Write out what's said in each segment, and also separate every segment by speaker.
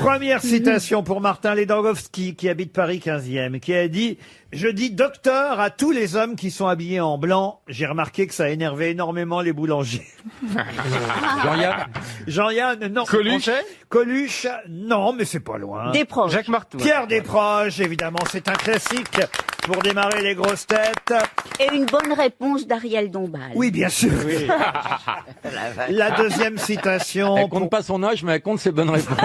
Speaker 1: Première citation pour Martin Ledorowski, qui habite Paris 15e, qui a dit « Je dis docteur à tous les hommes qui sont habillés en blanc. J'ai remarqué que ça a énervé énormément les boulangers. »
Speaker 2: Jean-Yann.
Speaker 1: Jean-Yann, non.
Speaker 3: Coluche.
Speaker 1: Coluche, non, mais c'est pas loin.
Speaker 4: Desproges.
Speaker 3: Jacques Marteau.
Speaker 1: Pierre Desproges, évidemment, c'est un classique pour démarrer les grosses têtes.
Speaker 4: Et une bonne réponse d'Ariel Dombal.
Speaker 1: Oui, bien sûr. La deuxième citation
Speaker 2: Elle compte pas son âge, mais elle compte ses bonnes réponses.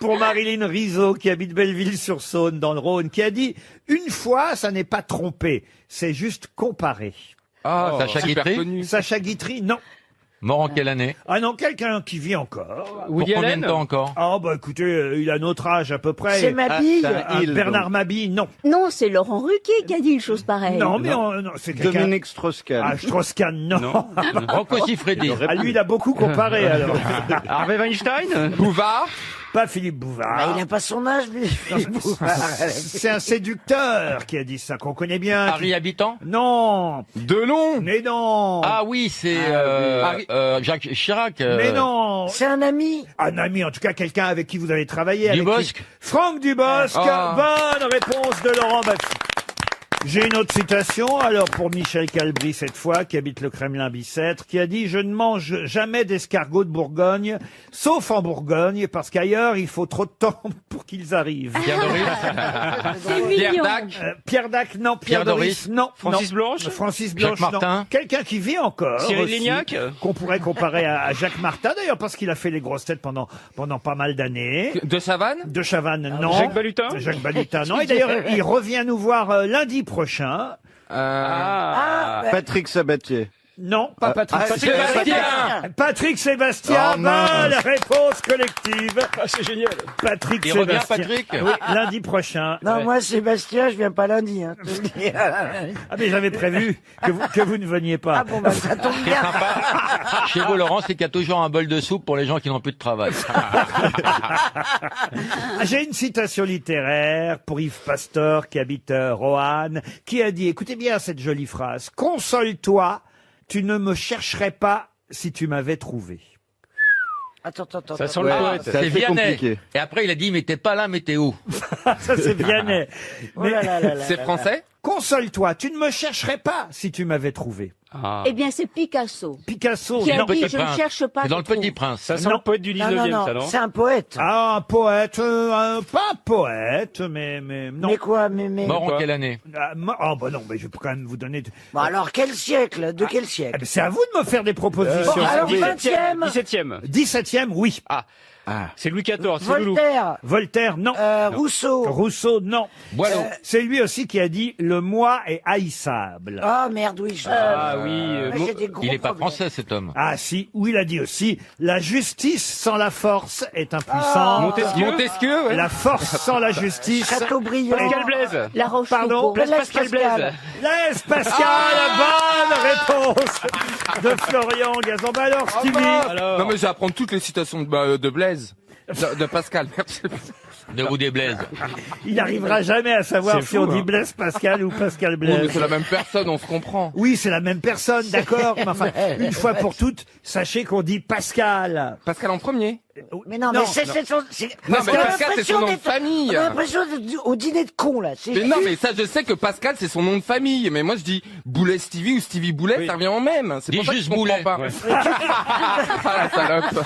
Speaker 1: pour Marilyn Rizzo, qui habite Belleville-sur-Saône, dans le Rhône, qui a dit « Une fois, ça n'est pas tromper, c'est juste comparer.
Speaker 2: Ah, Sacha
Speaker 3: super
Speaker 2: Guitry.
Speaker 3: connu. »
Speaker 1: Sacha Guitry, non.
Speaker 2: Mort en quelle année?
Speaker 1: Ah non, quelqu'un qui vit encore.
Speaker 2: Pour combien de temps encore?
Speaker 1: Ah bah écoutez, il a notre âge à peu près.
Speaker 4: C'est Mabille.
Speaker 1: Bernard Mabille, non.
Speaker 4: Non, c'est Laurent Ruquier qui a dit une chose pareille.
Speaker 1: Non, mais non, c'est quelqu'un...
Speaker 5: Dominique Strauss-Kahn.
Speaker 1: Ah, Strauss-Kahn, non.
Speaker 2: Rocco Siffredi.
Speaker 1: Ah, lui, il a beaucoup comparé, alors.
Speaker 3: Harvey Weinstein. Bouvard.
Speaker 1: Pas Philippe Bouvard.
Speaker 4: Il n'a pas son âge, lui.
Speaker 1: C'est un séducteur qui a dit ça, qu'on connaît bien.
Speaker 2: Harry Habitant?
Speaker 1: Non.
Speaker 3: Delon.
Speaker 1: Mais non.
Speaker 2: Ah oui, c'est Jacques Chirac.
Speaker 1: Mais non.
Speaker 4: C'est un ami.
Speaker 1: Un ami, en tout cas, quelqu'un avec qui vous avez travaillé. avec
Speaker 2: Dubosc.
Speaker 1: qui- Franck Dubosc.
Speaker 3: Ah.
Speaker 1: Bonne réponse de Laurent Baffy. J'ai une autre citation, alors pour Michel Calbry cette fois, qui habite le Kremlin-Bicêtre, qui a dit « Je ne mange jamais d'escargots de Bourgogne, sauf en Bourgogne, parce qu'ailleurs, il faut trop de temps pour qu'ils arrivent.
Speaker 2: Pierre Doris. »
Speaker 3: Pierre Dac.
Speaker 1: Pierre Dac, non.
Speaker 2: Pierre
Speaker 1: Doris, non.
Speaker 3: Francis
Speaker 1: non.
Speaker 3: Blanche.
Speaker 1: Francis Blanche,
Speaker 2: Jacques Martin.
Speaker 1: non. Quelqu'un qui vit encore.
Speaker 3: Cyril
Speaker 1: aussi,
Speaker 3: Lignac.
Speaker 1: qu'on pourrait comparer à Jacques Martin, d'ailleurs, parce qu'il a fait les grosses têtes pendant pas mal d'années.
Speaker 3: De Savane.
Speaker 1: De Chavannes, non.
Speaker 3: Jacques Balutin.
Speaker 1: Jacques Balutin, non. Et d'ailleurs, il revient nous voir lundi prochain.
Speaker 5: Patrick Sabatier.
Speaker 1: Non, pas Patrick.
Speaker 3: Sébastien.
Speaker 1: Patrick Sébastien,
Speaker 5: Oh, mince.
Speaker 1: bonne réponse collective.
Speaker 3: C'est génial.
Speaker 1: Patrick
Speaker 2: Il revient,
Speaker 1: Sébastien.
Speaker 2: Patrick.
Speaker 1: Oui, lundi prochain.
Speaker 4: Non, moi, Sébastien, je viens pas lundi. Hein.
Speaker 1: Ah, mais j'avais prévu que vous ne veniez pas.
Speaker 4: Ah bon, bah, ça tombe
Speaker 2: Ce qui est
Speaker 4: bien.
Speaker 2: sympa chez vous, Laurent, c'est qu'il y a toujours un bol de soupe pour les gens qui n'ont plus de travail.
Speaker 1: J'ai une citation littéraire pour Yves Pasteur, qui habite Roanne, qui a dit, écoutez bien cette jolie phrase, « Console-toi, tu ne me chercherais pas si tu m'avais trouvé. »
Speaker 4: Attends.
Speaker 3: Ça sent
Speaker 5: Ouais,
Speaker 3: le poète.
Speaker 5: c'est assez
Speaker 2: Vianney.
Speaker 5: compliqué.
Speaker 2: Et après, il a dit, mais t'es pas là, mais t'es où?
Speaker 1: Ça, c'est Vianney.
Speaker 4: Oh là là là là
Speaker 3: C'est
Speaker 4: là.
Speaker 3: français.
Speaker 1: Console-toi, tu ne me chercherais pas si tu m'avais trouvé.
Speaker 4: Eh bien, c'est Picasso.
Speaker 1: Picasso,
Speaker 4: Qui a
Speaker 1: non.
Speaker 4: dit,
Speaker 2: Petit
Speaker 4: je ne
Speaker 2: Prince.
Speaker 4: cherche pas.
Speaker 2: C'est dans
Speaker 4: je
Speaker 2: le Petit
Speaker 4: trouve.
Speaker 2: Prince.
Speaker 3: Ça sent
Speaker 1: Non.
Speaker 3: le poète du
Speaker 4: Non,
Speaker 3: 19e, ça, non?
Speaker 4: c'est un poète.
Speaker 1: Ah, un poète, pas un poète, mais non.
Speaker 4: Mais quoi, mais...
Speaker 2: Mort en
Speaker 3: Quoi
Speaker 2: quelle année?
Speaker 1: Ah, bah non, mais je peux quand même vous donner...
Speaker 4: Bon, alors, quel siècle? De quel
Speaker 1: Eh
Speaker 4: siècle?
Speaker 1: ben, c'est à vous de me faire des propositions.
Speaker 4: Bon, alors,
Speaker 3: Oui.
Speaker 4: 20e.
Speaker 3: 17e.
Speaker 1: 17e, oui.
Speaker 3: C'est Louis XIV. C'est Loulou.
Speaker 4: Voltaire.
Speaker 1: Voltaire, non.
Speaker 4: Rousseau.
Speaker 1: Rousseau, non.
Speaker 2: Boileau.
Speaker 1: C'est lui aussi qui a dit « Le moi est haïssable ».
Speaker 4: Ah, merde, oui.
Speaker 3: Ah oui.
Speaker 4: J'ai des gros
Speaker 2: Il est pas
Speaker 4: problèmes.
Speaker 2: français, cet homme.
Speaker 1: Ah si, ou il a dit aussi « La justice sans la force est impuissante.
Speaker 3: Montesquieu, ouais.
Speaker 1: La force sans la justice... »
Speaker 4: Chateaubriand.
Speaker 3: Pascal Blaise.
Speaker 4: La Roche.
Speaker 1: Pardon.
Speaker 3: Blaise Pascal Blaise.
Speaker 1: Blaise Pascal, bonne réponse de Florian Gazan. Bah alors, Stevie,
Speaker 6: Non mais je vais apprendre toutes les citations de Blaise. De Pascal, merci.
Speaker 2: De vous des Blaise.
Speaker 1: il n'arrivera jamais à savoir
Speaker 6: C'est
Speaker 1: si
Speaker 6: fou,
Speaker 1: on dit
Speaker 6: hein.
Speaker 1: Blaise Pascal ou Pascal
Speaker 6: Oui, mais
Speaker 1: Blaise.
Speaker 6: c'est la même personne, on se comprend.
Speaker 1: Oui, c'est la même personne, d'accord. Mais enfin, une fois pour toutes, sachez qu'on dit Pascal.
Speaker 6: Pascal en premier.
Speaker 4: Mais non,
Speaker 1: Non,
Speaker 4: mais c'est son...
Speaker 6: Non, mais
Speaker 4: on a
Speaker 6: Pascal, c'est son nom de
Speaker 4: d'être-
Speaker 6: famille.
Speaker 4: On a l'impression d'être au dîner de con, là. C'est-
Speaker 6: Mais non, mais ça, je sais que Pascal, c'est son nom de famille. Mais moi, je dis Boulet Stevie ou Stevie Boulet,
Speaker 3: Oui.
Speaker 6: ça revient en même. C'est
Speaker 2: Dis
Speaker 6: pour ça que
Speaker 2: juste
Speaker 6: je comprends
Speaker 2: Boulet.
Speaker 6: pas.
Speaker 3: Ouais.
Speaker 6: Ah, la salope.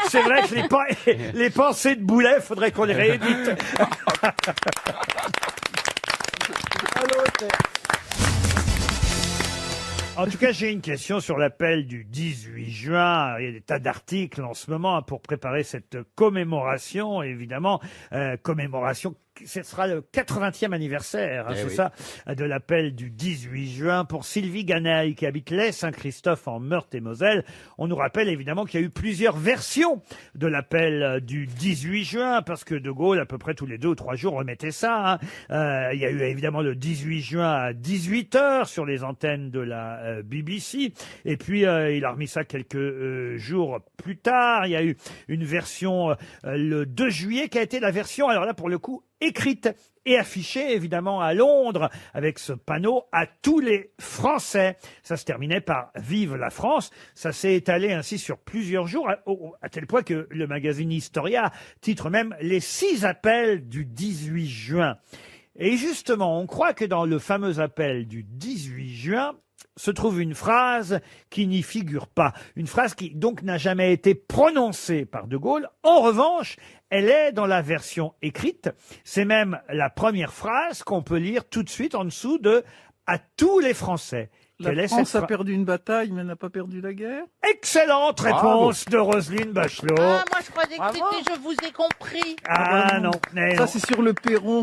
Speaker 1: C'est vrai que les pensées de Boulet, faudrait qu'on les réédite. En tout cas, j'ai une question sur l'appel du 18 juin. Il y a des tas d'articles en ce moment hein, pour préparer cette commémoration, évidemment. Commémoration, ce sera le 80e anniversaire, hein, c'est ça, de l'appel du 18 juin. Pour Sylvie Ganaille, qui habite Les Saint-Christophe en Meurthe-et-Moselle, on nous rappelle évidemment qu'il y a eu plusieurs versions de l'appel du 18 juin, parce que De Gaulle, à peu près tous les 2 ou 3 jours, remettait ça. Hein. Il y a eu évidemment le 18 juin à 18h sur les antennes de la BBC. Et puis, il a remis ça quelques jours plus tard. Il y a eu une version le 2 juillet qui a été la version, alors là, pour le coup, écrite et affichée évidemment à Londres avec ce panneau à tous les Français. Ça se terminait par Vive la France. Ça s'est étalé ainsi sur plusieurs jours, à tel point que le magazine Historia titre même les 6 appels du 18 juin. Et justement, on croit que dans le fameux appel du 18 juin, se trouve une phrase qui n'y figure pas. Une phrase qui donc n'a jamais été prononcée par De Gaulle. En revanche, elle est dans la version écrite. C'est même la première phrase qu'on peut lire tout de suite en dessous de « À tous les Français ».
Speaker 5: La France a perdu une bataille, mais elle n'a pas perdu la guerre.
Speaker 1: Excellente réponse de Roselyne Bachelot.
Speaker 7: Ah, moi je croyais que c'était « Je vous ai compris ».
Speaker 1: Ah non, mais
Speaker 5: Ça,
Speaker 1: non.
Speaker 5: c'est sur le perron,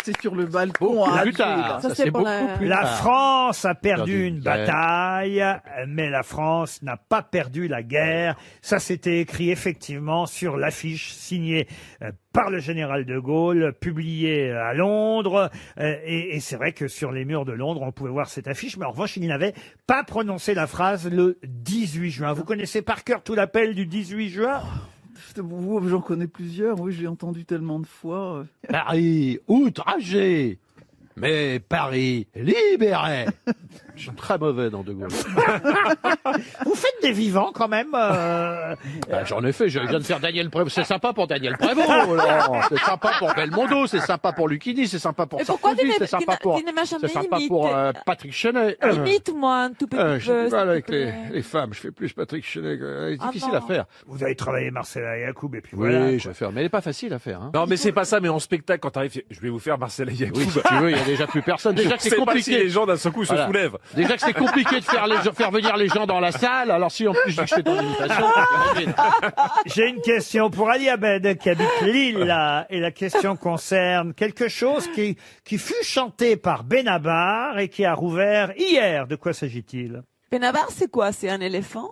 Speaker 5: c'est sur le balcon. à
Speaker 2: Plus
Speaker 5: Alger,
Speaker 2: tard.
Speaker 5: là.
Speaker 2: Ça, c'est beaucoup plus
Speaker 1: La
Speaker 2: tard.
Speaker 1: France a perdu une
Speaker 2: Ouais.
Speaker 1: bataille, mais la France n'a pas perdu la guerre. Ça, c'était écrit effectivement sur l'affiche signée par le général de Gaulle, publiée à Londres. Et c'est vrai que sur les murs de Londres, on pouvait voir cette affiche, mais en revanche, il n'avait pas prononcé la phrase le 18 juin. Vous connaissez par cœur tout l'appel du 18 juin?
Speaker 5: J'en connais plusieurs, oui, j'ai entendu tellement de fois.
Speaker 8: Paris outragé, mais Paris libéré. Je suis très mauvais dans De Gaulle.
Speaker 1: Vous faites des vivants quand même.
Speaker 8: Bah, j'en ai fait, je viens de faire Daniel Prévost. C'est sympa pour Daniel Prévost, Laurent. C'est sympa pour Belmondo, c'est sympa pour Lucchini, c'est sympa pour
Speaker 9: Et pourquoi
Speaker 8: Sarkozy,
Speaker 9: tu
Speaker 8: c'est sympa pour,
Speaker 9: ne m'as jamais
Speaker 8: c'est sympa
Speaker 9: imité
Speaker 8: pour Patrick Chenet.
Speaker 9: Imite-moi un tout petit peu.
Speaker 8: J'ai du
Speaker 9: s'il
Speaker 8: mal
Speaker 9: te
Speaker 8: avec
Speaker 9: plaît.
Speaker 8: les femmes, je fais plus Patrick Chenet. C'est
Speaker 9: Ah
Speaker 8: difficile
Speaker 9: non.
Speaker 8: à faire.
Speaker 1: Vous avez travaillé Marcella Yacoub et puis
Speaker 8: Oui,
Speaker 1: voilà.
Speaker 8: je vais faire, mais elle est pas facile à faire. Hein.
Speaker 3: Non, mais c'est pas ça, mais en spectacle, quand t'arrives, je vais vous faire Marcel Yacoub.
Speaker 8: Oui, si tu veux, il y a déjà plus personne. Déjà que
Speaker 3: Je
Speaker 8: c'est
Speaker 3: sais pas si
Speaker 8: compliqué.
Speaker 3: les gens d'un seul coup se
Speaker 8: Voilà.
Speaker 3: soulèvent.
Speaker 8: Déjà que c'est compliqué de faire venir les gens dans la salle, alors si en plus je fais ton imitation, t'imagines.
Speaker 1: J'ai une question pour Ali Abed qui habite Lille là, et la question concerne quelque chose qui fut chanté par Benabar et qui a rouvert hier. De quoi s'agit-il?
Speaker 9: Benabar, c'est quoi? C'est un éléphant?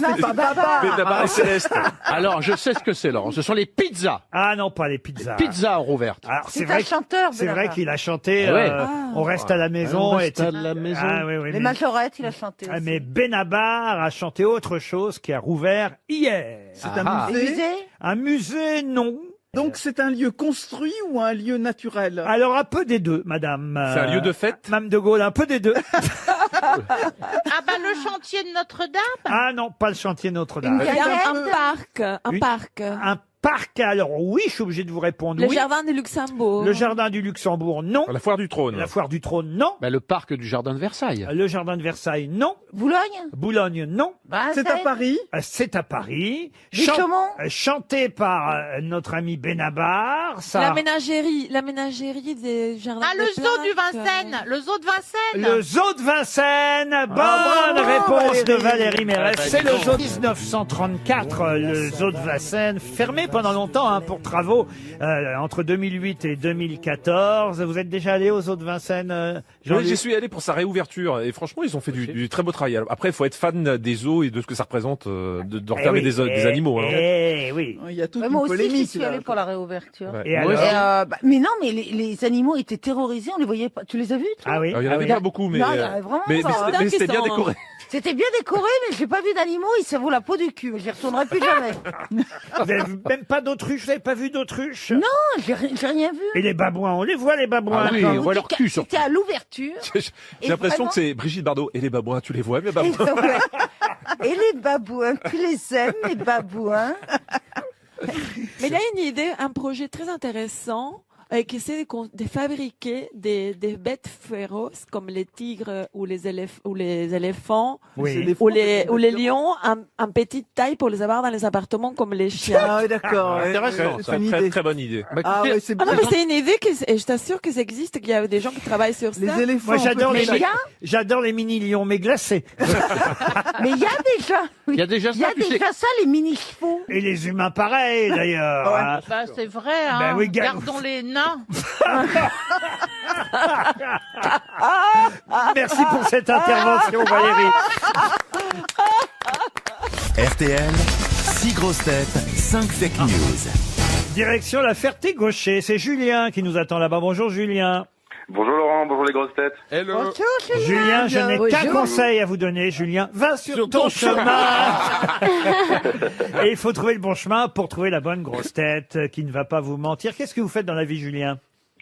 Speaker 5: C'est pas baba.
Speaker 3: Benabar et Céleste.
Speaker 8: Alors, je sais ce que c'est, Laurent. Ce sont les pizzas.
Speaker 1: Ah non, pas les pizzas.
Speaker 8: Pizzas rouvertes.
Speaker 1: Alors c'est
Speaker 4: C'est
Speaker 1: vrai,
Speaker 4: un chanteur,
Speaker 1: c'est vrai
Speaker 4: Benabar.
Speaker 1: qu'il a chanté.
Speaker 8: Ouais.
Speaker 1: On reste à la maison.
Speaker 8: On reste
Speaker 1: et
Speaker 8: à la maison.
Speaker 1: Ah oui, oui.
Speaker 4: Les majorettes, il a chanté
Speaker 1: Ah,
Speaker 4: aussi.
Speaker 1: mais Benabar a chanté autre chose qui a rouvert hier.
Speaker 5: C'est
Speaker 8: Ah.
Speaker 5: un
Speaker 4: Les
Speaker 5: musée.
Speaker 4: musées
Speaker 1: Un musée, non.
Speaker 5: Donc c'est un lieu construit ou un lieu naturel?
Speaker 1: Alors un peu des deux, madame.
Speaker 3: C'est un lieu de fête?
Speaker 1: Madame de Gaulle, un peu des deux.
Speaker 7: Ah bah le chantier de Notre-Dame.
Speaker 1: Ah non, pas le chantier Notre-Dame.
Speaker 9: Il y a un
Speaker 5: peu-
Speaker 9: parc. Un
Speaker 1: Une-
Speaker 9: parc.
Speaker 1: Un parc, alors oui, je suis obligé de vous répondre.
Speaker 9: Le
Speaker 1: oui.
Speaker 9: jardin de Luxembourg.
Speaker 1: Le jardin du Luxembourg, non.
Speaker 3: La foire du trône.
Speaker 1: La foire du trône, non.
Speaker 8: Bah, le parc du jardin de Versailles.
Speaker 1: Le jardin de Versailles, non.
Speaker 4: Boulogne
Speaker 1: Boulogne, non.
Speaker 5: C'est à Paris.
Speaker 1: C'est à Paris.
Speaker 4: Du Chaumont
Speaker 1: Chanté par notre ami Benabar. Ça...
Speaker 9: La ménagerie des jardins
Speaker 7: Ah
Speaker 9: de
Speaker 7: le zoo du
Speaker 9: plantes.
Speaker 7: Vincennes. Le zoo de Vincennes.
Speaker 1: Le zoo de Vincennes. Bonne
Speaker 5: bravo,
Speaker 1: réponse de
Speaker 5: Valérie.
Speaker 1: Valérie Mérès. C'est le zoo 1934, le zoo de Vincennes, fermé pendant longtemps hein, pour travaux entre 2008 et 2014. Vous êtes déjà allé au zoo de Vincennes,
Speaker 3: Oui,
Speaker 1: Jean-Luc?
Speaker 3: j'y suis allé pour sa réouverture et franchement ils ont fait du très beau travail. Après il faut être fan des zoos et de ce que ça représente d'enfermer
Speaker 1: oui,
Speaker 3: des animaux. Hein.
Speaker 1: Oui.
Speaker 5: Il y a toute
Speaker 4: Ouais,
Speaker 5: une
Speaker 4: moi aussi, j'y
Speaker 5: polémique.
Speaker 4: suis
Speaker 5: là.
Speaker 4: allée pour la réouverture.
Speaker 3: Ouais.
Speaker 1: Et
Speaker 8: Ouais,
Speaker 1: alors
Speaker 4: Mais non, mais les animaux étaient terrorisés, on les voyait pas. Tu les as vus, toi
Speaker 1: Ah oui.
Speaker 3: Alors, il y en avait pas beaucoup, mais
Speaker 4: Non, il y en avait vraiment
Speaker 3: mais,
Speaker 4: pas,
Speaker 3: mais
Speaker 4: hein.
Speaker 3: c'était- mais c'était bien
Speaker 9: Qui sont-
Speaker 3: décoré.
Speaker 4: C'était bien décoré, mais j'ai pas vu d'animaux, il se vaut la peau du cul. J'y retournerai plus jamais.
Speaker 1: Vous avez même pas d'autruche, vous n'avez pas vu d'autruche?
Speaker 4: Non, j'ai rien vu.
Speaker 1: Et les babouins, on les voit les babouins.
Speaker 8: Ah oui,
Speaker 1: quand-
Speaker 8: on voit leur cul surtout.
Speaker 4: C'était à l'ouverture.
Speaker 3: J'ai l'impression
Speaker 4: vraiment-
Speaker 3: que c'est Brigitte Bardot et les babouins. Tu les vois, mes
Speaker 4: Et,
Speaker 3: babouins?
Speaker 4: ouais. Et les babouins, tu les aimes, les babouins.
Speaker 9: Mais il y a une idée, un projet très intéressant, qui c'est de fabriquer des bêtes féroces comme les tigres ou les éléphants
Speaker 1: Oui.
Speaker 9: ou les lions en petite taille pour les avoir dans les appartements comme les chiens.
Speaker 5: Ah oui, d'accord. ouais.
Speaker 8: Intéressant,
Speaker 5: C'est une
Speaker 3: Très,
Speaker 5: idée.
Speaker 3: très bonne idée.
Speaker 8: Bah,
Speaker 5: Ah
Speaker 8: écoutez,
Speaker 5: ouais, c'est
Speaker 9: Ah non,
Speaker 5: bien.
Speaker 9: mais c'est une idée et je t'assure que ça existe, qu'il y a des gens qui travaillent sur ça.
Speaker 5: Les éléphants.
Speaker 1: Moi, j'adore
Speaker 5: on peut
Speaker 1: les,
Speaker 5: les-
Speaker 1: j'adore les mini-lions, mais glacés.
Speaker 4: Mais il y a déjà.
Speaker 8: il y a déjà
Speaker 4: Il y
Speaker 8: ça,
Speaker 4: a
Speaker 8: tu sais.
Speaker 4: déjà ça, les mini-chevaux.
Speaker 1: Et les humains pareils, d'ailleurs.
Speaker 5: Ouais.
Speaker 1: hein.
Speaker 7: Bah c'est vrai, hein.
Speaker 1: Ben oui,
Speaker 7: Gardons les nains.
Speaker 1: Merci pour cette intervention, Valérie.
Speaker 10: RTL, 6 grosses têtes, 5 fake news.
Speaker 1: Direction la Ferté-Gaucher. C'est Julien qui nous attend là-bas. Bonjour, Julien.
Speaker 11: Bonjour Laurent, bonjour les grosses têtes.
Speaker 6: Hello.
Speaker 4: Bonjour,
Speaker 1: Julien, je n'ai qu'un
Speaker 4: Bonjour.
Speaker 1: conseil à vous donner, Julien. Va sur ton chemin. Et il faut trouver le bon chemin pour trouver la bonne grosse tête qui ne va pas vous mentir. Qu'est-ce que vous faites dans la vie, Julien?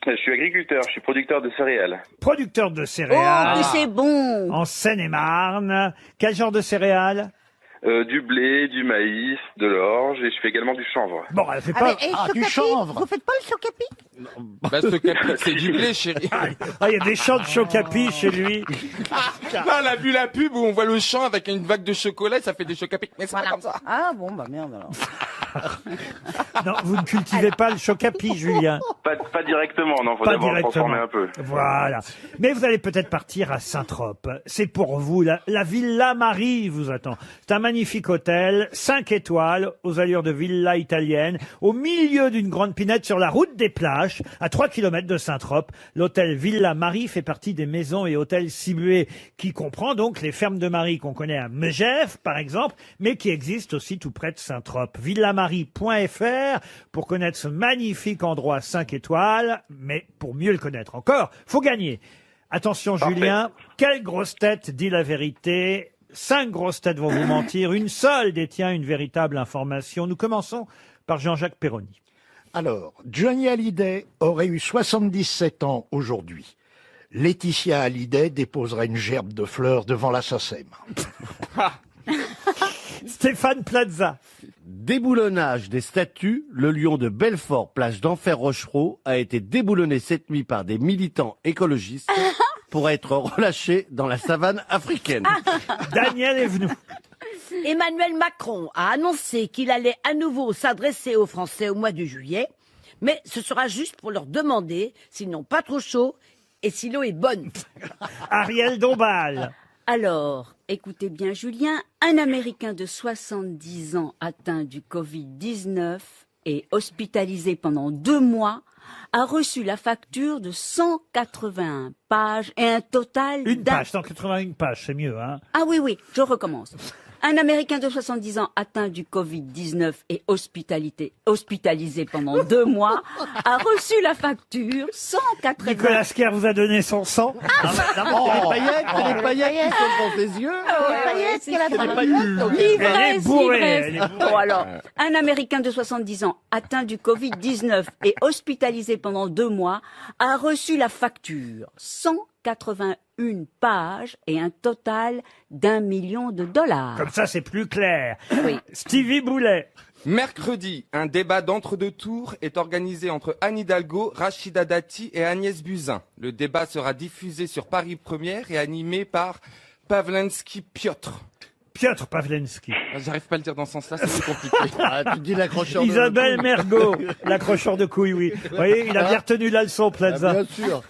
Speaker 11: Je suis agriculteur, je suis producteur de céréales.
Speaker 1: Producteur de
Speaker 4: Oh,
Speaker 1: céréales
Speaker 4: mais c'est bon.
Speaker 1: en Seine-et-Marne. Quel genre de céréales?
Speaker 11: Du blé, du maïs, de l'orge et je fais également du chanvre.
Speaker 1: Bon, elle fait
Speaker 4: Ah,
Speaker 1: pas...
Speaker 4: mais, et
Speaker 8: du
Speaker 4: Chocapi,
Speaker 8: chanvre.
Speaker 4: vous faites pas le chocapi?
Speaker 6: Bah, ce capi, c'est du blé, chérie.
Speaker 1: Ah, il y a des champs de chocapi chez lui.
Speaker 6: Là, on a vu la pub où on voit le champ avec une vague de chocolat et ça fait des chocapics. Mais c'est pas comme ça.
Speaker 4: Ah bon, bah merde alors.
Speaker 1: Non, vous ne cultivez pas le chocapi, Julien.
Speaker 11: Pas directement, non, faut
Speaker 1: Pas
Speaker 11: d'abord le
Speaker 1: directement.
Speaker 11: transformer un peu.
Speaker 1: Voilà. Mais vous allez peut-être partir à Saint-Trope. C'est pour vous. La Villa Marie vous attend. C'est un magnifique hôtel, 5 étoiles, aux allures de villa italienne, au milieu d'une grande pinette sur la route des Plages, à 3 km de Saint-Trope. L'hôtel Villa Marie fait partie des maisons et hôtels ciblés, qui comprend donc les fermes de Marie qu'on connaît à Megève, par exemple, mais qui existent aussi tout près de Saint-Trope. Villamarie.fr pour connaître ce magnifique endroit 5 étoiles, mais pour mieux le connaître encore, faut gagner. Attention,
Speaker 11: Parfait.
Speaker 1: Julien, quelle grosse tête dit la vérité? 5 grosses têtes vont vous mentir, une seule détient une véritable information. Nous commençons par Jean-Jacques Perroni.
Speaker 12: Alors, Johnny Hallyday aurait eu 77 ans aujourd'hui. Laetitia Hallyday déposera une gerbe de fleurs devant la SACEM.
Speaker 1: Stéphane Plaza.
Speaker 13: Déboulonnage des statues, le lion de Belfort, place d'Enfer Rochereau, a été déboulonné cette nuit par des militants écologistes pour être relâché dans la savane africaine.
Speaker 1: Daniel Evenou.
Speaker 14: Emmanuel Macron a annoncé qu'il allait à nouveau s'adresser aux Français au mois de juillet, mais ce sera juste pour leur demander s'ils n'ont pas trop chaud et si l'eau est bonne.
Speaker 1: Ariel Dombal.
Speaker 15: Alors, écoutez bien Julien, un Américain de 70 ans atteint du Covid-19 et hospitalisé pendant 2 mois a reçu la facture de 181 pages et un total
Speaker 1: Une page, 181 pages, c'est mieux, hein?
Speaker 15: Ah oui, je recommence. Un Américain de 70 ans atteint du Covid-19 et hospitalisé pendant 2 mois a reçu la facture 180...
Speaker 1: Nicolas Scare vous a donné son sang.
Speaker 13: Les paillettes qui sont dans tes yeux.
Speaker 1: Elle est bourrée.
Speaker 15: Bon alors, un Américain de 70 ans atteint du Covid-19 et hospitalisé pendant 2 mois a reçu la facture 181 pages et un total d'1 million de dollars.
Speaker 1: Comme ça, c'est plus clair.
Speaker 15: Oui.
Speaker 1: Stevie Boulet.
Speaker 6: Mercredi, un débat d'entre-deux tours est organisé entre Anne Hidalgo, Rachida Dati et Agnès Buzyn. Le débat sera diffusé sur Paris Première et animé par Pavlensky Piotr.
Speaker 1: Piotr Pavlensky.
Speaker 6: J'arrive pas à le dire dans ce sens-là, c'est plus compliqué.
Speaker 13: Tu dis l'accrocheur de
Speaker 1: Isabelle
Speaker 13: couilles.
Speaker 1: Mergo, l'accrocheur de couilles, oui. Vous voyez, il a bien retenu la leçon, Plaza.
Speaker 13: Bien sûr.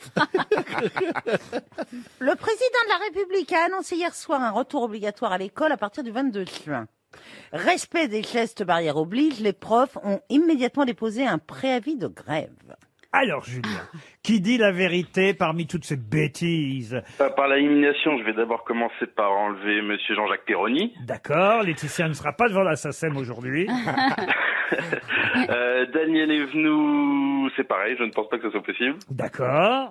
Speaker 4: Le président de la République a annoncé hier soir un retour obligatoire à l'école à partir du 22 juin. Respect des gestes barrières oblige, les profs ont immédiatement déposé un préavis de grève.
Speaker 1: Alors, Julien, qui dit la vérité parmi toutes ces bêtises?
Speaker 11: Par l'élimination, je vais d'abord commencer par enlever monsieur Jean-Jacques Perroni.
Speaker 1: D'accord, Laetitia ne sera pas devant la SACEM aujourd'hui.
Speaker 11: Daniel Evenou, c'est pareil, je ne pense pas que ce soit possible.
Speaker 1: D'accord.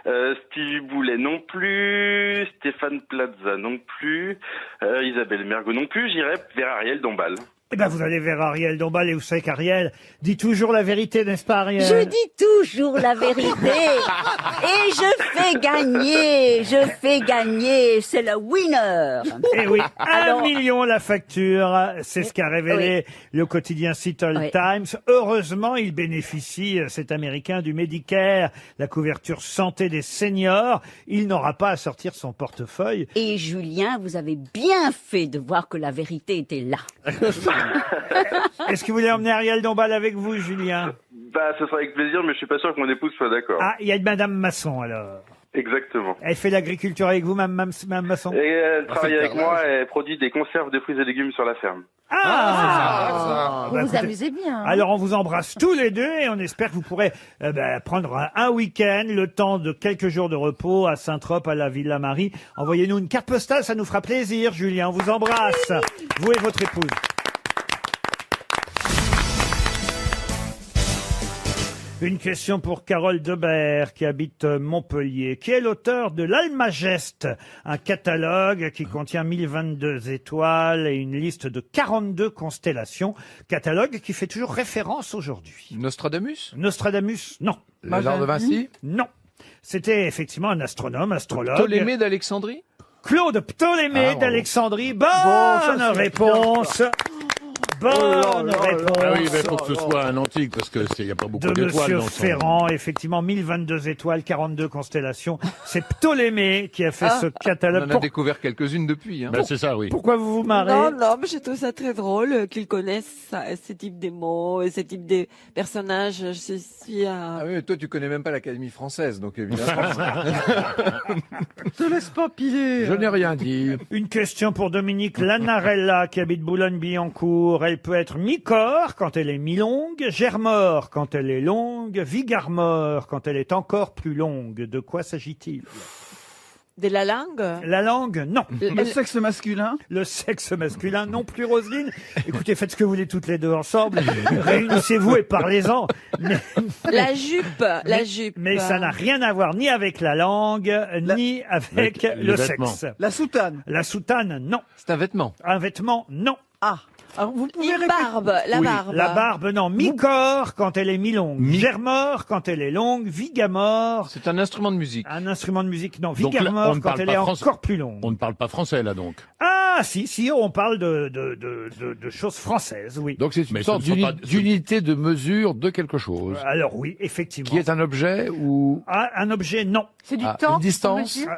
Speaker 11: Stevie Boulet non plus, Stéphane Plaza non plus, Isabelle Mergo non plus, j'irai vers Ariel Dombal.
Speaker 1: Eh ben, vous allez vers Ariel Dombal et vous savez qu'Ariel dit toujours la vérité, n'est-ce pas, Ariel?
Speaker 15: Je dis toujours la vérité et je fais gagner, c'est le winner.
Speaker 1: Eh oui, 1
Speaker 15: Alors-
Speaker 1: million la facture, c'est ce qu'a révélé le quotidien Seattle
Speaker 15: Oui.
Speaker 1: Times. Heureusement, il bénéficie, cet Américain, du Medicare, la couverture santé des seniors. Il n'aura pas à sortir son portefeuille.
Speaker 15: Et Julien, vous avez bien fait de voir que la vérité était là.
Speaker 1: Est-ce que vous voulez emmener Ariel Dombal avec vous, Julien?
Speaker 11: Bah, ce sera avec plaisir, mais je suis pas sûr que mon épouse soit d'accord.
Speaker 1: Ah, il y a une Madame Masson, alors.
Speaker 11: Exactement.
Speaker 1: Elle fait l'agriculture avec vous, Mme Masson?
Speaker 11: Et elle travaille avec moi et elle produit des conserves de fruits et légumes sur la ferme.
Speaker 1: Ah,
Speaker 4: Vous
Speaker 1: bah,
Speaker 4: vous
Speaker 1: écoutez,
Speaker 4: amusez bien. hein.
Speaker 1: alors on vous embrasse tous les deux et on espère que vous pourrez prendre un week-end, le temps de quelques jours de repos à Saint-Trope, à la Villa Marie. Envoyez-nous une carte postale, ça nous fera plaisir, Julien. On vous embrasse, vous et votre épouse. Une question pour Carole Debert, qui habite Montpellier, qui est l'auteur de l'Almageste, un catalogue qui contient 1022 étoiles et une liste de 42 constellations. Catalogue qui fait toujours référence aujourd'hui.
Speaker 2: Nostradamus?
Speaker 1: Nostradamus, non.
Speaker 2: Léonard de Vinci?
Speaker 1: Non. C'était effectivement un astronome, astrologue.
Speaker 2: Ptolémée d'Alexandrie?
Speaker 1: Claude Ptolémée d'Alexandrie. Bonne réponse. Bonne réponse.
Speaker 8: Ah oui, mais faut que ce soit un antique, parce que il n'y a pas beaucoup
Speaker 1: De
Speaker 8: d'étoiles.
Speaker 1: Monsieur
Speaker 8: dans son-
Speaker 1: Ferrand, effectivement, 1022 étoiles, 42 constellations. C'est Ptolémée qui a fait ce catalogue.
Speaker 2: On en a découvert quelques-unes depuis. Hein.
Speaker 8: Ben, c'est ça, oui.
Speaker 1: Pourquoi vous vous marrez?
Speaker 9: Non, mais je trouve ça très drôle qu'ils connaissent ce type de mots et ce type de personnages. Je suis
Speaker 2: Ah oui, mais toi, tu connais même pas l'Académie française, donc évidemment.
Speaker 5: Te laisse pas piler.
Speaker 8: Je n'ai rien dit.
Speaker 1: Une question pour Dominique Lanarella, qui habite Boulogne-Billancourt. Elle peut être mi-corps quand elle est mi-longue, germore quand elle est longue, vigarmore quand elle est encore plus longue. De quoi s'agit-il?
Speaker 9: de la langue.
Speaker 1: La langue, non.
Speaker 5: Le sexe masculin?
Speaker 1: Le sexe masculin, non plus, Roselyne. Écoutez, faites ce que vous voulez toutes les deux ensemble. Réunissez-vous et parlez-en. Mais,
Speaker 9: La jupe, la jupe.
Speaker 1: mais ça n'a rien à voir ni avec la langue, ni avec
Speaker 8: les
Speaker 1: le
Speaker 8: vêtements.
Speaker 1: sexe.
Speaker 5: La soutane?
Speaker 1: La soutane, non.
Speaker 2: C'est un vêtement.
Speaker 1: Un vêtement, non.
Speaker 5: Ah. Alors vous pouvez
Speaker 9: Une barbe, la
Speaker 1: Oui,
Speaker 9: barbe.
Speaker 1: la barbe, non. Mi-corps quand elle est mi-longue. Germore quand elle est longue. Vigamore.
Speaker 2: C'est un instrument de musique.
Speaker 1: Un instrument de musique, non.
Speaker 8: Donc là,
Speaker 1: Vigamore
Speaker 8: on ne
Speaker 1: quand
Speaker 8: parle
Speaker 1: elle
Speaker 8: pas
Speaker 1: est
Speaker 8: français.
Speaker 1: encore plus longue.
Speaker 8: On ne parle pas français, là, donc.
Speaker 1: Ah, si, on parle de choses françaises, oui.
Speaker 16: Donc c'est une
Speaker 8: Mais
Speaker 16: sorte
Speaker 8: ce ne sont pas-
Speaker 16: d'unité de mesure de quelque chose.
Speaker 1: Alors oui, effectivement.
Speaker 16: Qui est un objet ou
Speaker 1: Ah, un objet, non.
Speaker 4: C'est du
Speaker 16: Ah,
Speaker 4: temps.
Speaker 16: une distance
Speaker 4: monsieur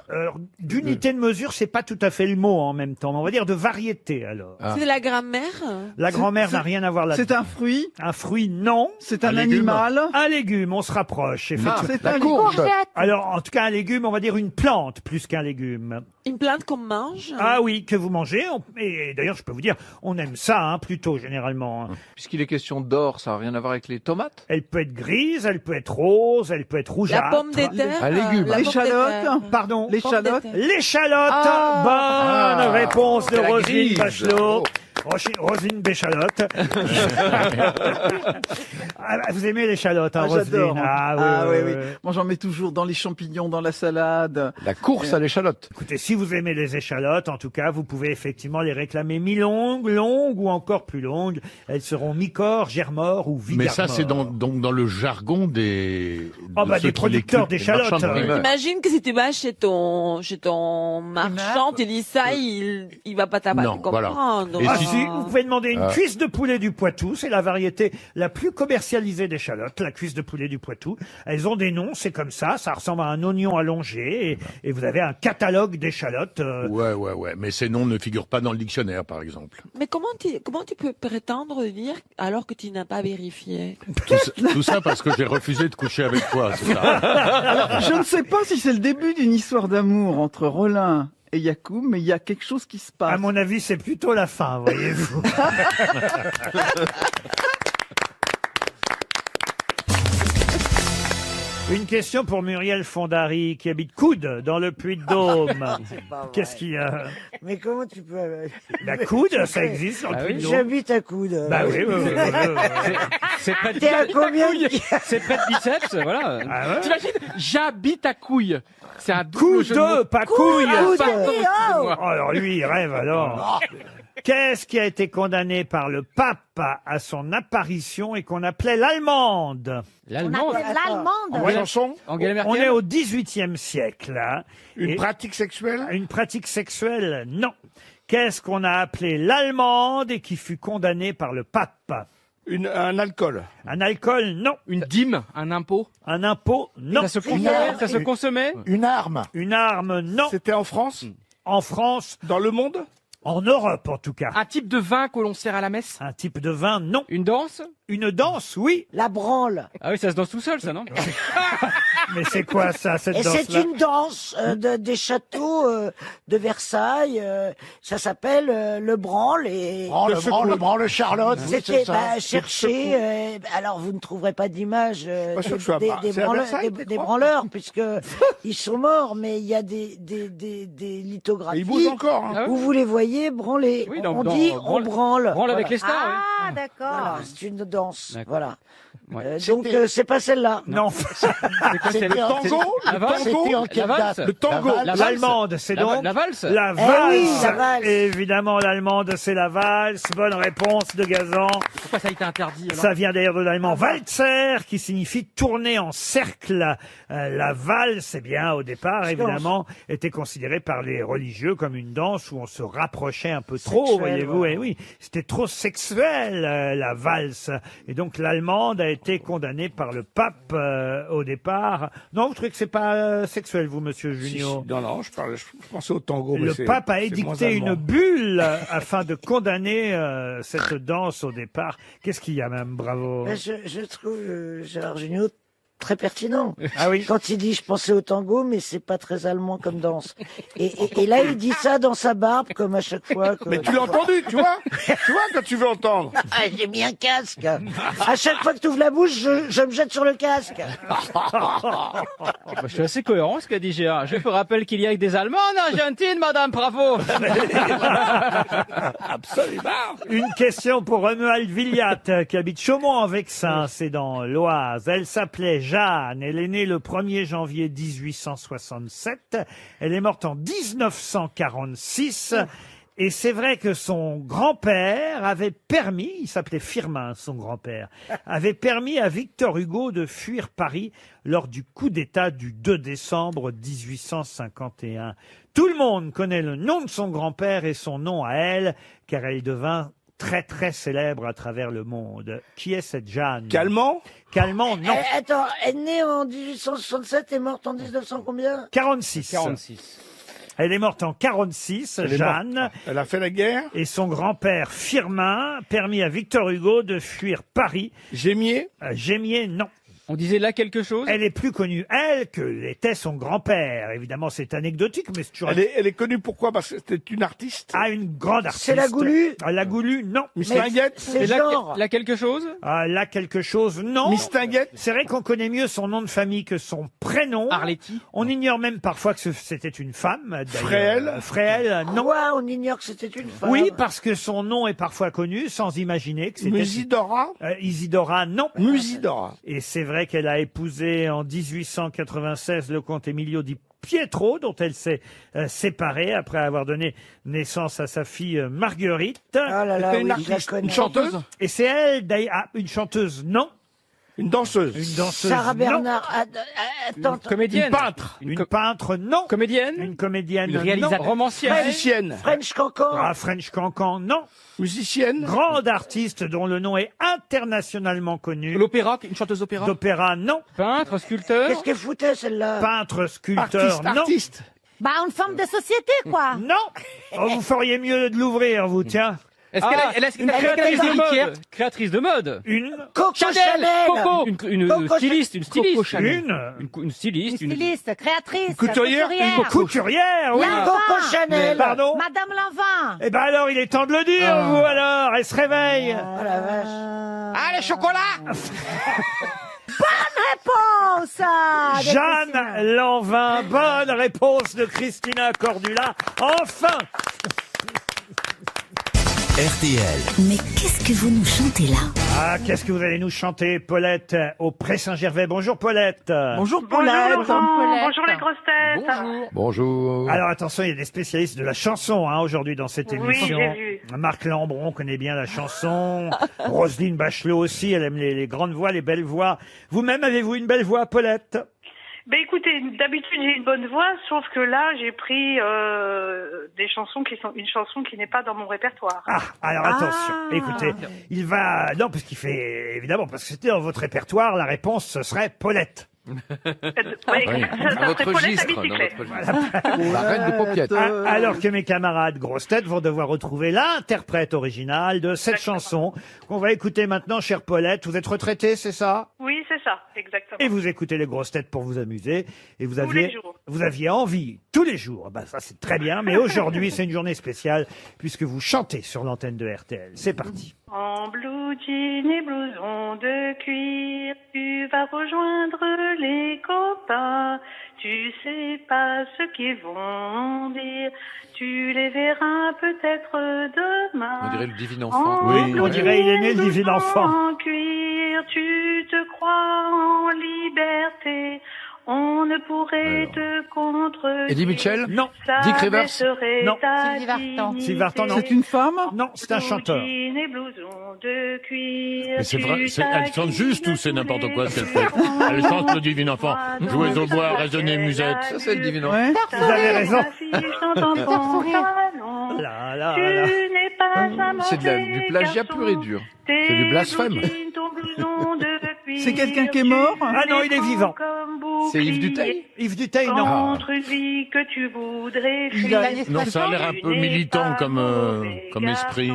Speaker 1: D'unité de mesure, c'est pas tout à fait le mot en même temps. Mais on va dire de variété, alors.
Speaker 16: Ah.
Speaker 9: C'est de la grammaire.
Speaker 1: La grand-mère n'a
Speaker 5: c'est-
Speaker 1: rien à voir là-dedans.
Speaker 5: C'est un fruit?
Speaker 1: Un fruit, non.
Speaker 5: C'est un
Speaker 8: légume.
Speaker 5: animal?
Speaker 1: Un légume, on se rapproche, effectivement.
Speaker 5: C'est
Speaker 16: la
Speaker 5: un
Speaker 16: courge.
Speaker 1: Alors, en tout cas, un légume, on va dire une plante plus qu'un légume.
Speaker 9: Une plante qu'on mange.
Speaker 1: Ah oui, que vous mangez. Et d'ailleurs, je peux vous dire, on aime ça, hein, plutôt, généralement. hein.
Speaker 2: Puisqu'il est question d'or, ça n'a rien à voir avec les tomates?
Speaker 1: Elle peut être grise, elle peut être rose, elle peut être
Speaker 9: La
Speaker 1: rougeâtre.
Speaker 9: pomme de terre.
Speaker 16: Un légume.
Speaker 9: la pomme de
Speaker 5: L'échalote?
Speaker 9: terre.
Speaker 1: Pardon.
Speaker 5: L'échalote?
Speaker 1: L'échalote.
Speaker 9: Ah.
Speaker 1: Bonne réponse de
Speaker 2: C'est la
Speaker 1: Roselyne
Speaker 2: grise.
Speaker 1: Bachelot. Roselyne Béchalote. Ah, vous aimez l'échalote, hein,
Speaker 5: Ah, j'adore.
Speaker 1: Roselyne? Ah oui, oui.
Speaker 5: Moi, j'en mets toujours dans les champignons, dans la salade.
Speaker 16: La course à l'échalote.
Speaker 1: Écoutez, si vous aimez les échalotes, en tout cas, vous pouvez effectivement les réclamer mi-longues, longues ou encore plus longues. Elles seront mi-corps, germore ou vigarmore.
Speaker 8: Mais ça, c'est donc dans le jargon des.
Speaker 1: Oh,
Speaker 8: de
Speaker 1: bah,
Speaker 8: ceux
Speaker 1: des
Speaker 8: qui
Speaker 1: producteurs
Speaker 8: les- des
Speaker 1: d'échalotes.
Speaker 8: marchands de primeurs.
Speaker 9: Imagine que si tu vas chez ton marchand, tu dis ça, il va pas
Speaker 8: Non, voilà.
Speaker 9: comprendre.
Speaker 8: Et
Speaker 1: Ah
Speaker 8: si-
Speaker 1: si, vous pouvez demander une
Speaker 16: Ah.
Speaker 1: cuisse de poulet du Poitou, c'est la variété la plus commercialisée d'échalotes, la cuisse de poulet du Poitou. Elles ont des noms, c'est comme ça ressemble à un oignon allongé, et vous avez un catalogue d'échalotes.
Speaker 8: Ouais. Mais ces noms ne figurent pas dans le dictionnaire, par exemple.
Speaker 9: Mais comment tu peux prétendre dire alors que tu n'as pas vérifié?
Speaker 8: Tout ça parce que j'ai refusé de coucher avec toi, c'est ça.
Speaker 5: Alors, je ne sais pas si c'est le début d'une histoire d'amour entre Rollin et Yacoub, mais il y a quelque chose qui se passe.
Speaker 1: À mon avis, c'est plutôt la fin, voyez-vous. Une question pour Muriel Fondary, qui habite Coude, dans le Puy-de-Dôme. Qu'est-ce qu'il y a?
Speaker 17: Mais comment tu peux...
Speaker 1: La Coude, ça existe dans le Puy-de-Dôme.
Speaker 17: J'habite à Coude.
Speaker 1: Bah oui,
Speaker 18: C'est près de
Speaker 17: T'es à combien
Speaker 18: C'est près de biceps, voilà.
Speaker 1: Ah ouais.
Speaker 18: T'imagines, j'habite à couille. C'est un double jeu de mots.
Speaker 1: Coude, pas couille.
Speaker 18: Pardon, excuse-moi.
Speaker 1: Oh, alors lui, il rêve alors. Qu'est-ce qui a été condamné par le pape à son apparition et qu'on appelait l'allemande?
Speaker 18: L'allemande.
Speaker 12: En
Speaker 1: Ouais.
Speaker 12: chanson
Speaker 18: Angela Merkel.
Speaker 1: On est au XVIIIe siècle. Hein.
Speaker 12: Une
Speaker 1: Et-
Speaker 12: pratique sexuelle
Speaker 1: Une pratique sexuelle, non. Qu'est-ce qu'on a appelé l'allemande et qui fut condamné par le pape?
Speaker 12: Un alcool.
Speaker 1: Un alcool, non.
Speaker 18: Une dîme, un impôt.
Speaker 1: Un impôt, non.
Speaker 18: Ça se consommait. Ça se consommait.
Speaker 12: Une arme.
Speaker 1: Une arme, non.
Speaker 12: C'était en France
Speaker 1: En France,
Speaker 12: Dans le monde
Speaker 1: en Europe en tout cas.
Speaker 18: Un type de vin que l'on sert à la messe.
Speaker 1: Un type de vin, non.
Speaker 18: Une danse.
Speaker 1: Une danse, oui.
Speaker 17: La branle.
Speaker 18: Ah oui, ça se danse tout seul, ça, non?
Speaker 1: Mais c'est quoi ça, cette
Speaker 17: Et c'est
Speaker 1: danse-là?
Speaker 17: une danse des châteaux de Versailles. Ça s'appelle le branle. Et
Speaker 12: branle Charlotte. oui,
Speaker 17: c'était
Speaker 12: c'est ça.
Speaker 17: chercher. Alors vous ne trouverez pas d'image
Speaker 12: Pas sûr que je sois pas-
Speaker 17: des
Speaker 12: c'est à Versailles, tu
Speaker 17: des
Speaker 12: crois
Speaker 17: branleurs, puisque ils sont morts, mais il y a des lithographies.
Speaker 12: Ils bougent encore. hein.
Speaker 18: Ah ouais.
Speaker 17: Où vous les voyez branler.
Speaker 18: Oui,
Speaker 17: on dit on branle.
Speaker 18: Branle avec les stars,
Speaker 4: Ah,
Speaker 17: Voilà,
Speaker 4: d'accord.
Speaker 17: c'est une danse.
Speaker 18: D'accord.
Speaker 17: Voilà. Donc c'est pas celle-là.
Speaker 1: Non.
Speaker 18: C'est quoi, c'est le tango?
Speaker 12: La valse, c'était en quelle date?
Speaker 18: Le tango.
Speaker 12: La valse.
Speaker 1: L'allemande, c'est donc
Speaker 18: La valse.
Speaker 1: la
Speaker 17: Eh
Speaker 1: valse.
Speaker 17: oui, la valse.
Speaker 1: Évidemment, l'allemande, c'est la valse. Bonne réponse de Gazan.
Speaker 18: Pourquoi ça a été interdit alors
Speaker 1: Ça vient d'ailleurs de l'allemand Walzer, qui signifie tourner en cercle. La valse, eh bien, au départ, évidemment, était considérée par les religieux comme une danse où on se rapprochait un peu trop,
Speaker 17: Sexuel,
Speaker 1: voyez-vous.
Speaker 17: voilà.
Speaker 1: Et oui, c'était trop sexuel, la valse. Et donc, l'allemande a été condamnée par le pape au départ. Non, vous trouvez que c'est pas sexuel, vous, monsieur Junio?
Speaker 12: Non, je pensais au tango. mais
Speaker 1: Le
Speaker 12: c'est-
Speaker 1: pape a
Speaker 12: c'est
Speaker 1: édicté
Speaker 12: moins
Speaker 1: une
Speaker 12: allemand.
Speaker 1: bulle afin de condamner cette danse au départ. Qu'est-ce qu'il y a, même? Bravo.
Speaker 17: Ben, je trouve Gérard Jugnot très pertinent.
Speaker 1: Ah oui.
Speaker 17: Quand il dit je pensais au tango, mais c'est pas très allemand comme danse. Et là, il dit ça dans sa barbe, comme à chaque fois.
Speaker 12: Mais tu l'as entendu, tu vois? Tu vois quand tu veux entendre.
Speaker 17: Ah, j'ai mis un casque. À chaque fois que tu ouvres la bouche, je me jette sur le casque.
Speaker 18: Je suis assez cohérent ce qu'a dit Gérard. Je vous rappelle qu'il y a que des Allemands en Argentine, madame, bravo.
Speaker 12: Absolument.
Speaker 1: Une question pour Romuald Villiat, qui habite Chaumont en Vexin, c'est dans l'Oise. Elle s'appelait Jeanne. Elle est née le 1er janvier 1867. Elle est morte en 1946. Et c'est vrai que son grand-père avait permis, il s'appelait Firmin, son grand-père, avait permis à Victor Hugo de fuir Paris lors du coup d'État du 2 décembre 1851. Tout le monde connaît le nom de son grand-père et son nom à elle, car elle devint très très célèbre à travers le monde. Qui est cette Jeanne?
Speaker 12: Calmant?
Speaker 1: Calmant, non.
Speaker 17: Attends, elle est née en 1867 et morte en 1900 combien?
Speaker 1: 46.
Speaker 18: 46.
Speaker 1: Elle est morte en 46,
Speaker 12: Elle est
Speaker 1: Jeanne.
Speaker 12: morte. Elle a fait la guerre?
Speaker 1: Et son grand-père Firmin permit à Victor Hugo de fuir Paris.
Speaker 12: Gémier?
Speaker 1: Gémier, non.
Speaker 18: On disait là quelque chose?
Speaker 1: Elle est plus connue, elle, que l'était son grand-père. Évidemment, c'est anecdotique, mais c'est toujours...
Speaker 12: Elle est connue pourquoi? Parce que c'était une artiste?
Speaker 1: Ah, une grande artiste.
Speaker 17: C'est la Goulue?
Speaker 1: Ah, la Goulue, non.
Speaker 12: Miss Tinguette?
Speaker 17: C'est
Speaker 18: Et là,
Speaker 17: genre.
Speaker 18: là quelque chose?
Speaker 1: Ah, là, quelque chose, non.
Speaker 12: Miss Tinguette?
Speaker 1: C'est vrai qu'on connaît mieux son nom de famille que son prénom.
Speaker 18: Arletty?
Speaker 1: On ignore même parfois que c'était une femme. d'ailleurs.
Speaker 12: Fréhel?
Speaker 1: Fréhel, non.
Speaker 17: Quoi? On ignore que c'était une femme.
Speaker 1: Oui, parce que son nom est parfois connu, sans imaginer que c'était...
Speaker 12: Musidora?
Speaker 1: Isidora, non.
Speaker 12: Musidora.
Speaker 1: Et c'est vrai qu'elle a épousé en 1896 le comte Emilio di Pietro, dont elle s'est séparée après avoir donné naissance à sa fille Marguerite.
Speaker 17: Ah là là,
Speaker 12: C'était une
Speaker 17: oui, je la
Speaker 12: artiste,
Speaker 17: connais.
Speaker 12: une chanteuse?
Speaker 1: Et c'est elle, d'ailleurs, une chanteuse, non.
Speaker 12: Une danseuse?
Speaker 1: Une danseuse,
Speaker 17: Sarah
Speaker 1: non.
Speaker 17: Bernard. Attends,
Speaker 18: Comédienne?
Speaker 12: Une peintre?
Speaker 1: Une peintre, non.
Speaker 18: Comédienne?
Speaker 1: Une comédienne,
Speaker 18: Une
Speaker 1: non.
Speaker 18: réalisatrice? Romancière?
Speaker 12: Musicienne?
Speaker 17: French Cancan.
Speaker 1: Ah, French Cancan, non.
Speaker 12: Musicienne?
Speaker 1: Grande artiste dont le nom est internationalement connu.
Speaker 18: L'opéra? Une chanteuse d'opéra?
Speaker 1: D'opéra, non.
Speaker 18: Peintre? Sculpteur?
Speaker 17: Qu'est-ce qu'elle foutait celle-là?
Speaker 1: Peintre, sculpteur, non.
Speaker 12: Artiste?
Speaker 4: Bah, une forme de société, quoi.
Speaker 1: Non. Oh, vous feriez mieux de l'ouvrir, vous, tiens.
Speaker 18: Est-ce qu'elle est
Speaker 17: une
Speaker 18: créatrice de
Speaker 17: héritière.
Speaker 18: mode? Créatrice de mode?
Speaker 1: Une.
Speaker 17: Coco Chanel.
Speaker 18: Coco! Une
Speaker 17: Coco
Speaker 18: styliste, une styliste.
Speaker 1: Une.
Speaker 18: Une styliste,
Speaker 4: Une styliste, créatrice,
Speaker 12: couturière.
Speaker 1: Couturière, oui.
Speaker 4: Lanvin.
Speaker 17: Coco Chanel.
Speaker 1: Pardon.
Speaker 4: Madame Lanvin.
Speaker 1: Eh ben alors, il est temps de le dire, vous alors. Elle se réveille.
Speaker 17: Oh la vache.
Speaker 18: Ah, les chocolats!
Speaker 4: Réponse de
Speaker 1: Jeanne
Speaker 4: Christina.
Speaker 1: Lanvin. Bonne réponse de Christina Cordula. Enfin.
Speaker 10: RTL.
Speaker 19: Mais qu'est-ce que vous nous chantez là?
Speaker 1: Ah, qu'est-ce que vous allez nous chanter, Paulette, au Pré-Saint-Gervais. Bonjour, Paulette.
Speaker 5: Bonjour
Speaker 7: Bonjour
Speaker 5: Paulette.
Speaker 7: Laurent, bonjour les grosses têtes.
Speaker 18: Bonjour.
Speaker 16: Bonjour.
Speaker 1: Alors attention, il y a des spécialistes de la chanson aujourd'hui dans cette
Speaker 7: Oui,
Speaker 1: émission.
Speaker 7: j'ai vu.
Speaker 1: Marc Lambron connaît bien la chanson. Roselyne Bachelot aussi, elle aime les grandes voix, les belles voix. Vous-même, avez-vous une belle voix, Paulette?
Speaker 7: Ben écoutez, d'habitude j'ai une bonne voix, sauf que là j'ai pris des chansons qui sont une chanson qui n'est pas dans mon répertoire.
Speaker 1: Ah, alors attention, écoutez, il va... Non, parce qu'il fait... Évidemment, parce que c'était dans votre répertoire, la réponse, ce serait Paulette.
Speaker 7: Ouais, ça serait Paulette à bicyclette.
Speaker 16: La reine des paupiètes.
Speaker 1: Alors que mes camarades grosses têtes vont devoir retrouver l'interprète original de cette chanson qu'on va écouter maintenant, chère Paulette. Vous êtes retraitée, c'est ça?
Speaker 7: Oui, c'est ça, exactement.
Speaker 1: Et vous écoutez les grosses têtes pour vous amuser. Et vous
Speaker 7: Tous les jours.
Speaker 1: vous aviez envie tous les jours. Ben, ça, c'est très bien. Mais aujourd'hui, c'est une journée spéciale puisque vous chantez sur l'antenne de RTL. C'est parti.
Speaker 7: En blue jean et blouson de cuir, tu vas rejoindre les copains. Tu sais pas ce qu'ils vont dire, tu les verras peut-être demain.
Speaker 3: On dirait le divin enfant.
Speaker 1: Oui, on dirait il est né le divin enfant.
Speaker 7: En cuir, tu te pourrait te contredire.
Speaker 16: Eddie Mitchell?
Speaker 1: Non.
Speaker 7: Ça
Speaker 16: Dick Rivers?
Speaker 7: baisserait
Speaker 1: Non.
Speaker 7: ta
Speaker 20: Sylvie Vartan.
Speaker 7: dignité.
Speaker 1: Sylvie Vartan, non.
Speaker 5: C'est une femme?
Speaker 1: Non, c'est un chanteur.
Speaker 7: Jean et blouson de cuir.
Speaker 8: Mais c'est
Speaker 7: tu
Speaker 8: vrai, elle chante juste ou c'est n'importe quoi ce qu'elle fait? Elle chante le divin enfant. Jouez au bois, résonnez musette.
Speaker 16: Ça, c'est le divin enfant.
Speaker 5: Ouais.
Speaker 1: Vous avez raison.
Speaker 7: Là,
Speaker 1: Là,
Speaker 7: tu
Speaker 1: là.
Speaker 7: n'es pas un
Speaker 16: C'est du plagiat
Speaker 7: garçon.
Speaker 16: pur et dur.
Speaker 7: Tes
Speaker 16: C'est du blasphème.
Speaker 7: bottines, ton blouson de cuir.
Speaker 5: C'est quelqu'un qui est mort?
Speaker 1: Ah non, il est vivant.
Speaker 16: C'est Yves Duteil?
Speaker 1: Yves Duteil, non.
Speaker 7: Contre une vie que tu voudrais
Speaker 5: Il a-
Speaker 7: fuir.
Speaker 8: Non, ça a l'air un peu militant comme esprit.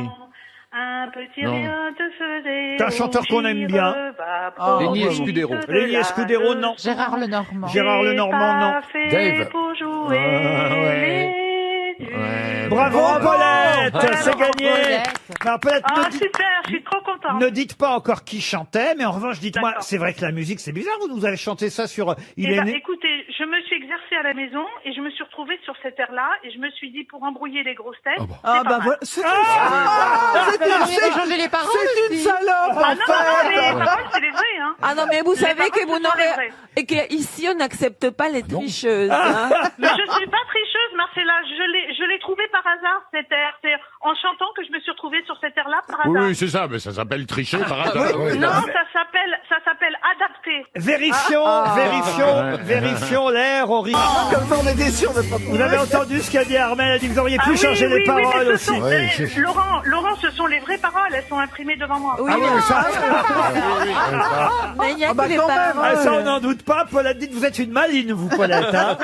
Speaker 7: Un petit
Speaker 8: Non.
Speaker 7: rien te faisait.
Speaker 1: C'est un chanteur qu'on aime bien.
Speaker 5: Ah,
Speaker 16: Lenny
Speaker 5: ouais,
Speaker 16: Escudero.
Speaker 1: Lenny Escudero, non.
Speaker 20: Gérard Lenormand.
Speaker 1: Gérard Lenormand, non.
Speaker 16: Dave.
Speaker 7: Pour jouer
Speaker 16: Ouais.
Speaker 1: Bravo, Paulette, c'est gagné. Alors, Paulette,
Speaker 7: Ah, super, je suis trop contente.
Speaker 1: ne dites pas encore qui chantait, mais en revanche, dites-moi,
Speaker 7: D'accord.
Speaker 1: c'est vrai que la musique, c'est bizarre, vous nous avez chanté ça sur Il
Speaker 7: Eh
Speaker 1: est
Speaker 7: ben,
Speaker 1: né.
Speaker 7: écoutez, je me suis exercée à la maison et je me suis retrouvée sur cette air-là et je me suis dit pour embrouiller les grosses têtes. c'est
Speaker 5: Ah
Speaker 7: pas
Speaker 5: bah
Speaker 7: mal.
Speaker 5: voilà. C'est
Speaker 20: Vous avez changé les paroles
Speaker 5: une
Speaker 20: aussi.
Speaker 5: salope,
Speaker 7: Ah
Speaker 5: en
Speaker 7: non, non, mais les
Speaker 5: fait.
Speaker 7: paroles, c'est les vraies, hein.
Speaker 9: Ah non, mais vous
Speaker 7: Les
Speaker 9: savez
Speaker 7: paroles,
Speaker 9: que
Speaker 7: ce
Speaker 9: vous
Speaker 7: sont les
Speaker 9: n'aurez...
Speaker 7: vraies.
Speaker 9: Et qu'ici, on n'accepte pas les tricheuses. Hein.
Speaker 7: Mais je suis pas tricheuse, Marcella. Je l'ai trouvé par hasard, cette air. C'est en chantant que je me suis retrouvée sur cette air-là par hasard.
Speaker 8: Oui, c'est ça, mais ça s'appelle tricher par hasard.
Speaker 7: Non, ça s'appelle adapter.
Speaker 1: Vérifions l'air original.
Speaker 5: Comme ça, on était sûr de pas
Speaker 1: Vous avez entendu ce qu'a dit Armel, elle a dit vous auriez pu
Speaker 7: Ah
Speaker 1: changer les
Speaker 7: mais
Speaker 1: paroles
Speaker 7: ce
Speaker 1: aussi.
Speaker 7: sont- Laurent, ce sont les vraies paroles. Elles sont imprimées devant moi.
Speaker 9: Oui,
Speaker 1: Ah oui, ça,
Speaker 9: mais il n'y a
Speaker 5: Ah bah
Speaker 9: que les
Speaker 5: quand même.
Speaker 9: paroles.
Speaker 1: ah, ça, on n'en doute pas. Paulette, dites, vous êtes une maline, vous, Paulette. Hein.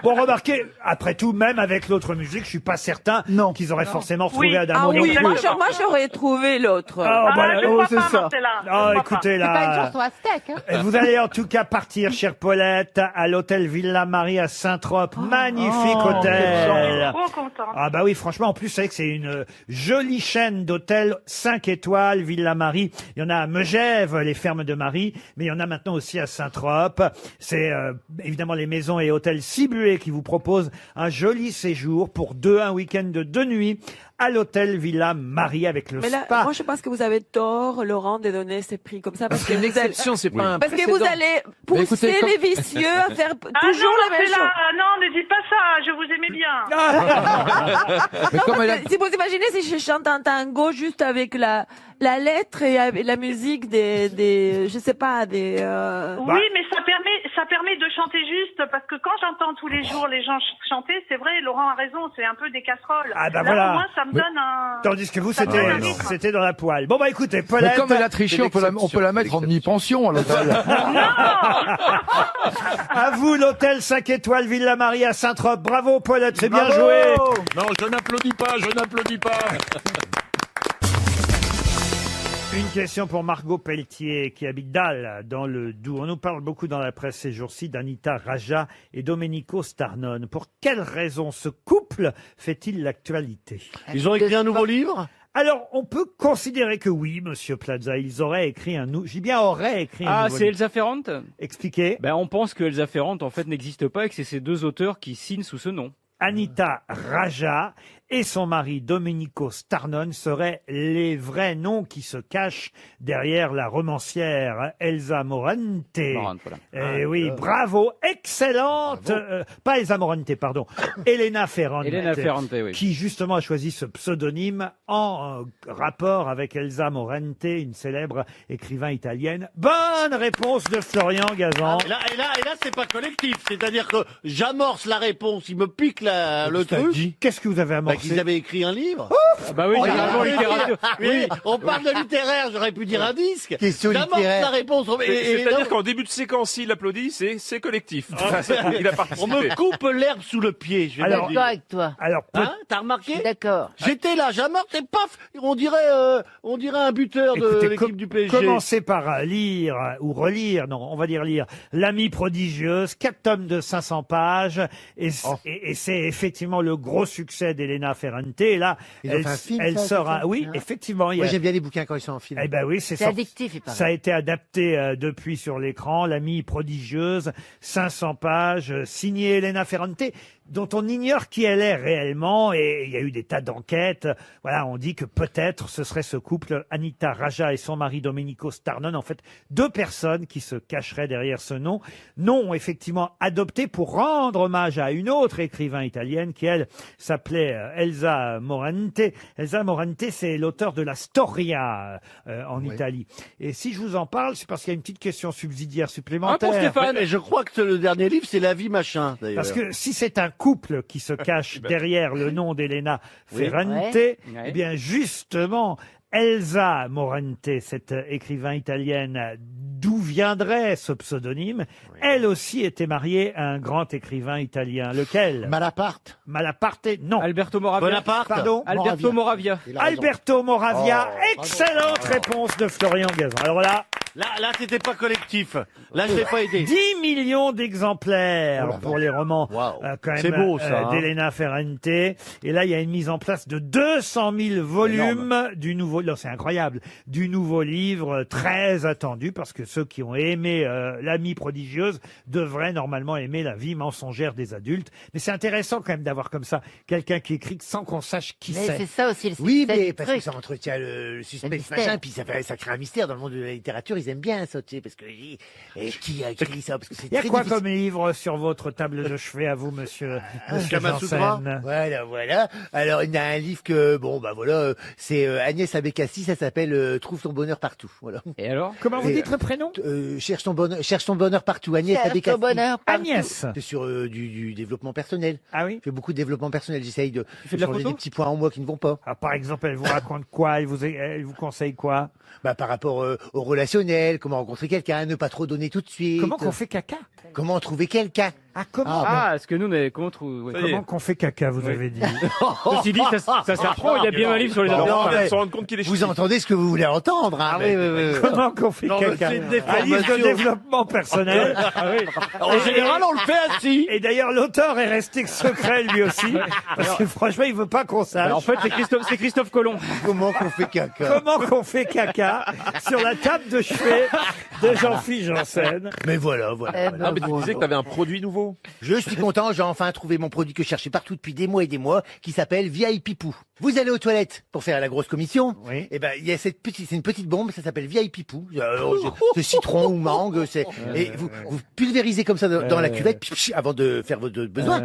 Speaker 1: Bon, remarquez, après tout, même avec l'autre musique, je suis pas certain qu'ils auraient forcément retrouvé
Speaker 7: Oui.
Speaker 1: Adamo
Speaker 9: Ah
Speaker 1: non
Speaker 9: oui,
Speaker 1: plus.
Speaker 9: moi j'aurais trouvé l'autre.
Speaker 1: Ah, voilà.
Speaker 7: je
Speaker 1: Oh,
Speaker 7: crois
Speaker 1: c'est
Speaker 7: pas,
Speaker 1: ça.
Speaker 7: Marcella. Je
Speaker 1: Ah,
Speaker 7: crois
Speaker 1: écoutez,
Speaker 7: pas.
Speaker 20: C'est pas une
Speaker 1: là.
Speaker 20: chanson aztèque. Hein.
Speaker 1: Vous allez en tout cas partir, chère Paulette, à l'hôtel Villa Marie à Saint-Trope. Magnifique
Speaker 7: Je
Speaker 1: hôtel.
Speaker 7: suis trop contente.
Speaker 1: Ah bah oui, franchement, en plus, vous savez que c'est une jolie chaîne d'hôtels 5 étoiles, Villa Marie. Il y en a à Megève, les fermes de Marie, mais il y en a maintenant aussi à Saint-Trope. C'est évidemment les maisons et hôtels Cibué qui vous proposent un joli séjour pour un week-end de 2 nuits à l'hôtel Villa Marie avec le
Speaker 9: Mais là,
Speaker 1: spa.
Speaker 9: moi je pense que vous avez tort, Laurent, de donner ces prix comme ça. Parce que
Speaker 16: C'est une
Speaker 9: vous allez-
Speaker 16: exception, c'est pas un
Speaker 9: Parce que
Speaker 16: précédent.
Speaker 9: vous allez
Speaker 16: Mais
Speaker 9: pousser
Speaker 16: écoutez, comme-
Speaker 9: les vicieux à faire
Speaker 7: Ah
Speaker 9: toujours
Speaker 7: non,
Speaker 9: la même chose.
Speaker 7: Marcella, non, ne dites pas ça. Je vous aimais bien.
Speaker 16: Mais comme elle a...
Speaker 9: Si vous imaginez si je chante un tango juste avec la lettre et avec la musique des je sais pas, des...
Speaker 7: Oui, mais ça permet de chanter juste parce que quand j'entends tous les jours les gens chanter, c'est vrai, Laurent a raison, c'est un peu des casseroles.
Speaker 1: Ah bah
Speaker 7: Là,
Speaker 1: voilà.
Speaker 7: au moins, ça me
Speaker 1: Mais-
Speaker 7: donne un.
Speaker 1: Tandis que vous,
Speaker 7: Ça
Speaker 1: c'était
Speaker 7: donne un rythme.
Speaker 1: c'était dans la poêle. Bon bah écoutez,
Speaker 16: Mais
Speaker 1: Paulette.
Speaker 16: comme elle a triché, on peut la mettre en demi-pension à l'hôtel.
Speaker 1: À vous, l'hôtel 5 étoiles Villa Marie à Saint-Trope. Bravo, Paulette, c'est bien
Speaker 5: Bravo.
Speaker 1: joué.
Speaker 8: Non, je n'applaudis pas, je n'applaudis pas.
Speaker 1: Une question pour Margot Pelletier, qui habite Dal, dans le Doubs. On nous parle beaucoup dans la presse ces jours-ci d'Anita Raja et Domenico Starnone. Pour quelle raison ce couple fait-il l'actualité?
Speaker 13: Ils ont écrit un nouveau livre?
Speaker 1: Alors, on peut considérer que oui, monsieur Plaza, ils auraient écrit j'ai bien aurait écrit un
Speaker 18: Ah,
Speaker 1: nouveau
Speaker 18: c'est
Speaker 1: livre.
Speaker 18: Elsa Ferrand?
Speaker 1: Expliquez.
Speaker 18: Ben, on pense que Elsa Ferrand, en fait, n'existe pas et que c'est ces deux auteurs qui signent sous ce nom.
Speaker 1: Anita Raja et son mari Domenico Starnone seraient les vrais noms qui se cachent derrière la romancière Elsa Morante.
Speaker 18: Morante, voilà.
Speaker 1: Eh oui, bravo, excellente. Pas Elsa Morante, pardon. Elena Ferrante.
Speaker 18: Elena Ferrante, oui.
Speaker 1: Qui justement a choisi ce pseudonyme en rapport avec Elsa Morante, une célèbre écrivain italienne. Bonne réponse de Florian Gazan.
Speaker 13: Et là, c'est pas collectif. C'est-à-dire que j'amorce la réponse, il me pique le truc.
Speaker 1: Qu'est-ce que vous avez amorcé?
Speaker 13: Qu'ils avaient écrit un livre.
Speaker 18: Bah oui,
Speaker 13: Oh,
Speaker 18: littéralement, littérature.
Speaker 13: Oui, on parle de littéraire, j'aurais pu dire un disque.
Speaker 3: Question
Speaker 13: J'amorce
Speaker 3: littéraire.
Speaker 13: la réponse.
Speaker 3: C'est-à-dire qu'en début de séquence, s'il applaudit, c'est collectif. Il a participé.
Speaker 13: On me coupe l'herbe sous le pied. Je vais
Speaker 1: Alors,
Speaker 13: vous dire.
Speaker 17: avec toi.
Speaker 1: Alors,
Speaker 13: Hein, t'as remarqué?
Speaker 17: D'accord.
Speaker 13: J'étais là, j'amorce et paf, on dirait un buteur de
Speaker 1: Écoutez,
Speaker 13: l'équipe du PSG.
Speaker 1: Commencez par lire ou relire, non, on va dire lire L'Amie prodigieuse, 4 tomes de 500 pages, et c'est effectivement le gros succès d'Elena Ferrante. Et là,
Speaker 12: Ils ont fait un film,
Speaker 1: elle
Speaker 12: ça,
Speaker 1: sort
Speaker 12: c'est ça
Speaker 1: oui,
Speaker 12: Ah.
Speaker 1: effectivement.
Speaker 12: Moi, j'aime bien les bouquins quand ils sont en film.
Speaker 1: Eh ben oui, c'est
Speaker 17: C'est
Speaker 1: sorti.
Speaker 17: addictif, il paraît.
Speaker 1: Ça a été adapté depuis sur l'écran. L'Amie prodigieuse, 500 pages, signé Elena Ferrante. dont on ignore qui elle est réellement, et il y a eu des tas d'enquêtes. Voilà, on dit que peut-être ce serait ce couple, Anita Raja et son mari Domenico Starnon, en fait, 2 personnes qui se cacheraient derrière ce nom. Nom effectivement adopté pour rendre hommage à une autre écrivain italienne qui, elle, s'appelait Elsa Morante. Elsa Morante, c'est l'auteur de la Storia en Italie. Et si je vous en parle, c'est parce qu'il y a une petite question subsidiaire supplémentaire.
Speaker 13: Et je crois que le dernier livre, c'est La vie machin, d'ailleurs.
Speaker 1: Parce que si c'est un couple qui se cache derrière le nom d'Elena
Speaker 13: Oui.
Speaker 1: Ferrante,
Speaker 13: Ouais.
Speaker 1: eh bien justement, Elsa Morante, cette écrivain italienne, d'où viendrait ce pseudonyme, elle aussi était mariée à un grand écrivain italien. Lequel?
Speaker 12: Malaparte.
Speaker 1: Malaparte, non.
Speaker 18: Alberto Moravia.
Speaker 1: Bonaparte. Pardon?
Speaker 18: Alberto Moravia.
Speaker 1: Alberto Moravia.
Speaker 13: Oh,
Speaker 1: Excellente réponse de Florian Gazan. Alors là,
Speaker 13: Là, c'était pas collectif. Là, je l'ai pas aidé.
Speaker 1: 10 millions d'exemplaires pour les romans quand même,
Speaker 13: C'est beau, ça, hein.
Speaker 1: d'Elena Ferrante. Et là, il y a une mise en place de 200 000 volumes du nouveau, non, c'est incroyable, du nouveau livre très attendu parce que ceux qui ont aimé L'Amie prodigieuse devraient normalement aimer La vie mensongère des adultes. Mais c'est intéressant quand même d'avoir comme ça quelqu'un qui écrit sans qu'on sache qui
Speaker 20: Mais
Speaker 1: c'est.
Speaker 20: c'est ça aussi le
Speaker 21: Oui,
Speaker 20: succès
Speaker 21: mais
Speaker 20: du
Speaker 21: parce que
Speaker 20: truc.
Speaker 21: ça entretient le suspense,
Speaker 20: mystère.
Speaker 21: machin, puis ça crée un mystère dans le monde de la littérature. Ils aiment bien ça, tu sais, parce que qui a écrit ça, parce que c'est
Speaker 1: Il y a
Speaker 21: très
Speaker 1: quoi
Speaker 21: difficile.
Speaker 1: comme livre sur votre table de chevet à vous, monsieur
Speaker 21: Kamasutra.
Speaker 1: Janssen?
Speaker 21: Voilà. Alors, il y a un livre que, bon, bah voilà, c'est Agnès Abécassi, ça s'appelle Trouve ton bonheur partout. Voilà.
Speaker 18: Et alors?
Speaker 1: Comment vous dites le prénom?
Speaker 21: Cherche ton bonheur partout. Agnès
Speaker 20: Cherche ton
Speaker 21: Abécassi.
Speaker 20: bonheur partout.
Speaker 1: Agnès.
Speaker 21: C'est sur du développement personnel.
Speaker 1: Ah oui?
Speaker 21: Je fais beaucoup de développement personnel. J'essaye de
Speaker 1: fais de la
Speaker 21: changer
Speaker 1: photo
Speaker 21: des petits points en moi qui ne vont pas.
Speaker 1: Ah, par exemple, elle vous raconte quoi? Elle vous conseille quoi?
Speaker 21: Bah, par rapport au relationnel, comment rencontrer quelqu'un, ne pas trop donner tout de suite.
Speaker 1: Comment qu'on fait caca?
Speaker 21: Comment trouver quelqu'un?
Speaker 1: Ah, comment?
Speaker 18: Ah, est-ce que nous, mais comment trouver...
Speaker 1: Comment qu'on fait caca, vous avez dit?
Speaker 18: Ceci dit, ça s'apprend, il y a bien un livre sur les
Speaker 21: Non,
Speaker 18: enfants.
Speaker 21: mais
Speaker 3: se rendre compte qu'il est
Speaker 21: vous entendez ce que vous voulez entendre, hein, mais-
Speaker 1: Comment qu'on fait
Speaker 21: Non, mais
Speaker 1: caca?
Speaker 21: c'est une
Speaker 1: Un livre de
Speaker 21: déformation.
Speaker 1: développement personnel.
Speaker 18: Ah oui.
Speaker 13: En général, on le fait assis.
Speaker 1: Et d'ailleurs, l'auteur est resté secret lui aussi. Parce que franchement, il veut pas qu'on sache.
Speaker 18: En fait, c'est Christophe Colomb.
Speaker 21: Comment qu'on fait caca?
Speaker 1: Comment qu'on fait caca sur la table de chevet de Jean-Philippe Janssen.
Speaker 21: Mais voilà.
Speaker 3: Ah, mais tu disais que t'avais un produit nouveau.
Speaker 21: Je suis content, j'ai enfin trouvé mon produit que je cherchais partout depuis des mois et des mois, qui s'appelle VIP Poo. Vous allez aux toilettes pour faire la grosse commission.
Speaker 1: Oui.
Speaker 21: Et ben, il y a c'est une petite bombe, ça s'appelle VIP Poo. C'est citron ou mangue, et vous pulvérisez comme ça dans la cuvette, avant de faire votre besoin.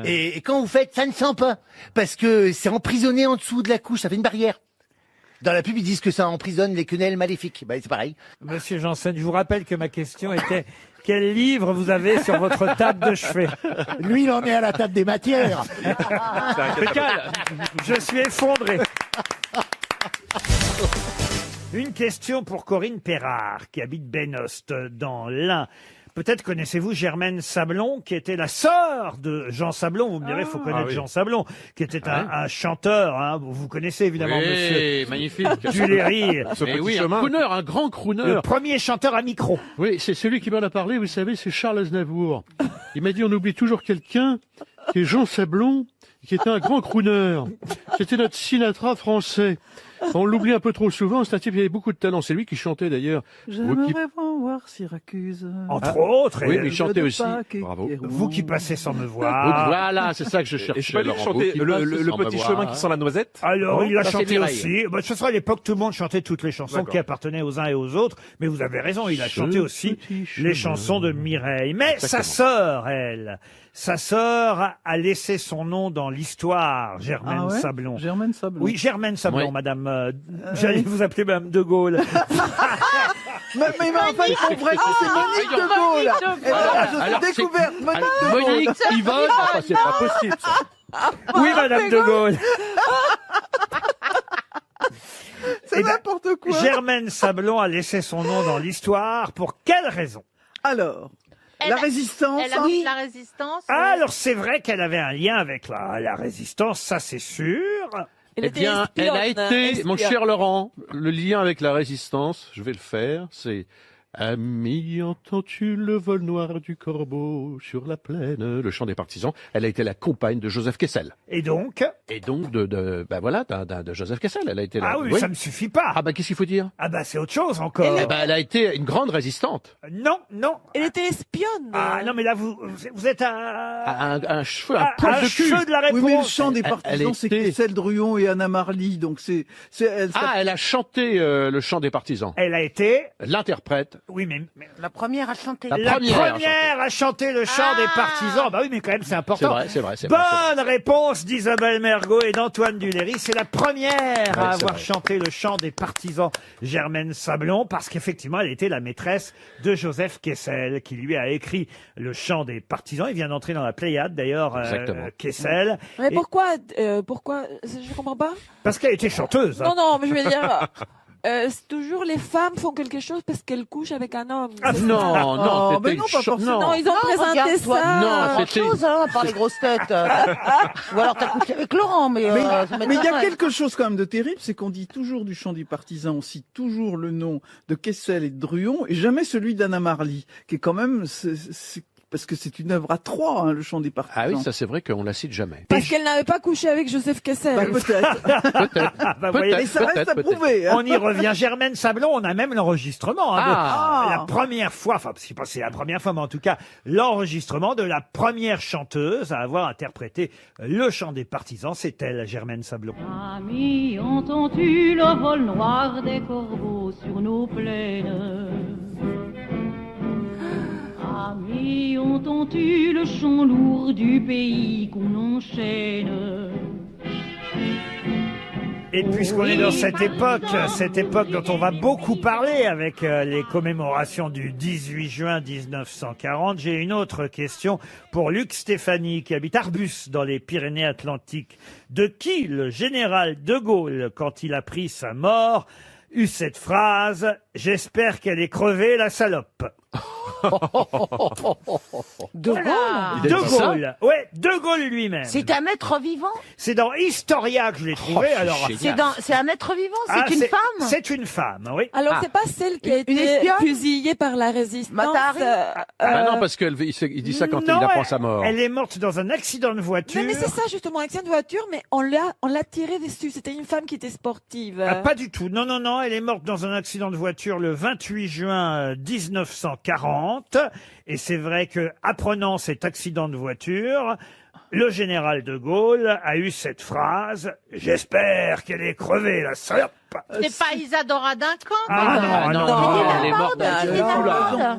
Speaker 21: Et quand vous faites, ça ne sent pas. Parce que c'est emprisonné en dessous de la couche, ça fait une barrière. Dans la pub, ils disent que ça emprisonne les quenelles maléfiques. Ben, c'est pareil.
Speaker 1: Monsieur Janssen, je vous rappelle que ma question était quel livre vous avez sur votre table de chevet?
Speaker 12: Lui, il en est à la table des matières.
Speaker 1: Je suis effondré. Une question pour Corinne Perrard, qui habite Benost, dans l'Ain. Peut-être connaissez-vous Germaine Sablon, qui était la sœur de Jean Sablon. Vous me direz, il faut connaître
Speaker 8: oui.
Speaker 1: Jean Sablon, qui était un chanteur. Hein. Vous connaissez évidemment,
Speaker 8: Oui,
Speaker 1: monsieur
Speaker 8: magnifique.
Speaker 1: Tuileries.
Speaker 8: Mais oui, un crooner, un grand crooner.
Speaker 1: Le premier chanteur à micro.
Speaker 8: Oui, c'est celui qui m'en a parlé, vous savez, c'est Charles Aznavour. Il m'a dit, on oublie toujours quelqu'un, qui est Jean Sablon, qui était un grand crooner. C'était notre Sinatra français. On l'oublie un peu trop souvent, c'est un type qui avait beaucoup de talent. C'est lui qui chantait d'ailleurs.
Speaker 5: J'aimerais voir Syracuse.
Speaker 1: Entre autres.
Speaker 8: Oui,
Speaker 1: et-
Speaker 8: mais il chantait aussi.
Speaker 5: Bravo.
Speaker 1: Vous qui passez sans me voir.
Speaker 8: Voilà, c'est ça que je cherchais.
Speaker 3: Et c'est pas lui qui
Speaker 8: Laurent,
Speaker 3: chantait
Speaker 8: vous qui
Speaker 3: le
Speaker 8: passez sans
Speaker 3: petit
Speaker 8: me
Speaker 3: chemin
Speaker 8: voir.
Speaker 3: qui sent la noisette.
Speaker 1: Alors, il a
Speaker 8: Ça, c'est
Speaker 1: chanté
Speaker 8: Mireille.
Speaker 1: aussi. Bah, ce sera à l'époque, tout le monde chantait toutes les chansons
Speaker 3: D'accord.
Speaker 1: qui appartenaient aux uns et aux autres. Mais vous avez raison, il a chanté aussi les chansons de Mireille. Mais sa sœur, sa sœur a laissé son nom dans l'histoire, Germaine
Speaker 5: Ah ouais
Speaker 1: Sablon.
Speaker 5: Germaine Sablon.
Speaker 1: Oui, Germaine Sablon,
Speaker 8: Oui.
Speaker 1: madame. J'allais vous appeler madame de Gaulle.
Speaker 5: Mais en fait, mon vrai nom, c'est Monique de Gaulle. Et voilà, je suis découverte. Monique de Gaulle.
Speaker 8: Monique, Yvonne, enfin, c'est pas possible, ça.
Speaker 1: Oui, madame de Gaulle.
Speaker 5: C'est
Speaker 1: Eh ben,
Speaker 5: n'importe quoi.
Speaker 1: Germaine Sablon a laissé son nom dans l'histoire. Pour quelle raison?
Speaker 5: Alors,
Speaker 20: Elle
Speaker 5: la
Speaker 20: a-
Speaker 5: résistance.
Speaker 20: Elle a mis la résistance.
Speaker 1: Ah, alors c'est vrai qu'elle avait un lien avec la résistance, ça c'est sûr.
Speaker 8: Eh bien, elle a été, mon cher Laurent, le lien avec la résistance, je vais le faire, c'est Ami, entends-tu le vol noir du corbeau sur la plaine? Le chant des partisans. Elle a été la compagne de Joseph Kessel.
Speaker 1: Et donc
Speaker 8: de Joseph Kessel. Elle a été
Speaker 1: Ah oui, ça me suffit pas.
Speaker 8: Ah bah qu'est-ce qu'il faut dire?
Speaker 1: Ah bah c'est autre chose encore.
Speaker 8: Elle a été une grande résistante.
Speaker 1: Non.
Speaker 9: Elle était espionne.
Speaker 1: Ah non, mais là, vous êtes
Speaker 8: Un poil
Speaker 1: un
Speaker 8: de cul.
Speaker 1: cheveu de la réponse.
Speaker 5: Oui, mais le chant des
Speaker 8: Elle
Speaker 5: partisans, c'est
Speaker 8: était-
Speaker 5: Kessel, Druon et Anna Marly. Donc
Speaker 8: Elle a chanté le chant des partisans.
Speaker 1: Elle a été
Speaker 8: L'interprète.
Speaker 1: Oui, mais
Speaker 4: La première à chanter.
Speaker 8: La première
Speaker 1: à chanter le chant des partisans. Bah oui, mais quand même, c'est important.
Speaker 8: C'est vrai.
Speaker 1: Bonne réponse d'Isabelle Mergo et d'Antoine Duléry. C'est la première à
Speaker 8: c'est
Speaker 1: avoir
Speaker 8: vrai.
Speaker 1: chanté le chant des partisans, Germaine Sablon, parce qu'effectivement, elle était la maîtresse de Joseph Kessel, qui lui a écrit le chant des partisans. Il vient d'entrer dans la Pléiade, d'ailleurs,
Speaker 8: Exactement.
Speaker 1: Kessel.
Speaker 9: Mais
Speaker 1: Et-
Speaker 9: pourquoi je comprends pas.
Speaker 1: Parce qu'elle était chanteuse. hein.
Speaker 9: Non, mais je veux dire, c'est toujours les femmes font quelque chose parce qu'elles couchent avec un homme. c'est ça.
Speaker 8: Non,
Speaker 5: mais non, pas forcément.
Speaker 9: Non, ils ont présenté
Speaker 4: regarde-toi.
Speaker 9: ça.
Speaker 8: Non,
Speaker 4: Pas
Speaker 8: c'était-
Speaker 4: chose, hein, à part les grosses têtes. Ou alors t'as couché avec Laurent, mais ça
Speaker 5: Mais il y a
Speaker 4: m'étonnerait.
Speaker 5: quelque chose quand même de terrible, c'est qu'on dit toujours du chant des partisans, on cite toujours le nom de Kessel et de Druon, et jamais celui d'Anna Marly, qui est quand même, parce que c'est une œuvre à trois, hein, le chant des partisans.
Speaker 8: Ah oui, ça c'est vrai qu'on la cite jamais.
Speaker 9: Parce qu'elle n'avait pas couché avec Joseph Kessel.
Speaker 5: Bah, peut-être.
Speaker 1: Ah, bah, vous voyez,
Speaker 5: Mais ça reste à prouver. hein.
Speaker 1: on y revient. Germaine Sablon, on a même l'enregistrement. hein, de
Speaker 8: Ah.
Speaker 1: la première fois, enfin, c'est pas c'est la première fois, mais en tout cas, l'enregistrement de la première chanteuse à avoir interprété le chant des partisans. C'est elle, Germaine Sablon.
Speaker 14: Ami, entends-tu le vol noir des corbeaux sur nos plaines? Ami, entends-tu le chant lourd du pays qu'on enchaîne?
Speaker 1: Et puisqu'on est dans cette époque dont on va beaucoup parler avec les commémorations du 18 juin 1940, j'ai une autre question pour Luc Stéphanie qui habite Arbus dans les Pyrénées-Atlantiques. De qui le général de Gaulle, quand il a pris sa mort, eut cette phrase « J'espère qu'elle est crevée, la salope ».
Speaker 4: De Gaulle.
Speaker 1: De Gaulle, ouais, De Gaulle lui-même.
Speaker 4: C'est un être vivant.
Speaker 1: C'est dans Historia que je l'ai trouvé.
Speaker 8: c'est
Speaker 1: alors,
Speaker 8: génial.
Speaker 4: C'est un être vivant.
Speaker 1: Ah,
Speaker 4: C'est une femme.
Speaker 1: C'est une femme, oui.
Speaker 9: Alors,
Speaker 1: Ah.
Speaker 9: c'est pas celle qui a
Speaker 4: Une
Speaker 9: été
Speaker 4: espionne
Speaker 9: fusillée par la résistance.
Speaker 4: Matahari
Speaker 8: Ah non, parce qu'il dit ça quand il
Speaker 1: Non,
Speaker 8: apprend sa mort.
Speaker 1: Elle est morte dans un accident de voiture.
Speaker 9: Mais c'est ça, justement, accident de voiture, mais on l'a tirée dessus. C'était une femme qui était sportive.
Speaker 1: Ah, pas du tout. Non. Elle est morte dans un accident de voiture le 28 juin 1940. Et c'est vrai que, apprenant cet accident de voiture, le général de Gaulle a eu cette phrase « J'espère qu'elle est crevée, la salope ».
Speaker 20: C'est pas Isadora Duncan?
Speaker 1: Ah non.
Speaker 8: elle est morte.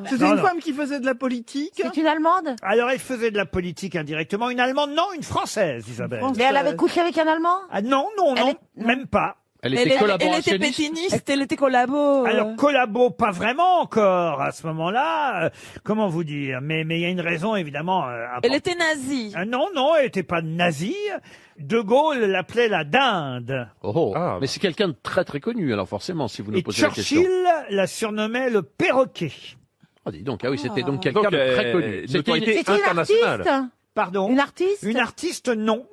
Speaker 5: C'était
Speaker 1: Non,
Speaker 5: une
Speaker 1: non.
Speaker 5: femme qui faisait de la politique.
Speaker 4: C'est une Allemande.
Speaker 1: Alors, elle faisait de la politique indirectement. Une Allemande, non, une Française, Isabelle.
Speaker 5: Française.
Speaker 4: Mais elle avait couché avec un Allemand.
Speaker 1: Ah non, même pas.
Speaker 8: Elle
Speaker 9: Elle
Speaker 8: était
Speaker 9: était
Speaker 8: collaborationniste.
Speaker 9: pétiniste, elle était collabo.
Speaker 1: Alors, collabo, pas vraiment encore à ce moment-là. Comment vous dire? Mais il y a une raison, évidemment.
Speaker 9: Elle était nazie.
Speaker 1: Non, elle n'était pas nazie. De Gaulle l'appelait la dinde.
Speaker 8: Oh, mais c'est quelqu'un de très très connu, alors forcément, si vous nous
Speaker 1: Et
Speaker 8: posez la question.
Speaker 1: Churchill la surnommait le perroquet.
Speaker 8: Ah, dis donc, ah oui, c'était donc quelqu'un de très connu.
Speaker 3: notoriété
Speaker 4: C'est une
Speaker 3: internationale.
Speaker 4: artiste.
Speaker 1: Pardon?
Speaker 4: Une artiste.
Speaker 1: Une artiste, non.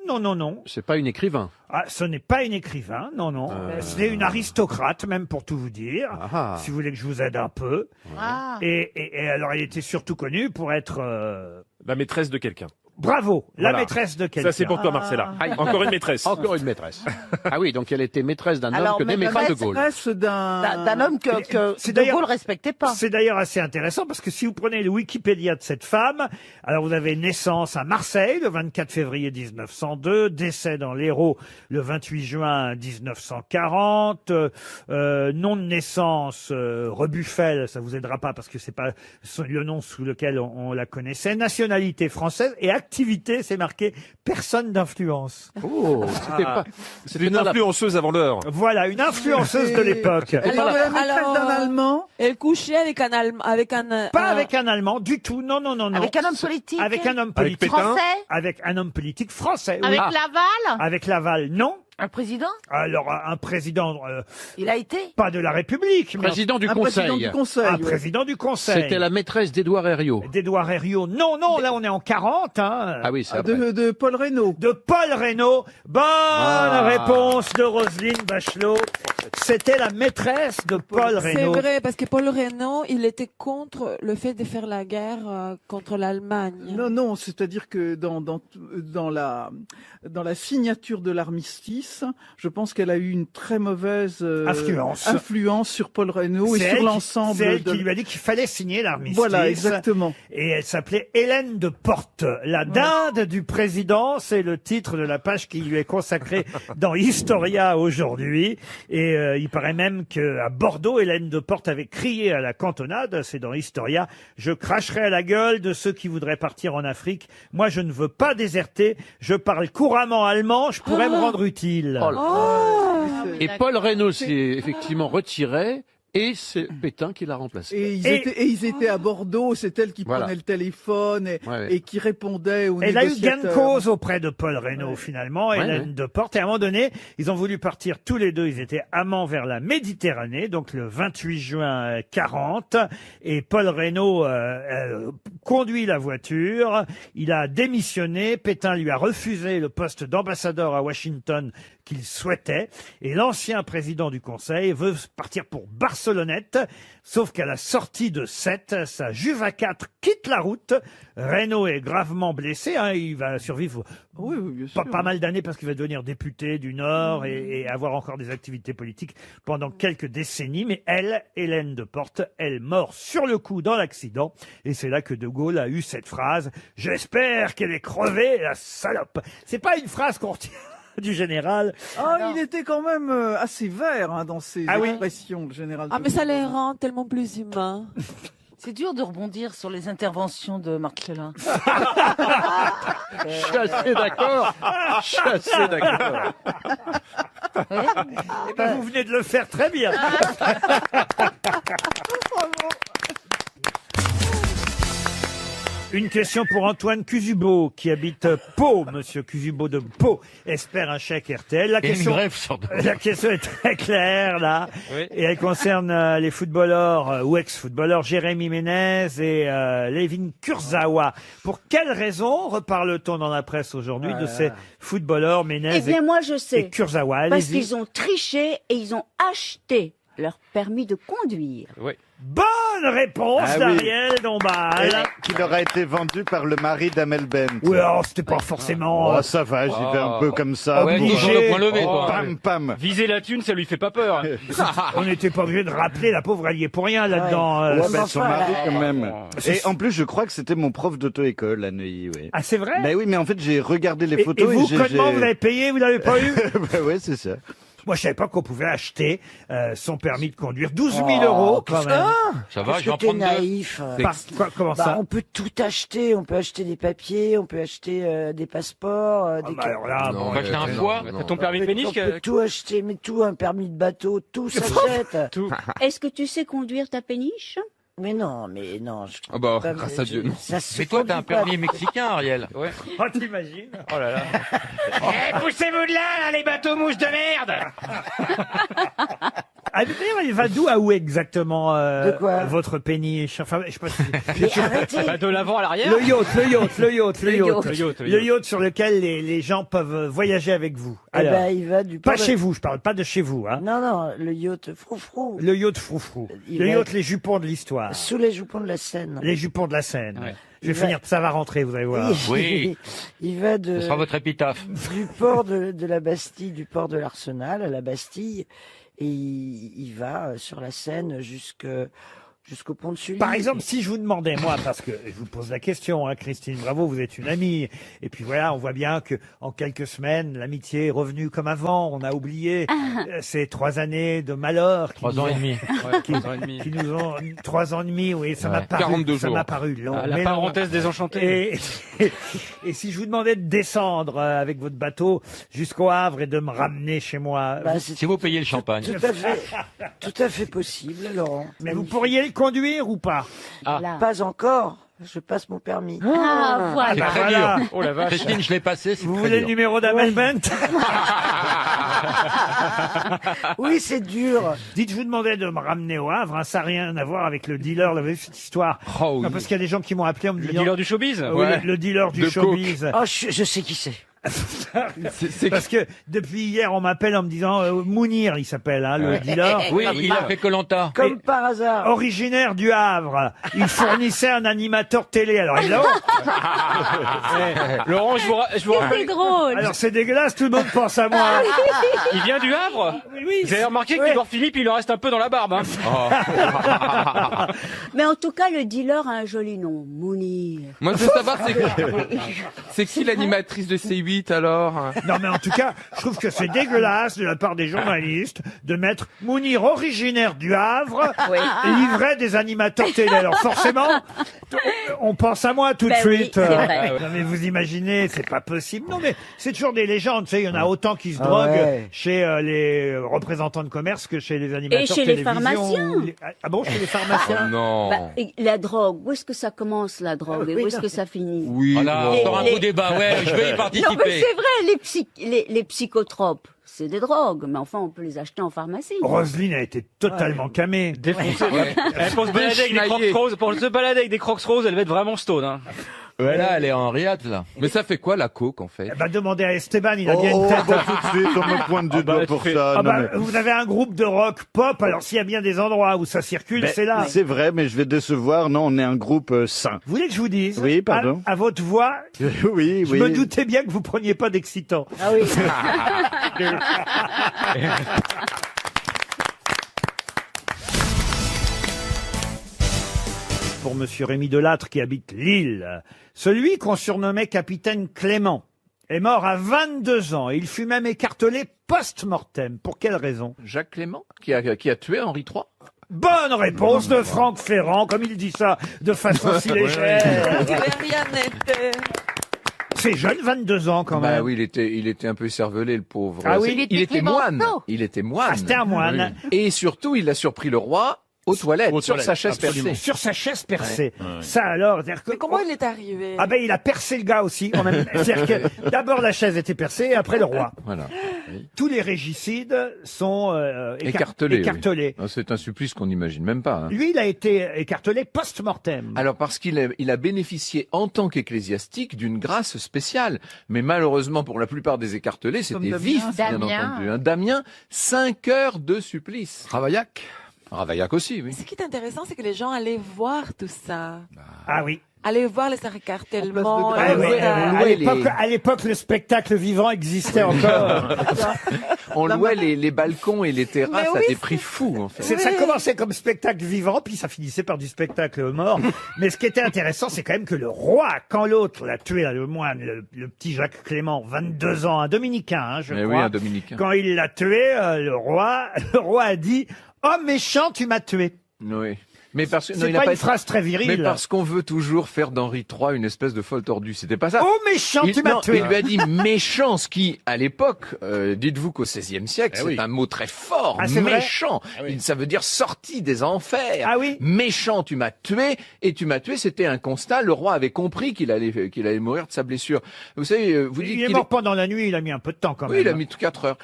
Speaker 8: C'est pas une écrivain.
Speaker 1: Ah, ce n'est pas une écrivain, non. C'est une aristocrate, même pour tout vous dire.
Speaker 8: Ah.
Speaker 1: Si vous voulez que je vous aide un peu.
Speaker 20: Ah.
Speaker 1: Et alors, elle était surtout connue pour être...
Speaker 3: La maîtresse de quelqu'un.
Speaker 1: Bravo, la
Speaker 3: Voilà.
Speaker 1: maîtresse de quelqu'un.
Speaker 3: Ça, c'est pour toi, Marcella.
Speaker 8: Ah.
Speaker 3: Encore une maîtresse.
Speaker 8: Encore une maîtresse. Ah oui, donc elle était maîtresse d'un homme
Speaker 4: Alors,
Speaker 8: que n'aimait pas De Gaulle.
Speaker 5: Maîtresse
Speaker 4: D'un homme que
Speaker 1: C'est
Speaker 4: De
Speaker 1: d'ailleurs-
Speaker 4: Gaulle respectait pas.
Speaker 1: C'est d'ailleurs assez intéressant parce que si vous prenez le Wikipédia de cette femme, alors vous avez naissance à Marseille le 24 février 1902, décès dans l'Hérault le 28 juin 1940, nom de naissance Rebuffel, ça vous aidera pas parce que c'est pas le nom sous lequel on la connaissait, nationalité française et activité, c'est marqué personne d'influence.
Speaker 8: Oh, c'était pas.
Speaker 3: C'est une influenceuse avant l'heure.
Speaker 1: Voilà, une influenceuse de l'époque.
Speaker 5: Alors, la maîtresse d'un Allemand.
Speaker 9: Elle couchait avec un Allemand, avec un.
Speaker 1: Pas avec un Allemand du tout, non.
Speaker 4: Avec un homme politique.
Speaker 1: Avec un homme
Speaker 3: Avec
Speaker 1: politique.
Speaker 3: Pétain.
Speaker 4: Français.
Speaker 1: Avec un homme politique français. oui.
Speaker 20: Avec Laval?
Speaker 1: Avec Laval, non.
Speaker 4: Un président.
Speaker 1: Alors, un président,
Speaker 4: Il a été.
Speaker 1: pas de la République, mais
Speaker 8: Président du
Speaker 5: Un président
Speaker 8: Conseil.
Speaker 5: du Conseil.
Speaker 1: un
Speaker 5: ouais.
Speaker 1: président du Conseil.
Speaker 8: C'était la maîtresse d'Édouard Herriot.
Speaker 1: D'Édouard Herriot. Non, là, on est en 40, hein.
Speaker 8: Ah oui, c'est
Speaker 5: Ah,
Speaker 8: après.
Speaker 5: de Paul Reynaud.
Speaker 1: De Paul Reynaud. Bonne réponse de Roselyne Bachelot. C'était la maîtresse de Paul
Speaker 9: C'est
Speaker 1: Reynaud.
Speaker 9: vrai, parce que Paul Reynaud, il était contre le fait de faire la guerre contre l'Allemagne.
Speaker 5: Non, c'est-à-dire que dans la signature de l'armistice, je pense qu'elle a eu une très mauvaise influence sur Paul Reynaud et sur l'ensemble.
Speaker 1: C'est elle qui lui a dit qu'il fallait signer l'armistice.
Speaker 5: Voilà, exactement.
Speaker 1: Et elle s'appelait Hélène de Porte. La dinde du président, c'est le titre de la page qui lui est consacrée dans Historia aujourd'hui. Et il paraît même qu'à Bordeaux, Hélène de Porte avait crié à la cantonade, c'est dans Historia, « Je cracherai à la gueule de ceux qui voudraient partir en Afrique. Moi, je ne veux pas déserter. Je parle couramment allemand. Je pourrais me rendre utile. »
Speaker 6: Et Paul Reynaud s'est effectivement retiré. Et c'est Pétain qui l'a remplacé.
Speaker 5: Et ils étaient à Bordeaux, c'est elle qui prenait le téléphone et qui répondait aux
Speaker 1: Elle a eu
Speaker 5: négociateurs.
Speaker 1: gain de cause auprès de Paul Reynaud, finalement, Hélène de Porte. Et à un moment donné, ils ont voulu partir tous les deux. Ils étaient amants vers la Méditerranée, donc le 28 juin 40. Et Paul Reynaud conduit la voiture. Il a démissionné. Pétain lui a refusé le poste d'ambassadeur à Washington qu'il souhaitait. Et l'ancien président du Conseil veut partir pour Barcelonnette, sauf qu'à la sortie de Sète, sa Juva 4 quitte la route. Reynaud est gravement blessé. Il va survivre pas mal d'années parce qu'il va devenir député du Nord et avoir encore des activités politiques pendant quelques décennies. Mais elle, Hélène de Porte, elle mort sur le coup dans l'accident. Et c'est là que De Gaulle a eu cette phrase « J'espère qu'elle est crevée, la salope ». C'est pas une phrase qu'on retient du général.
Speaker 5: Il était quand même assez vert dans ses expressions, le général.
Speaker 9: Ah, mais ça les rend tellement plus humains.
Speaker 4: C'est dur de rebondir sur les interventions de Marcellin.
Speaker 6: Je suis assez d'accord.
Speaker 1: Eh ben, vous venez de le faire très bien. Une question pour Antoine Cusubo, qui habite Pau. Monsieur Cusubo de Pau espère un chèque RTL. La question est très claire, là.
Speaker 2: Oui.
Speaker 1: Et elle concerne les footballeurs ou ex-footballeurs Jérémy Ménez et Levin Kurzawa. Pour quelle raison reparle-t-on dans la presse aujourd'hui de ces footballeurs Ménez
Speaker 15: Eh bien, moi, je sais.
Speaker 1: et Kurzawa?
Speaker 15: Parce
Speaker 1: Allez-y.
Speaker 15: qu'ils ont triché et ils ont acheté leur permis de conduire.
Speaker 2: Oui.
Speaker 1: Bonne réponse d'Ariel Dombal.
Speaker 22: Qui leur a été vendu par le mari d'Amel Bent.
Speaker 1: Oui, alors c'était pas forcément...
Speaker 22: Oh, ça va, j'y vais un peu comme ça.
Speaker 1: Obligé.
Speaker 22: Pam, pam.
Speaker 18: Viser la thune, ça lui fait pas peur.
Speaker 1: On n'était pas obligé de rappeler, la pauvre, elle y est pour rien là-dedans.
Speaker 22: Ouais, mais son mari quand même. Et en plus, je crois que c'était mon prof d'auto-école à Neuilly, oui.
Speaker 1: Ah, c'est vrai?
Speaker 22: Ben oui, mais en fait, j'ai regardé les photos
Speaker 1: et vous, comment vous l'avez payé, vous l'avez pas eu?
Speaker 22: Ben ouais, c'est ça.
Speaker 1: Moi, je savais pas qu'on pouvait acheter son permis de conduire. 12 000 euros, quand même.
Speaker 2: Ça va,
Speaker 17: Parce
Speaker 2: je vais en
Speaker 17: que t'es
Speaker 2: prendre deux.
Speaker 17: naïf.
Speaker 1: Comment ça?
Speaker 17: On peut tout acheter. On peut acheter des papiers, on peut acheter des passeports, des
Speaker 1: alors là,
Speaker 2: on va acheter un foie.
Speaker 18: T'as ton permis de pénis
Speaker 17: On peut tout acheter, mais tout, un permis de bateau, tout s'achète.
Speaker 15: Est-ce que tu sais conduire ta péniche?
Speaker 17: Mais non, je...
Speaker 6: Ah bah,
Speaker 17: pas-
Speaker 6: grâce à Dieu, non.
Speaker 17: Ça se
Speaker 2: Mais toi, t'as un
Speaker 17: conduit pas.
Speaker 2: permis mexicain, Ariel.
Speaker 1: Oh, t'imagines?
Speaker 18: Oh là là. Poussez-vous de là, les bateaux mouches de merde.
Speaker 1: Ah, mais d'ailleurs, il va d'où à où exactement
Speaker 17: De quoi
Speaker 1: votre péniche? Enfin, je sais pas si...
Speaker 17: Mais arrêtez.
Speaker 18: Bah, de l'avant à l'arrière.
Speaker 1: Le yacht.
Speaker 18: Le
Speaker 1: Le yacht sur lequel les gens peuvent voyager avec vous.
Speaker 17: Eh
Speaker 1: Alors,
Speaker 17: ben, il va du port
Speaker 1: pas
Speaker 17: de-
Speaker 1: chez vous, je parle pas de chez vous. Hein.
Speaker 17: Non, le yacht froufrou.
Speaker 1: Le yacht froufrou.
Speaker 17: Il
Speaker 1: Le
Speaker 17: va-
Speaker 1: yacht les jupons de l'histoire.
Speaker 17: Sous les jupons de la Seine.
Speaker 1: Les jupons de la Seine.
Speaker 18: Ouais.
Speaker 1: Je vais
Speaker 17: Il va-
Speaker 1: finir, ça va rentrer, vous allez voir.
Speaker 2: Oui.
Speaker 17: Il va
Speaker 2: Ce sera votre épitaphe.
Speaker 17: du port de la Bastille, du port de l'Arsenal à la Bastille, et il va sur la Seine jusqu'au pont de Sully.
Speaker 1: Par exemple, si je vous demandais, moi, parce que je vous pose la question, hein, Christine, bravo, vous êtes une amie. Et puis voilà, on voit bien que en quelques semaines, l'amitié est revenue comme avant. On a oublié ces 3 années de malheur.
Speaker 2: 3 ans et demi.
Speaker 1: Qui nous ont 3 ans et demi, oui, ça m'a paru,
Speaker 6: 42
Speaker 1: ça
Speaker 6: jours.
Speaker 1: m'a paru long.
Speaker 18: La
Speaker 1: mais
Speaker 18: parenthèse désenchantée.
Speaker 1: Et si je vous demandais de descendre avec votre bateau jusqu'au Havre et de me ramener chez moi,
Speaker 17: Bah,
Speaker 2: Si vous payez le champagne.
Speaker 17: tout à fait possible, Laurent.
Speaker 1: mais vous pourriez le conduire ou pas?
Speaker 17: Pas encore. Je passe mon permis.
Speaker 15: Ah, voilà.
Speaker 2: C'est très
Speaker 1: voilà.
Speaker 2: dur.
Speaker 18: Oh la vache.
Speaker 2: Christine, je l'ai passé, c'est
Speaker 1: Vous
Speaker 2: très
Speaker 1: voulez le
Speaker 2: dur.
Speaker 1: numéro d'Amel Bent?
Speaker 17: Oui, c'est dur.
Speaker 1: Dites, je vous demandais de me ramener au Havre, hein, ça n'a rien à voir avec le dealer, vous avez vu cette histoire.
Speaker 6: Oh, oui.
Speaker 1: Non, parce qu'il y a des gens qui m'ont appelé en me
Speaker 18: Le
Speaker 1: disant...
Speaker 18: dealer du showbiz.
Speaker 1: Oui, le dealer du
Speaker 6: De
Speaker 1: showbiz.
Speaker 17: Oh, je sais qui c'est.
Speaker 1: Parce que depuis hier, on m'appelle en me disant Mounir, il s'appelle, hein, le dealer.
Speaker 2: Oui, il a fait Koh-Lanta.
Speaker 17: Comme par hasard.
Speaker 1: Originaire du Havre, il fournissait un animateur télé. Alors évidemment,
Speaker 18: Laurent, je vous rappelle.
Speaker 15: C'est drôle.
Speaker 1: alors c'est dégueulasse, tout le monde pense à moi.
Speaker 18: Il vient du Havre.
Speaker 1: Oui,
Speaker 18: Vous avez remarqué que Edouard Philippe, il en reste un peu dans la barbe. Hein.
Speaker 15: Mais en tout cas, le dealer a un joli nom, Mounir.
Speaker 10: Moi, je veux savoir, c'est qui l'animatrice de C8 alors?
Speaker 1: Non mais en tout cas, je trouve que c'est dégueulasse de la part des journalistes de mettre Mounir originaire du Havre, livrait des animateurs télé. Alors forcément, on pense à moi tout de
Speaker 15: Ben oui,
Speaker 1: suite.
Speaker 15: c'est vrai.
Speaker 1: Non mais vous imaginez, c'est pas possible. Non mais c'est toujours des légendes. Tu sais, il y en a autant qui se
Speaker 17: Ah
Speaker 1: droguent
Speaker 17: ouais.
Speaker 1: chez les représentants de commerce que chez les animateurs
Speaker 15: Et chez les
Speaker 1: télévision
Speaker 15: pharmaciens.
Speaker 1: ou Ah bon, chez les pharmaciens?
Speaker 10: Non.
Speaker 15: Bah, et la drogue, où est-ce que ça commence la drogue et où est-ce que ça finit?
Speaker 10: Oui.
Speaker 2: Voilà,
Speaker 15: Les-
Speaker 2: encore un
Speaker 15: les-
Speaker 2: beau débat. Ouais, je vais y
Speaker 15: Non
Speaker 2: participer.
Speaker 15: mais c'est vrai, les psychotropes, c'est des drogues, mais enfin on peut les acheter en pharmacie.
Speaker 1: Roselyne a été totalement camée.
Speaker 18: Défoncé. Pour se balader avec des crocs roses, pour se balader avec des crocs roses, elle va être vraiment stone. Hein.
Speaker 2: Voilà, elle est en riad, là.
Speaker 10: Mais ça fait quoi la coke en fait?
Speaker 1: Bah demandez à Esteban, il a bien une tête.
Speaker 22: tout de suite, on me pointe du doigt pour ça.
Speaker 1: Ah
Speaker 22: Non,
Speaker 1: bah,
Speaker 22: mais-
Speaker 1: vous avez un groupe de rock pop, alors s'il y a bien des endroits où ça circule,
Speaker 22: Ben,
Speaker 1: c'est là.
Speaker 22: C'est vrai, mais je vais décevoir. Non, on est un groupe sain.
Speaker 1: Vous voulez que je vous dise?
Speaker 22: Oui, pardon.
Speaker 1: À votre voix,
Speaker 22: Oui,
Speaker 1: je
Speaker 22: oui.
Speaker 1: me doutais bien que vous preniez pas d'excitant.
Speaker 17: Ah oui.
Speaker 1: Pour monsieur Rémi Delattre qui habite Lille, celui qu'on surnommait capitaine Clément est mort à 22 ans et il fut même écartelé post-mortem. Pour quelle raison?
Speaker 6: Jacques Clément, qui a tué Henri III.
Speaker 1: Bonne réponse de Franck Ferrand, comme il dit ça de façon si légère.
Speaker 9: Rien n'était.
Speaker 1: C'est jeune, 22 ans quand même.
Speaker 6: Bah oui, il était un peu cervelé, le pauvre.
Speaker 1: Ah oui?
Speaker 6: Il était moine. Il était moine.
Speaker 1: Ah, c'était un moine.
Speaker 6: Oui. Et surtout, il a surpris le roi aux toilettes, sur sa chaise percée.
Speaker 1: Sur sa chaise percée. Ça alors, c'est-à-dire que...
Speaker 9: Mais comment il est arrivé?
Speaker 1: Ah ben il a percé le gars aussi en même. C'est-à-dire que d'abord la chaise était percée et après le roi.
Speaker 6: Voilà.
Speaker 1: Tous les régicides sont
Speaker 6: Écartelé.
Speaker 1: écartelés.
Speaker 6: Oui. Ah, c'est un supplice qu'on n'imagine même pas. Hein.
Speaker 1: Lui, il a été écartelé post-mortem.
Speaker 6: Alors parce qu'il a bénéficié en tant qu'ecclésiastique d'une grâce spéciale. Mais malheureusement pour la plupart des écartelés, c'était
Speaker 5: Damien.
Speaker 6: vif, bien
Speaker 20: Damien.
Speaker 6: entendu. Un Damien, 5 heures de supplice.
Speaker 16: Ravaillac.
Speaker 6: Ravaillac aussi, oui.
Speaker 9: Ce qui est intéressant, c'est que les gens allaient voir tout ça.
Speaker 1: Ah oui.
Speaker 9: Allaient voir les écartèlements.
Speaker 1: Ah oui,
Speaker 9: etc.
Speaker 1: à l'époque, le spectacle vivant existait encore.
Speaker 6: On louait les balcons et les terrasses
Speaker 9: Mais
Speaker 6: à
Speaker 9: oui,
Speaker 6: des prix fous, en fait.
Speaker 1: Ça commençait comme spectacle vivant, puis ça finissait par du spectacle mort. Mais ce qui était intéressant, c'est quand même que le roi, quand l'autre l'a tué, là, le moine, le petit Jacques Clément, 22 ans, un dominicain, hein, je
Speaker 6: Mais
Speaker 1: crois.
Speaker 6: oui, un dominicain.
Speaker 1: Quand il l'a tué, le roi a dit « Oh méchant, tu m'as tué ».
Speaker 6: Oui. Mais parce que
Speaker 1: C'est
Speaker 6: il
Speaker 1: pas
Speaker 6: a
Speaker 1: une
Speaker 6: été-
Speaker 1: phrase très virile.
Speaker 6: Mais parce qu'on veut toujours faire d'Henri III une espèce de folle tordue. C'était pas ça.
Speaker 1: Oh méchant, tu m'as
Speaker 6: non,
Speaker 1: tué.
Speaker 6: Il lui a dit méchant, ce qui, à l'époque, dites-vous qu'au XVIe siècle, c'est un mot très fort.
Speaker 1: Ah, c'est vrai
Speaker 6: méchant. Ça veut dire sorti des enfers.
Speaker 1: Ah oui.
Speaker 6: Méchant, tu m'as tué. Et tu m'as tué, c'était un constat. Le roi avait compris qu'il allait mourir de sa blessure. Vous savez, vous dites
Speaker 1: Il est
Speaker 6: qu'il
Speaker 1: mort pendant la nuit, il a mis un peu de temps quand
Speaker 6: Oui,
Speaker 1: même.
Speaker 6: il a mis tout 4 heures.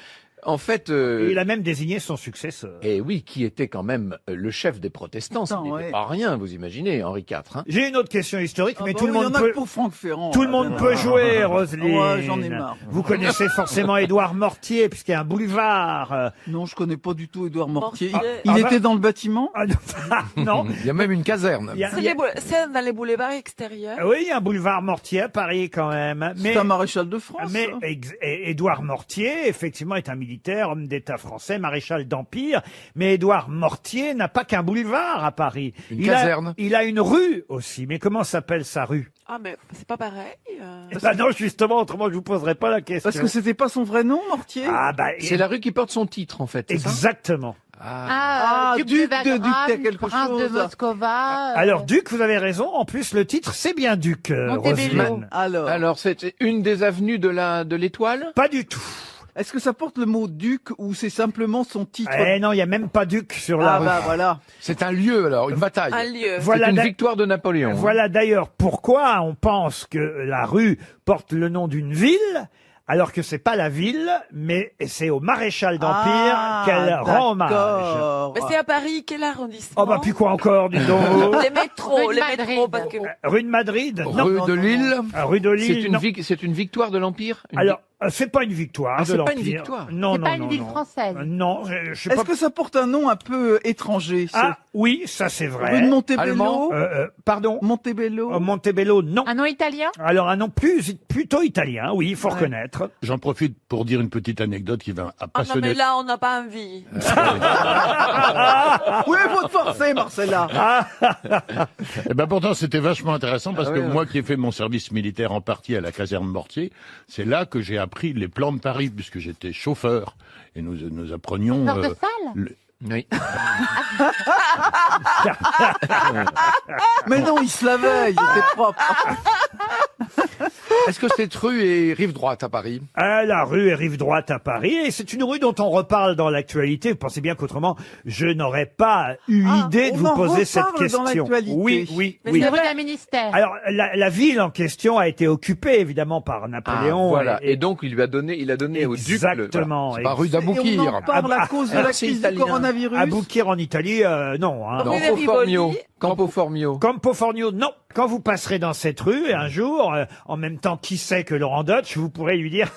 Speaker 6: En fait,
Speaker 1: Et il a même désigné son successeur.
Speaker 6: et oui, qui était quand même le chef des protestants. Ce n'était pas rien, vous imaginez, Henri IV. Hein.
Speaker 1: J'ai une autre question historique, mais tout le
Speaker 5: Il y
Speaker 1: monde
Speaker 5: en a
Speaker 1: peut...
Speaker 5: que pour Franck Ferrand.
Speaker 1: Tout le monde peut jouer, Roselyne.
Speaker 5: Ouais, j'en ai marre.
Speaker 1: Vous connaissez forcément Édouard Mortier, puisqu'il y a un boulevard.
Speaker 5: Non, je connais pas du tout Édouard Mortier.
Speaker 9: Mortier.
Speaker 5: Il était dans le bâtiment?
Speaker 1: Non.
Speaker 16: Il y a même une caserne.
Speaker 1: Il y a-
Speaker 9: C'est c'est dans les boulevards extérieurs.
Speaker 1: Oui, il y a un boulevard Mortier à Paris quand même.
Speaker 5: C'est un maréchal de France.
Speaker 1: Mais
Speaker 5: ça.
Speaker 1: Édouard Mortier, effectivement, est un militaire, homme d'État français, maréchal d'Empire. Mais Édouard Mortier n'a pas qu'un boulevard à Paris.
Speaker 16: Une
Speaker 1: il
Speaker 16: caserne.
Speaker 1: Il a une rue aussi. Mais comment s'appelle sa rue?
Speaker 9: Ah, mais c'est pas pareil.
Speaker 1: Eh ben non, justement, autrement je vous poserai pas la question.
Speaker 5: Parce que c'était pas son vrai nom, Mortier?
Speaker 1: Ah bah,
Speaker 6: C'est la rue qui porte son titre, en fait. c'est ça
Speaker 1: exactement.
Speaker 5: Duc de quelque
Speaker 20: prince de
Speaker 5: chose.
Speaker 20: Moscova.
Speaker 1: Alors, Duc, vous avez raison. En plus, le titre, c'est bien Duc,
Speaker 20: Montebello.
Speaker 1: Roselyne.
Speaker 6: Alors, c'est une des avenues de l'Étoile?
Speaker 1: Pas du tout.
Speaker 5: Est-ce que ça porte le mot duc ou c'est simplement son titre?
Speaker 1: Eh non, il n'y a même pas Duc sur la
Speaker 5: Ah
Speaker 1: rue.
Speaker 5: bah voilà.
Speaker 16: C'est un lieu alors, une bataille.
Speaker 9: Un lieu.
Speaker 1: Voilà
Speaker 6: C'est une
Speaker 1: d'a-
Speaker 6: victoire de Napoléon. hein.
Speaker 1: Voilà d'ailleurs pourquoi on pense que la rue porte le nom d'une ville, Alors que c'est pas la ville, mais c'est au maréchal d'Empire qu'elle rend hommage.
Speaker 9: Mais c'est à Paris, quel arrondissement?
Speaker 1: Oh bah puis quoi encore, dis donc.
Speaker 9: Les métros, parce que...
Speaker 1: Rue de Madrid. Non.
Speaker 6: Rue de Lille.
Speaker 1: Rue de Lille. non.
Speaker 6: C'est une victoire de l'Empire.
Speaker 1: Alors, c'est pas une victoire de
Speaker 6: c'est pas
Speaker 1: l'Empire.
Speaker 6: une victoire.
Speaker 1: Non,
Speaker 20: C'est
Speaker 1: non,
Speaker 20: pas
Speaker 1: non,
Speaker 20: une ville
Speaker 1: non.
Speaker 20: française.
Speaker 1: Non, je sais
Speaker 5: Est-ce
Speaker 1: pas.
Speaker 5: que ça porte un nom un peu étranger
Speaker 1: Ah oui, ça c'est vrai.
Speaker 5: Rue de Montebello.
Speaker 1: Allemand. Pardon.
Speaker 5: Montebello.
Speaker 1: Montebello, non.
Speaker 20: Un nom italien?
Speaker 1: Alors un nom plutôt italien, oui, il faut reconnaître.
Speaker 12: J'en profite pour dire une petite anecdote qui va
Speaker 9: Ah non,
Speaker 12: passionner.
Speaker 9: mais là, on n'a pas envie.
Speaker 5: Oui, faut te forcer, Marcella.
Speaker 12: Eh ben pourtant c'était vachement intéressant parce que moi qui ai fait mon service militaire en partie à la caserne Mortier, c'est là que j'ai appris les plans de Paris puisque j'étais chauffeur et nous apprenions.
Speaker 20: Porte de salle?
Speaker 6: Oui.
Speaker 5: Mais non, il se lavait, il était propre.
Speaker 16: Est-ce que cette rue est rive droite à Paris?
Speaker 1: La rue est rive droite à Paris et c'est une rue dont on reparle dans l'actualité. Vous pensez bien qu'autrement, je n'aurais pas eu idée de
Speaker 5: on
Speaker 1: vous
Speaker 5: en
Speaker 1: poser cette
Speaker 5: reparle dans
Speaker 1: question.
Speaker 5: l'actualité.
Speaker 1: Oui, oui,
Speaker 20: Mais
Speaker 1: oui.
Speaker 20: c'est rue d'un ministère.
Speaker 1: Alors, la ville en question a été occupée évidemment par Napoléon.
Speaker 6: Voilà. Et donc, il a donné au duc.
Speaker 1: Exactement.
Speaker 16: C'est pas rue
Speaker 5: Et on
Speaker 16: d'Aboukir.
Speaker 5: en parle à cause de la
Speaker 6: c'est
Speaker 5: crise du
Speaker 6: italien.
Speaker 5: coronavirus.
Speaker 1: Aboukir en Italie, non. Hein.
Speaker 6: Campo Formio. Campo Formio.
Speaker 1: Campo Formio, non. Quand vous passerez dans cette rue, un jour, en même temps, qui sait que Laurent Deutsch, vous pourrez lui dire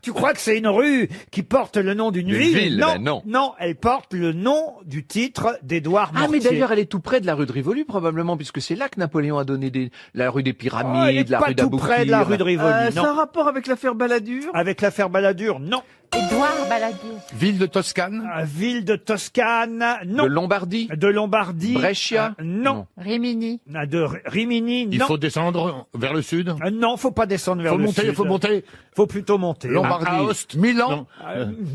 Speaker 1: tu crois que c'est une rue qui porte le nom d'une ville? Non,
Speaker 6: ben non.
Speaker 1: non, elle porte le nom du titre d'Édouard
Speaker 6: Ah,
Speaker 1: Mortier.
Speaker 6: mais d'ailleurs, elle est tout près de la rue de Rivoli, probablement, puisque c'est là que Napoléon a donné la rue des
Speaker 1: Oh, elle
Speaker 6: Pyramides,
Speaker 1: est
Speaker 6: la
Speaker 1: pas
Speaker 6: rue
Speaker 1: tout
Speaker 6: d'Aboukir.
Speaker 1: près de la rue de Rivoli,
Speaker 5: C'est un
Speaker 1: non.
Speaker 5: rapport avec l'affaire Balladur?
Speaker 1: Avec l'affaire Balladur, non.
Speaker 20: Édouard Balladur.
Speaker 16: Ville de Toscane?
Speaker 1: Ville de Toscane, non.
Speaker 6: De Lombardie.
Speaker 1: De Lombardie.
Speaker 6: Brescia.
Speaker 1: Non.
Speaker 20: Rimini.
Speaker 1: De Rimini,
Speaker 12: Il
Speaker 1: non.
Speaker 12: faut descendre vers le sud.
Speaker 1: Non, faut pas descendre vers
Speaker 12: Faut
Speaker 1: le
Speaker 12: monter,
Speaker 1: sud.
Speaker 12: faut monter.
Speaker 1: Faut plutôt monter.
Speaker 16: Lombardie.
Speaker 12: Aoste.
Speaker 16: Milan?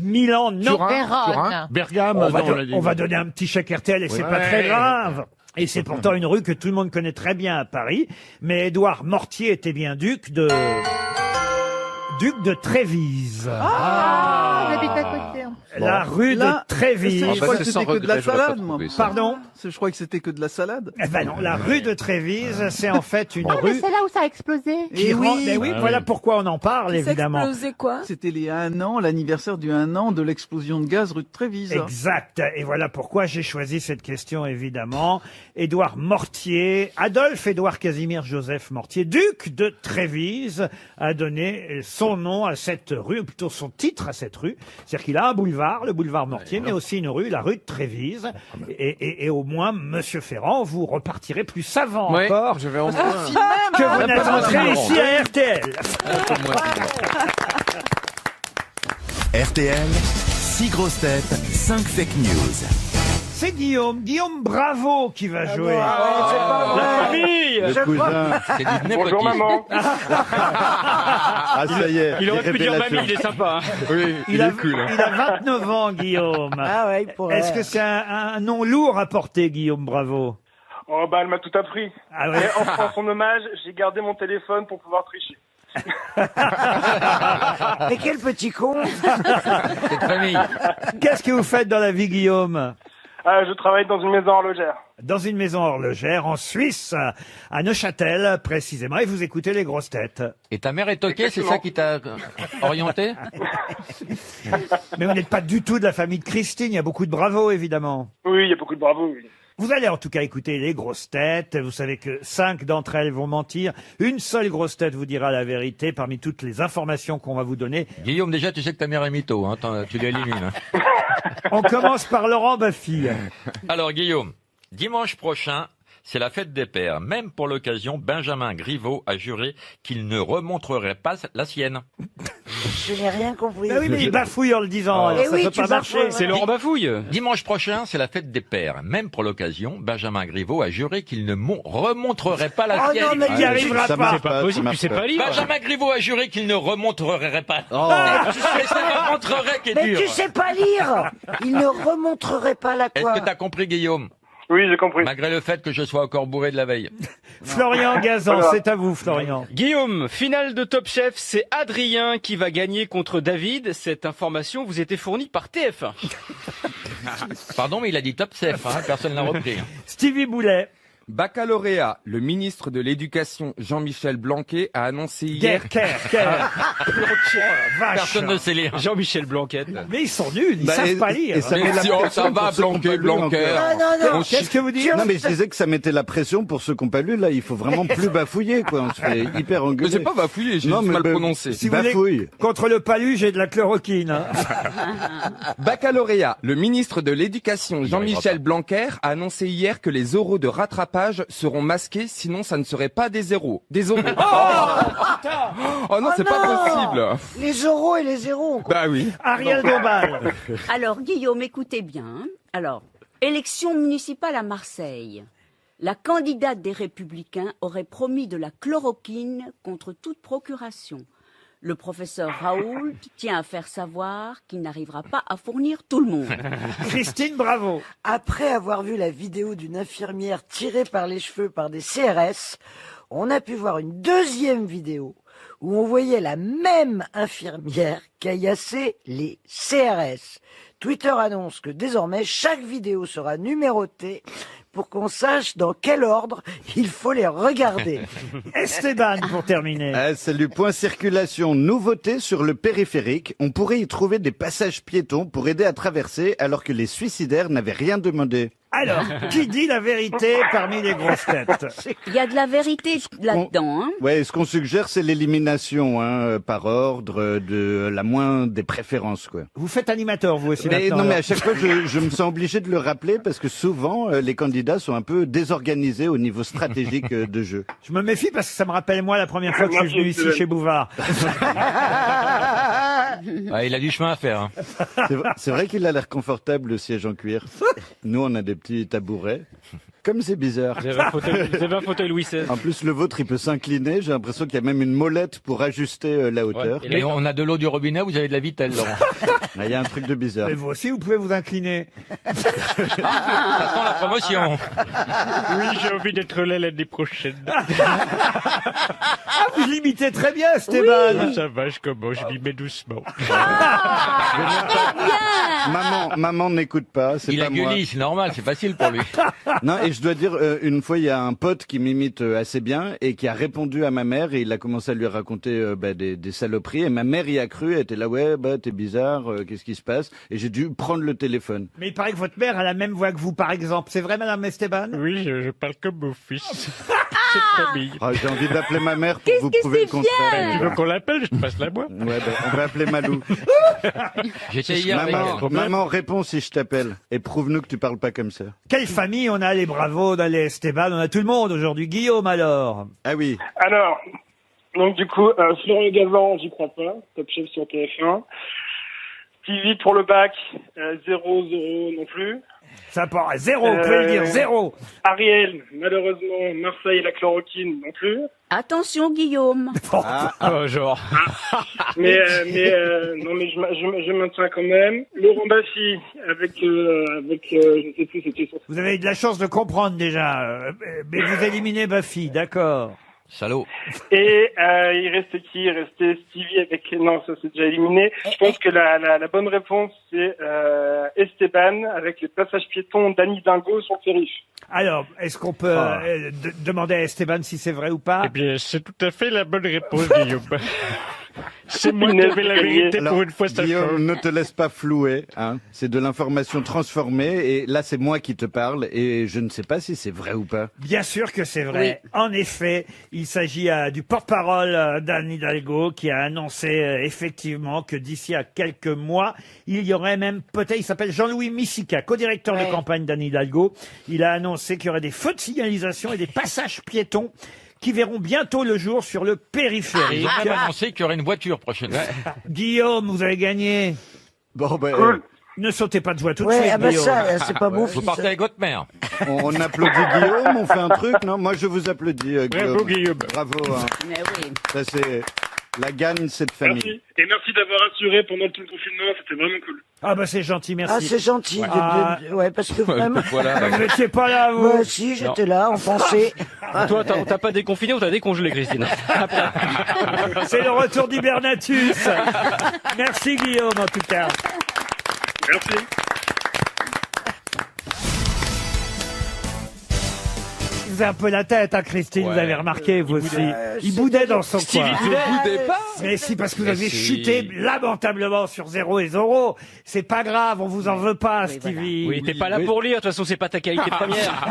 Speaker 1: Milan, non.
Speaker 16: Turin?
Speaker 20: Vérone.
Speaker 12: Bergame.
Speaker 1: On va,
Speaker 12: non, on l'a dit.
Speaker 1: on va donner un petit chèque RTL et c'est pas très grave. Et c'est pourtant une rue que tout le monde connaît très bien à Paris. Mais Édouard Mortier était bien duc de Trévise.
Speaker 20: Ah, j'habite à côté.
Speaker 1: La rue
Speaker 5: Là,
Speaker 1: de Trévise.
Speaker 5: Je crois que c'était que de la salade, moi.
Speaker 1: Pardon?
Speaker 5: Je crois que c'était que de la salade.
Speaker 1: Eh ben non, la rue de Trévise, c'est en fait une
Speaker 20: Oh, mais
Speaker 1: rue
Speaker 20: c'est là où ça a explosé.
Speaker 1: qui rend... Mais oui, voilà pourquoi on en parle, évidemment.
Speaker 9: Explosé quoi?
Speaker 5: C'était les 1 an, l'anniversaire du 1 an de l'explosion de gaz rue de Trévise.
Speaker 1: Exact. Et voilà pourquoi j'ai choisi cette question, évidemment. Édouard Mortier, Adolphe Édouard Casimir Joseph Mortier, duc de Trévise, a donné son nom à cette rue, ou plutôt son titre à cette rue. C'est-à-dire qu'il a un boulevard, le boulevard Mortier, mais aussi une rue, la rue de Trévise. Et au moins, Monsieur Ferrand, vous repartirez plus savant
Speaker 6: Oui,
Speaker 1: encore
Speaker 6: je vais en
Speaker 1: que vous n'êtes entré ici à RTL.
Speaker 11: RTL, 6 grosses têtes, 5 fake news.
Speaker 1: C'est Guillaume Bravo qui va jouer.
Speaker 18: La famille!
Speaker 12: Le cousin.
Speaker 2: Bonjour maman.
Speaker 22: Ah, ça y est.
Speaker 18: Il aurait pu dire
Speaker 22: révélation.
Speaker 18: mamie, il est sympa.
Speaker 16: Oui,
Speaker 1: Il a
Speaker 16: cool.
Speaker 1: il a 29 ans, Guillaume.
Speaker 17: Ah ouais, il pourrait.
Speaker 1: Est-ce que c'est un nom lourd à porter, Guillaume Bravo?
Speaker 19: Oh bah elle m'a tout appris.
Speaker 1: Ah ouais.
Speaker 19: Et en son hommage, j'ai gardé mon téléphone pour pouvoir tricher.
Speaker 17: Mais quel petit con!
Speaker 2: Cette famille.
Speaker 1: Qu'est-ce que vous faites dans la vie, Guillaume?
Speaker 19: Je travaille dans une maison horlogère.
Speaker 1: Dans une maison horlogère en Suisse, à Neuchâtel précisément, et vous écoutez les grosses têtes.
Speaker 2: Et ta mère est toquée, c'est ça qui t'a orienté?
Speaker 1: Mais vous n'êtes pas du tout de la famille de Christine, il y a beaucoup de Bravo, évidemment.
Speaker 19: Oui, il y a beaucoup de bravo, oui.
Speaker 1: Vous allez en tout cas écouter les grosses têtes. Vous savez que 5 d'entre elles vont mentir. Une seule grosse tête vous dira la vérité parmi toutes les informations qu'on va vous donner.
Speaker 2: Guillaume, déjà, tu sais que ta mère est mytho, hein, tu l'élimines. Hein.
Speaker 1: On commence par Laurent Baffy.
Speaker 2: Alors, Guillaume, dimanche prochain, c'est la fête des pères. Même pour l'occasion, Benjamin Griveaux a juré qu'il ne remontrerait pas la sienne.
Speaker 17: Je n'ai rien compris.
Speaker 1: Ben oui, mais il bafouille en le disant. alors
Speaker 17: Eh
Speaker 1: ça
Speaker 17: oui,
Speaker 1: peut
Speaker 17: tu
Speaker 1: pas marcher.
Speaker 17: bafouilles.
Speaker 18: C'est Laurent Bafouille.
Speaker 2: Dimanche prochain, c'est la fête des pères. Même pour l'occasion, Benjamin Griveaux a juré qu'il ne remonterait pas la
Speaker 17: Oh
Speaker 2: sienne.
Speaker 17: non, mais
Speaker 1: Il n'y arrivera
Speaker 22: Ça
Speaker 1: pas.
Speaker 22: marche
Speaker 18: C'est pas possible, tu sais pas lire.
Speaker 2: Benjamin Griveaux a juré qu'il ne remonterait pas.
Speaker 22: Oh.
Speaker 2: Mais c'est remonterait qui est
Speaker 17: Mais
Speaker 2: dur.
Speaker 17: tu sais pas lire! Il ne remonterait pas la
Speaker 2: Est-ce
Speaker 17: quoi?
Speaker 2: que t'as compris, Guillaume?
Speaker 19: Oui, j'ai compris.
Speaker 2: Malgré le fait que je sois encore bourré de la veille.
Speaker 1: Florian Gazan,
Speaker 19: Voilà.
Speaker 1: c'est à vous, Florian.
Speaker 18: Guillaume, finale de Top Chef, c'est Adrien qui va gagner contre David. Cette information vous était fournie par TF1.
Speaker 2: Pardon, mais il a dit top chef, hein, personne l'a repris.
Speaker 1: Stevie Boulet.
Speaker 10: Baccalauréat, le ministre de l'Éducation Jean-Michel Blanquer a annoncé hier...
Speaker 2: Personne ne sait lire.
Speaker 18: Jean-Michel Blanquet.
Speaker 1: Mais ils sont nuls, ils savent pas lire.
Speaker 22: Et ça met la
Speaker 10: Si, oh,
Speaker 22: pression
Speaker 10: ça va,
Speaker 22: pour ceux qui ont pas lu
Speaker 10: Blanquer.
Speaker 22: encore.
Speaker 1: Qu'est-ce que vous dites?
Speaker 22: Non, mais je disais que ça mettait la pression pour ceux qui n'ont pas lu. Là, il faut vraiment plus bafouiller, quoi. On se fait hyper
Speaker 10: Mais
Speaker 22: engueuler.
Speaker 10: c'est pas bafouillé, j'ai
Speaker 22: Non,
Speaker 10: juste
Speaker 22: mais
Speaker 10: mal
Speaker 22: bah,
Speaker 10: prononcé.
Speaker 1: Si vous voulez,
Speaker 22: Bafouille.
Speaker 1: contre le palu, j'ai de la chloroquine. hein.
Speaker 10: Baccalauréat, le ministre de l'Éducation Jean-Michel Blanquer a annoncé hier que les oraux de rattrapage seront masqués, sinon ça ne serait pas des zéros. Des oraux. Oh non, c'est pas possible.
Speaker 17: Les oraux et les zéros.
Speaker 10: Bah oui.
Speaker 1: Ariel Dombal.
Speaker 15: Alors, Guillaume, écoutez bien. Alors, élection municipale à Marseille. La candidate des Républicains aurait promis de la chloroquine contre toute procuration. Le professeur Raoult tient à faire savoir qu'il n'arrivera pas à fournir tout le monde.
Speaker 1: Christine Bravo.
Speaker 17: Après avoir vu la vidéo d'une infirmière tirée par les cheveux par des CRS, on a pu voir une deuxième vidéo où on voyait la même infirmière caillasser les CRS. Twitter annonce que désormais chaque vidéo sera numérotée pour qu'on sache dans quel ordre il faut les regarder.
Speaker 1: Esteban, pour terminer.
Speaker 22: Salut, point circulation. Nouveauté sur le périphérique. On pourrait y trouver des passages piétons pour aider à traverser alors que les suicidaires n'avaient rien demandé.
Speaker 1: Alors, qui dit la vérité parmi les grosses têtes?
Speaker 15: Il y a de la vérité là-dedans. Hein.
Speaker 22: Ouais, ce qu'on suggère, c'est l'élimination par ordre de la moins des préférences, quoi.
Speaker 1: Vous faites animateur, vous aussi,
Speaker 22: Mais,
Speaker 1: maintenant,
Speaker 22: non, mais
Speaker 1: alors.
Speaker 22: à chaque fois, je me sens obligé de le rappeler parce que souvent, les candidats sont un peu désorganisés au niveau stratégique de jeu.
Speaker 1: Je me méfie parce que ça me rappelle moi la première fois que je suis venu ici chez Bouvard.
Speaker 2: Il a du chemin à faire. Hein.
Speaker 22: C'est vrai qu'il a l'air confortable, le siège en cuir. Nous, on a des petits tabourets. Comme c'est bizarre.
Speaker 18: Vous avez un fauteuil Louis XVI.
Speaker 22: En plus, le vôtre, il peut s'incliner. J'ai l'impression qu'il y a même une molette pour ajuster la hauteur.
Speaker 2: Et on a de l'eau du robinet, vous avez de la vitelle, Laurent.
Speaker 22: Il y a un truc de bizarre.
Speaker 1: Mais vous aussi, vous pouvez vous incliner.
Speaker 2: Ça sent la promotion.
Speaker 8: Oui, j'ai envie d'être là l'année prochaine.
Speaker 1: Ah, vous l'imitez très bien, Esteban.
Speaker 8: Ça va, je commence, je m'y mets doucement.
Speaker 22: Maman n'écoute pas, c'est
Speaker 2: Il
Speaker 22: pas
Speaker 2: a
Speaker 22: moi.
Speaker 2: gueulé, c'est normal, c'est facile pour lui.
Speaker 22: Non, et je dois dire, une fois, il y a un pote qui m'imite assez bien et qui a répondu à ma mère et il a commencé à lui raconter des saloperies et ma mère y a cru, elle était là, ouais, t'es bizarre, qu'est-ce qui se passe? Et j'ai dû prendre le téléphone.
Speaker 1: Mais il paraît que votre mère a la même voix que vous, par exemple. C'est vrai, Madame Esteban?
Speaker 8: Oui, je parle comme mon fils. Cette famille.
Speaker 22: Ah, j'ai envie d'appeler ma mère pour vous prouver le contraire.
Speaker 8: Tu veux qu'on l'appelle? Je te passe la voix.
Speaker 22: Ouais, on va appeler Malou.
Speaker 2: J'étais hier avec
Speaker 22: Maman, réponds si je t'appelle. Et prouve-nous que tu parles pas comme ça.
Speaker 1: Quelle famille on a, les Bravo, on a les Esteban, on a tout le monde aujourd'hui. Guillaume, alors?
Speaker 22: Ah oui.
Speaker 19: Alors, donc du coup, Florian Gazan, j'y crois pas, Top Chef sur TF1. TV pour le bac, 0 non plus.
Speaker 1: Ça part à 0, vous pouvez le dire, 0.
Speaker 19: Ariel, malheureusement, Marseille, la chloroquine non plus.
Speaker 15: Attention, Guillaume.
Speaker 18: Genre.
Speaker 19: Mais non, mais je maintiens quand même. Laurent Baffy, avec je ne sais plus, c'était sur...
Speaker 1: Vous avez eu de la chance de comprendre déjà. Mais vous éliminez Buffy, d'accord.
Speaker 2: Salaud.
Speaker 19: Et il restait qui? Il restait Stevie avec... Non, ça c'est déjà éliminé. Je pense que la bonne réponse, c'est Esteban avec les passages piétons d'Annie Dingo sur le périph'.
Speaker 1: Alors, est-ce qu'on peut demander à Esteban si c'est vrai ou pas?
Speaker 8: Eh bien, c'est tout à fait la bonne réponse, Guillaume. C'est moi qui avais la vérité
Speaker 22: Alors,
Speaker 8: pour une fois, ça
Speaker 22: Guillaume,
Speaker 8: change.
Speaker 22: ne te laisse pas flouer, hein. C'est de l'information transformée et là c'est moi qui te parle et je ne sais pas si c'est vrai ou pas.
Speaker 1: Bien sûr que c'est vrai. Oui. En effet, il s'agit du porte-parole d'Anne Hidalgo qui a annoncé effectivement que d'ici à quelques mois, il y aurait même peut-être, il s'appelle Jean-Louis Missica, co-directeur de campagne d'Anne Hidalgo. Il a annoncé qu'il y aurait des feux de signalisation et des passages piétons qui verront bientôt le jour sur le périphérique.
Speaker 2: Ils ont même annoncé qu'il y aurait une voiture prochainement.
Speaker 1: Guillaume, vous avez gagné.
Speaker 22: Bon, ben,
Speaker 1: ne sautez pas de joie tout de
Speaker 17: Ouais,
Speaker 1: suite,
Speaker 17: ah bah
Speaker 1: Guillaume.
Speaker 17: ça, c'est pas bon.
Speaker 2: Vous partez avec votre mère.
Speaker 22: On applaudit Guillaume, on fait un truc, non? Moi je vous applaudis, Guillaume.
Speaker 8: Bravo, Guillaume.
Speaker 22: Bravo. Hein.
Speaker 15: Mais oui.
Speaker 22: Ça c'est la gagne, cette famille.
Speaker 19: Merci. Et merci d'avoir assuré pendant tout le confinement, c'était vraiment cool.
Speaker 1: Ah bah c'est gentil, merci.
Speaker 17: Ah, c'est gentil. Ouais, parce que vraiment...
Speaker 22: Voilà.
Speaker 1: Vous n'étiez pas là, vous?
Speaker 17: Moi aussi, j'étais là, on pensait...
Speaker 18: Toi, t'as pas déconfiné ou t'as décongelé, Christine?
Speaker 1: C'est le retour d'Hibernatus. Merci Guillaume, en tout cas.
Speaker 19: Merci.
Speaker 1: Il faisait un peu la tête, hein, Christine, vous
Speaker 2: Ouais.
Speaker 1: avez remarqué, vous aussi.
Speaker 2: boudait.
Speaker 1: Il boudait dans son
Speaker 2: Stevie
Speaker 1: coin.
Speaker 2: boudait. Je boudais pas.
Speaker 1: Mais si, parce que vous
Speaker 2: Mais
Speaker 1: avez
Speaker 2: si.
Speaker 1: chuté lamentablement sur 0 et 0. C'est pas grave, on vous en veut pas, Stevie.
Speaker 18: Oui, t'es pas là pour lire, de toute façon, c'est pas ta qualité première.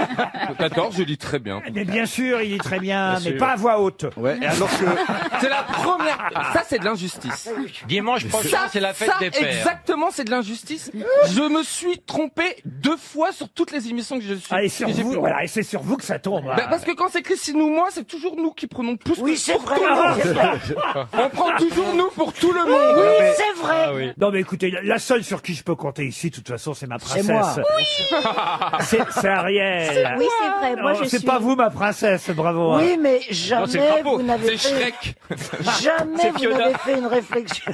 Speaker 10: D'accord, je lis très bien.
Speaker 1: Mais bien sûr, il dit très bien,
Speaker 10: Bien
Speaker 1: mais
Speaker 10: sûr.
Speaker 1: pas à voix haute.
Speaker 22: Ouais, alors que...
Speaker 10: C'est la première. Ça, c'est de l'injustice.
Speaker 2: Dimanche prochain,
Speaker 10: Ça,
Speaker 2: c'est la fête
Speaker 10: ça,
Speaker 2: des pères.
Speaker 10: exactement, c'est de l'injustice. Je me suis trompé 2 fois sur toutes les émissions que je suis.
Speaker 1: Ah, et sur
Speaker 10: que j'ai
Speaker 1: vous,
Speaker 10: pu-
Speaker 1: voilà, et c'est sur vous que ça tombe.
Speaker 10: Bah, parce que quand c'est Christine ou moi, c'est toujours nous qui prenons plus
Speaker 17: Oui,
Speaker 10: que
Speaker 17: c'est
Speaker 10: pour
Speaker 17: vrai,
Speaker 10: tout le monde.
Speaker 17: c'est vrai.
Speaker 10: On prend toujours nous pour tout le monde.
Speaker 17: Oui,
Speaker 1: mais-
Speaker 17: c'est vrai.
Speaker 1: Non mais écoutez, la seule sur qui je peux compter ici, de toute façon, c'est ma
Speaker 17: C'est
Speaker 1: princesse.
Speaker 17: moi.
Speaker 1: C'est Ariel.
Speaker 15: Oui, c'est vrai. Moi,
Speaker 1: Non,
Speaker 15: je
Speaker 1: c'est
Speaker 15: suis.
Speaker 1: pas vous, ma princesse, bravo. hein.
Speaker 17: Oui, mais
Speaker 18: c'est le
Speaker 17: jamais
Speaker 18: crapaud.
Speaker 17: vous n'avez
Speaker 10: C'est
Speaker 17: fait...
Speaker 10: Shrek.
Speaker 17: Jamais
Speaker 18: C'est
Speaker 17: vous
Speaker 18: Fiona.
Speaker 17: n'avez fait une réflexion.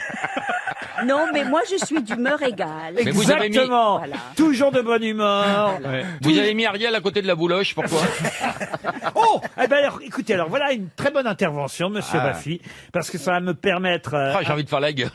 Speaker 15: Non, mais moi, je suis d'humeur égale.
Speaker 2: Mais vous avez mis-
Speaker 1: Exactement.
Speaker 15: Voilà.
Speaker 1: Toujours de bonne humeur.
Speaker 2: Vous avez mis Ariel à côté de la bouloche, pourquoi?
Speaker 1: Oh, eh ben alors, écoutez, alors voilà une très bonne intervention, Monsieur Baffy, parce que ça va me permettre
Speaker 2: Ah, j'ai envie de faire la gueule.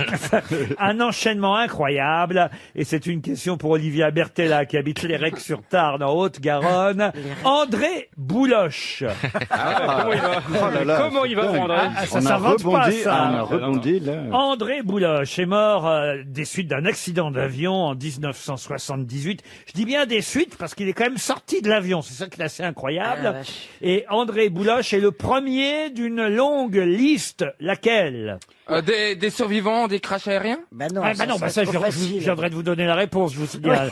Speaker 1: un enchaînement incroyable. Et c'est une question pour Olivia Bertella, qui habite les Recs-sur-Tarn, en Haute-Garonne. André Bouloche.
Speaker 18: Comment il va
Speaker 22: Oh là là,
Speaker 18: Comment il va,
Speaker 22: dingue.
Speaker 18: André
Speaker 1: Ça
Speaker 22: On a
Speaker 1: s'invente pas,
Speaker 22: rebondi,
Speaker 1: ça.
Speaker 22: on a rebondi, là.
Speaker 1: André Bouloche est mort des suites d'un accident d'avion en 1978. Je dis bien des suites parce qu'il est quand même sorti de l'avion. C'est ça qui est assez incroyable.
Speaker 17: Ah, vache.
Speaker 1: Et André Bouloche est le premier d'une longue liste. Laquelle?
Speaker 10: Des survivants des crashs aériens.
Speaker 17: Bah non,
Speaker 1: Ah, bah non, bah ça,
Speaker 17: serait trop facile.
Speaker 1: je viendrai de vous donner la réponse, je vous signale.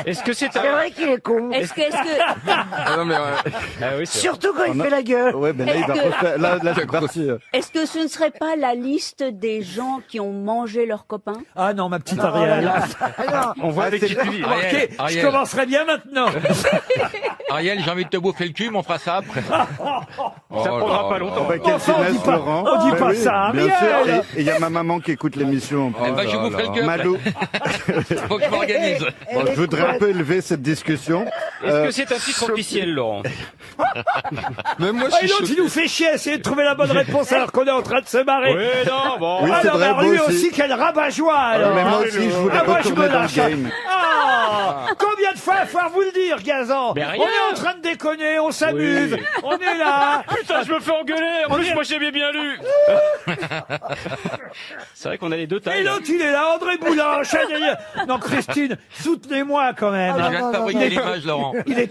Speaker 18: Est-ce que c'est
Speaker 17: C'est vrai qu'il est con.
Speaker 15: Est-ce que
Speaker 10: Ah non, mais
Speaker 18: Ah oui, c'est
Speaker 17: Surtout quand il fait la gueule.
Speaker 22: Ouais, ben là, il va
Speaker 15: Est-ce que-
Speaker 22: refaire... Là, c'est parti.
Speaker 15: est-ce que ce ne serait pas la liste des gens qui ont mangé leurs copains?
Speaker 1: Ah non, ma petite
Speaker 17: Oh
Speaker 1: Ariel.
Speaker 17: là là.
Speaker 18: On voit avec qui tu vis.
Speaker 1: Remarquez, je
Speaker 2: Ariel.
Speaker 1: commencerai bien maintenant.
Speaker 2: Ariel, j'ai envie de te bouffer le cul, mais on fera ça après.
Speaker 18: Ça prendra pas longtemps.
Speaker 22: Bah, quelle
Speaker 1: Enfin, on dit
Speaker 22: finesse,
Speaker 1: pas-
Speaker 22: Laurent.
Speaker 1: on dit
Speaker 22: Bah
Speaker 1: pas
Speaker 22: oui,
Speaker 1: ça,
Speaker 22: bien
Speaker 1: Ariel.
Speaker 22: sûr. Et il y a ma maman qui écoute l'émission.
Speaker 2: Eh ben, je vous ferai le cul après.
Speaker 22: Malou.
Speaker 2: Faut que je m'organise.
Speaker 22: Bon, je voudrais un peu élever cette discussion.
Speaker 18: Est-ce que c'est un titre officiel, Laurent?
Speaker 10: Mais moi,
Speaker 1: Ah,
Speaker 10: je
Speaker 1: et
Speaker 10: suis
Speaker 1: l'autre, il nous fait chier à essayer de trouver la bonne réponse alors qu'on est en train de se marrer.
Speaker 18: Oui, non, bon.
Speaker 22: Oui,
Speaker 1: Ah
Speaker 22: c'est
Speaker 1: non, mais
Speaker 22: vrai,
Speaker 1: alors
Speaker 22: moi
Speaker 1: lui
Speaker 22: aussi.
Speaker 1: aussi, quel rabat-joie alors.
Speaker 22: Mais moi aussi, je voulais
Speaker 1: Ah, moi, je
Speaker 22: retourner
Speaker 1: me
Speaker 22: dans
Speaker 1: lâche.
Speaker 22: le game.
Speaker 1: Ah, combien de fois il va falloir vous le dire, Gazan?
Speaker 18: Mais
Speaker 1: On
Speaker 18: rien.
Speaker 1: est en train de déconner, on s'amuse,
Speaker 18: Oui.
Speaker 1: on est là.
Speaker 18: Putain, je me fais engueuler. En
Speaker 1: On
Speaker 18: plus,
Speaker 1: est-
Speaker 18: moi, j'ai bien lu. C'est vrai qu'on a les deux
Speaker 1: Et
Speaker 18: tailles.
Speaker 1: l'autre, il est là, André Bouloche. Non, Christine, soutenez-moi quand même.
Speaker 2: Je viens de fabriquer l'image, Laurent.
Speaker 1: Il était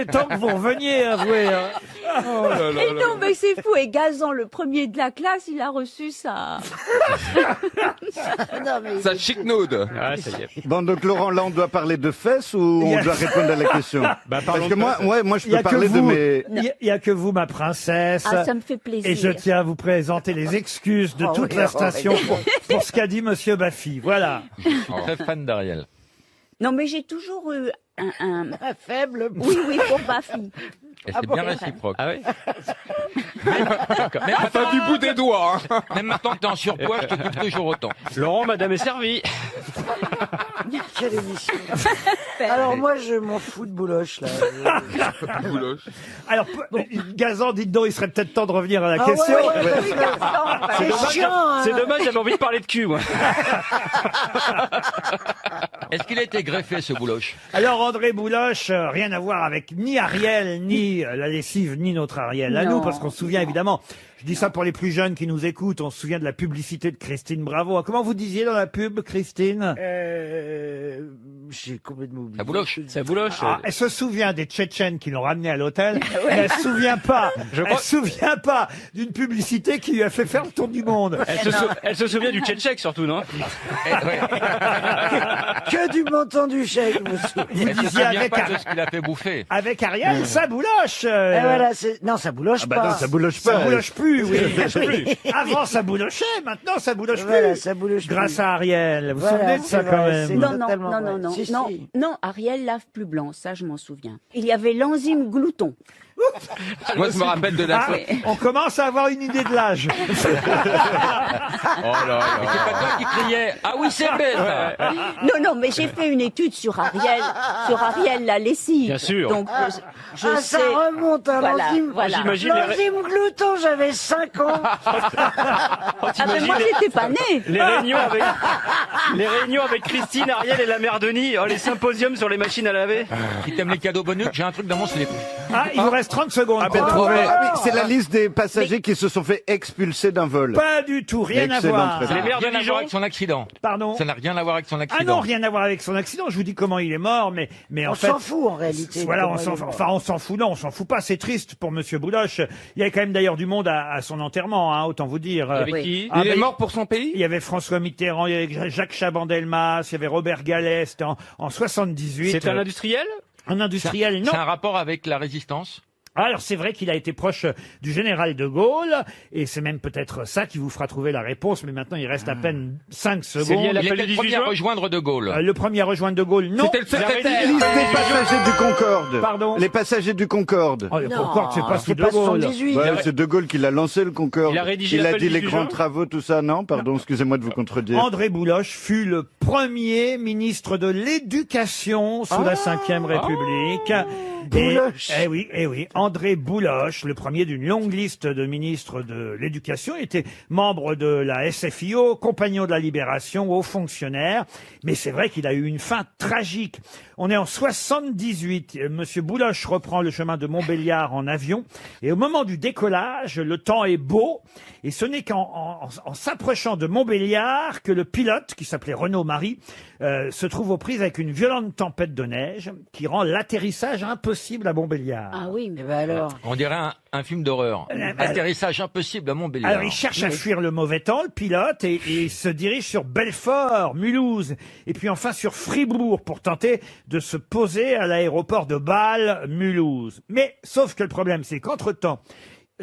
Speaker 1: temps que vous reveniez, avouez. hein.
Speaker 15: Et non, mais c'est fou. Et Gazan, le premier de la classe, il a reçu ça.
Speaker 17: Non, mais
Speaker 10: Ça chic-naude.
Speaker 18: Ah, ça y est.
Speaker 22: Bon, donc Laurent, là, on doit parler de fesses ou on doit répondre à la question?
Speaker 18: Bah,
Speaker 22: Parce
Speaker 18: parlons
Speaker 22: que
Speaker 18: de
Speaker 22: moi,
Speaker 18: fesses.
Speaker 22: moi, je
Speaker 1: Il y a
Speaker 22: peux
Speaker 1: que
Speaker 22: parler de
Speaker 1: vous.
Speaker 22: mes...
Speaker 1: Il y a que vous, ma princesse.
Speaker 15: Ah, ça me fait plaisir.
Speaker 1: Et je tiens à vous présenter les excuses de
Speaker 17: Oh
Speaker 1: toute
Speaker 17: oui,
Speaker 1: la
Speaker 17: oh
Speaker 1: station
Speaker 17: oui.
Speaker 1: pour ce qu'a dit Monsieur Baffy. Voilà.
Speaker 2: Je suis très fan d'Ariel.
Speaker 15: Non, mais j'ai toujours eu un...
Speaker 17: un faible.
Speaker 15: Oui, oui, pour Baffy.
Speaker 2: Et c'est bien réciproque.
Speaker 18: Ah oui?
Speaker 2: Même
Speaker 10: Pas du bout des doigts. Hein.
Speaker 2: Même maintenant que t'es en surpoids, je te kiffe toujours autant.
Speaker 18: Laurent, madame est servie.
Speaker 17: Quelle émission. Alors moi, je m'en fous de Bouloche, là.
Speaker 10: Bouloche.
Speaker 1: Alors, Gazan, dites donc, il serait peut-être temps de revenir à la
Speaker 17: Ah
Speaker 1: question.
Speaker 17: ouais, ouais,
Speaker 15: Oui, Gazan,
Speaker 18: C'est
Speaker 17: C'est
Speaker 18: dommage,
Speaker 17: chiant, hein.
Speaker 18: c'est dommage, j'avais envie de parler de cul, moi.
Speaker 2: Est-ce qu'il a été greffé, ce bouloche?
Speaker 1: Alors, André Bouloche, rien à voir avec ni Ariel, ni la lessive, ni notre Ariel à
Speaker 15: Non.
Speaker 1: nous, parce qu'on se souvient évidemment, je dis ça pour les plus jeunes qui nous écoutent, on se souvient de la publicité de Christine Bravo. Comment vous disiez dans la pub, Christine?
Speaker 17: J'ai complètement oublié.
Speaker 2: La bouloche.
Speaker 18: Ça bouloche.
Speaker 1: Ah, elle se souvient des Tchétchènes qui l'ont ramenée à l'hôtel, mais elle se souvient pas.
Speaker 18: Je
Speaker 1: Elle
Speaker 18: crois-
Speaker 1: se souvient pas d'une publicité qui lui a fait faire le tour du monde.
Speaker 18: Elle se souvient du Tchétchèque, surtout, non?
Speaker 17: Que du montant du chèque, monsieur.
Speaker 1: Vous
Speaker 2: Elle se
Speaker 1: disiez
Speaker 2: souvient
Speaker 1: avec,
Speaker 2: pas de ce qu'il a fait bouffer.
Speaker 1: avec Ariel, ça bouloche.
Speaker 17: Et voilà, non, ça bouloche
Speaker 22: Bah
Speaker 17: pas.
Speaker 22: non, ça bouloche
Speaker 1: Ça
Speaker 22: pas.
Speaker 1: bouloche plus, oui.
Speaker 17: Oui.
Speaker 1: Avant, ça boulochait, maintenant, ça bouloche
Speaker 17: Voilà,
Speaker 1: plus.
Speaker 17: ça bouloche
Speaker 1: Grâce
Speaker 17: plus.
Speaker 1: à Ariel. Vous vous
Speaker 17: Voilà,
Speaker 1: souvenez de
Speaker 17: c'est
Speaker 1: ça,
Speaker 17: vrai,
Speaker 1: quand
Speaker 17: c'est
Speaker 1: même?
Speaker 15: Non, non,
Speaker 17: totalement
Speaker 15: non, non,
Speaker 17: vrai.
Speaker 15: non,
Speaker 17: Si,
Speaker 15: non,
Speaker 17: si.
Speaker 15: non, Ariel lave plus blanc, ça je m'en souviens. Il y avait l'enzyme glouton.
Speaker 10: Moi, je me rappelle de la
Speaker 1: Ah, on commence à avoir une idée de l'âge.
Speaker 2: Oh là là. Mais c'est pas toi qui criais. Ah oui, c'est bête.
Speaker 15: Non, mais j'ai fait une étude sur Ariel la lessive.
Speaker 18: Bien sûr.
Speaker 15: Donc, je
Speaker 17: Ah,
Speaker 15: sais.
Speaker 17: ça remonte à
Speaker 15: Voilà,
Speaker 17: l'enzyme.
Speaker 15: voilà.
Speaker 18: J'imagine
Speaker 17: L'enzyme glouton, j'avais 5 ans.
Speaker 15: Ah ben moi, j'étais pas née.
Speaker 18: les réunions avec Christine, Ariel et la mère Denis, les symposiums sur les machines à laver.
Speaker 2: Qui t'aime les cadeaux bonus? J'ai un truc dans mon slip.
Speaker 1: Ah, il vous reste 30 secondes pour trouver.
Speaker 22: Ah oui, c'est la liste des passagers qui se sont fait expulser d'un vol.
Speaker 1: Pas du tout, rien à
Speaker 22: Excellente
Speaker 1: voir.
Speaker 22: réponse.
Speaker 18: Les maires de
Speaker 2: Rien à
Speaker 18: Dijon.
Speaker 2: voir avec son accident.
Speaker 1: Pardon.
Speaker 2: Ça n'a rien à voir avec son
Speaker 1: Ah
Speaker 2: accident.
Speaker 1: non, rien à voir avec son accident. Je vous dis comment il est mort, mais en
Speaker 17: On
Speaker 1: fait.
Speaker 17: s'en fout, en réalité.
Speaker 1: Voilà,
Speaker 17: comment
Speaker 1: on
Speaker 17: il
Speaker 1: s'en,
Speaker 17: est mort.
Speaker 1: enfin, on s'en fout. Non, on s'en fout pas. C'est triste pour Monsieur Bouloche. Il y avait quand même d'ailleurs du monde à son enterrement, hein, autant vous dire.
Speaker 18: Avec qui
Speaker 1: Ah,
Speaker 10: Il est
Speaker 1: ben,
Speaker 10: mort pour son pays?
Speaker 1: Il y avait François Mitterrand, il y avait Jacques Chaban-Delmas, il y avait Robert Gallet. C'était en 78.
Speaker 18: C'est un industriel?
Speaker 1: Un industriel, non.
Speaker 2: C'est un rapport avec la résistance?
Speaker 1: Alors c'est vrai qu'il a été proche du général de Gaulle, et c'est même peut-être ça qui vous fera trouver la réponse, mais maintenant il reste à peine 5 secondes.
Speaker 18: lié à la-
Speaker 2: Il
Speaker 18: L'appel
Speaker 2: était
Speaker 18: du
Speaker 2: le premier
Speaker 18: 18
Speaker 2: à
Speaker 18: juin
Speaker 2: rejoindre de Gaulle.
Speaker 1: Le premier à rejoindre de Gaulle, non.
Speaker 10: C'était le secrétaire.
Speaker 22: Liste des passagers du Concorde.
Speaker 1: Pardon.
Speaker 22: Les passagers du Concorde.
Speaker 1: Oh, le
Speaker 17: Non,
Speaker 1: Concorde, c'est pas sous
Speaker 17: c'est
Speaker 1: de
Speaker 17: pas
Speaker 1: Gaulle.
Speaker 17: 78.
Speaker 22: Ouais, c'est De Gaulle qui l'a lancé, le Concorde.
Speaker 18: Il a rédigé
Speaker 22: Il a
Speaker 18: l'appel
Speaker 22: dit
Speaker 18: du
Speaker 22: les
Speaker 18: 18
Speaker 22: grands
Speaker 18: juin.
Speaker 22: travaux, tout ça. Non, pardon, excusez-moi de vous contredire.
Speaker 1: André Bouloche fut le premier ministre de l'Éducation sous la Ve République.
Speaker 17: Bouloche.
Speaker 1: Eh oui, André Bouloche, le premier d'une longue liste de ministres de l'Éducation, était membre de la SFIO, compagnon de la Libération, haut fonctionnaire. Mais c'est vrai qu'il a eu une fin tragique. On est en 78. Monsieur Bouloche reprend le chemin de Montbéliard en avion. Et au moment du décollage, le temps est beau. Et ce n'est qu'en en s'approchant de Montbéliard que le pilote, qui s'appelait Renaud Marie, se trouve aux prises avec une violente tempête de neige qui rend l'atterrissage impossible à Montbéliard.
Speaker 15: Ah oui, mais
Speaker 17: alors.
Speaker 2: On dirait un film d'horreur. Atterrissage impossible à Montbéliard.
Speaker 1: Alors il cherche à fuir le mauvais temps, le pilote, et il se dirige sur Belfort, Mulhouse, et puis enfin sur Fribourg pour tenter de se poser à l'aéroport de Bâle, Mulhouse. Mais sauf que le problème, c'est qu'entre-temps,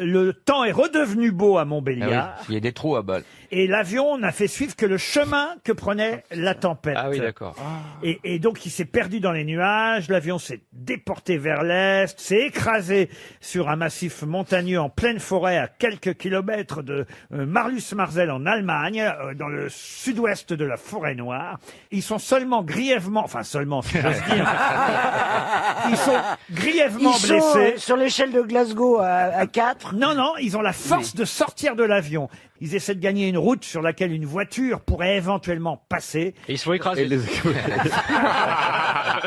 Speaker 1: le temps est redevenu beau à
Speaker 2: Ah
Speaker 1: Montbéliard.
Speaker 2: oui, il y a des trous à balles.
Speaker 1: Et l'avion n'a fait suivre que le chemin que prenait la tempête.
Speaker 18: Ah oui, d'accord.
Speaker 1: Et donc, il s'est perdu dans les nuages, l'avion s'est déporté vers l'est, s'est écrasé sur un massif montagneux en pleine forêt à quelques kilomètres de Marlus-Marzel en Allemagne, dans le sud-ouest de la forêt noire. Ils sont seulement grièvement, enfin seulement, si j'ose dire, ils sont grièvement
Speaker 17: Ils sont
Speaker 1: blessés.
Speaker 17: sur l'échelle de Glasgow à 4.
Speaker 1: Non, ils ont la force de sortir de l'avion. Ils essaient de gagner une route sur laquelle une voiture pourrait éventuellement passer.
Speaker 18: Et ils se font écraser.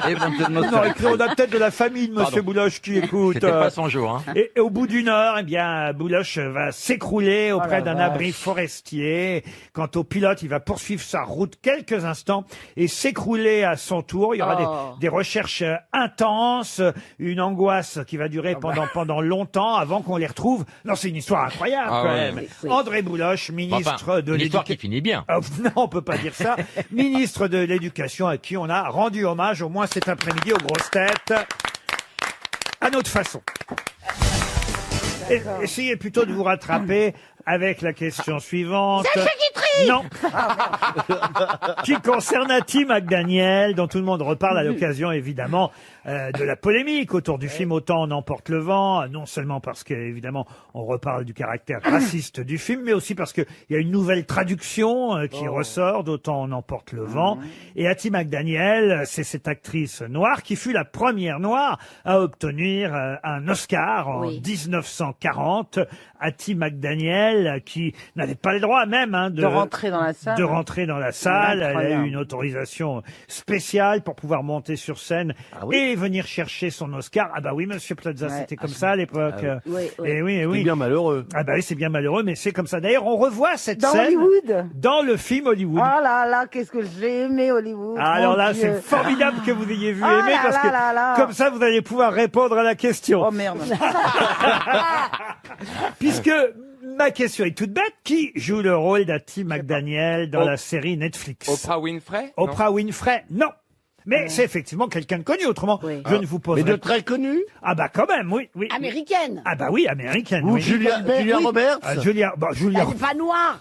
Speaker 22: Éventuellement,
Speaker 1: Non, et puis on a peut-être de la famille de Monsieur Bouloche qui écoute.
Speaker 2: C'était pas son jour, hein.
Speaker 1: Et au bout d'une heure, eh bien, Bouloche va s'écrouler auprès
Speaker 17: la
Speaker 1: d'un
Speaker 17: vache.
Speaker 1: abri forestier. Quant au pilote, il va poursuivre sa route quelques instants et s'écrouler à son tour. Il y aura des recherches intenses, une angoisse qui va durer pendant longtemps avant qu'on les retrouve. Non, c'est une histoire incroyable
Speaker 2: Ah
Speaker 1: quand
Speaker 2: ouais.
Speaker 1: même.
Speaker 15: Oui.
Speaker 1: André Bouloche, ministre
Speaker 2: Enfin,
Speaker 1: de
Speaker 2: une histoire qui
Speaker 1: l'Éducation.
Speaker 2: finit bien.
Speaker 1: Non, on peut pas dire ça. Ministre de l'Éducation à qui on a rendu hommage au moins cet après-midi aux grosses têtes. À notre façon. Essayez plutôt de vous rattraper avec la question suivante.
Speaker 20: Sacha Guitry
Speaker 1: Non. Qui concerne Hattie McDaniel, dont tout le monde reparle à l'occasion, évidemment, de la polémique autour du film Autant en emporte le vent, non seulement parce que, évidemment, on reparle du caractère raciste du film, mais aussi parce qu'il y a une nouvelle traduction qui ressort d'Autant en emporte le vent. Et Hattie McDaniel, c'est cette actrice noire qui fut la première noire à obtenir un Oscar en 1940. Hattie McDaniel, qui n'avait pas le droit même
Speaker 4: De rentrer dans la salle.
Speaker 1: de rentrer dans la salle. Elle a eu
Speaker 4: Incroyable.
Speaker 1: une autorisation spéciale pour pouvoir monter sur scène et venir chercher son Oscar. Ah bah oui, Monsieur Plaza,
Speaker 4: Ouais.
Speaker 1: c'était comme ça à l'époque.
Speaker 15: Oui, oui.
Speaker 1: Et oui, et oui.
Speaker 16: C'est bien malheureux.
Speaker 1: Ah bah oui, c'est bien malheureux, mais c'est comme ça. D'ailleurs, on revoit cette
Speaker 4: Dans
Speaker 1: scène
Speaker 4: Hollywood.
Speaker 1: dans le film Hollywood.
Speaker 4: Oh là là, qu'est-ce que j'ai aimé Hollywood.
Speaker 1: Ah, alors
Speaker 4: Mon
Speaker 1: là,
Speaker 4: Dieu.
Speaker 1: c'est formidable que vous ayez vu
Speaker 4: Ah
Speaker 1: aimer,
Speaker 4: là
Speaker 1: parce
Speaker 4: là
Speaker 1: que
Speaker 4: là là.
Speaker 1: comme ça, vous allez pouvoir répondre à la question.
Speaker 4: Oh merde.
Speaker 1: Puisque ma question est toute bête, qui joue le rôle d'Hattie McDaniel dans la série Netflix?
Speaker 10: Oprah Winfrey?
Speaker 1: Oprah Winfrey, non. Mais c'est effectivement quelqu'un de connu, autrement, je ne vous poserai
Speaker 16: Mais de très connu.
Speaker 1: Ah bah quand même, oui, oui.
Speaker 20: Américaine.
Speaker 1: Ah bah oui, américaine.
Speaker 16: Ou
Speaker 1: oui.
Speaker 16: Julia Roberts.
Speaker 1: Ah, Julia, bah, Julia.
Speaker 20: Elle n'est pas noire.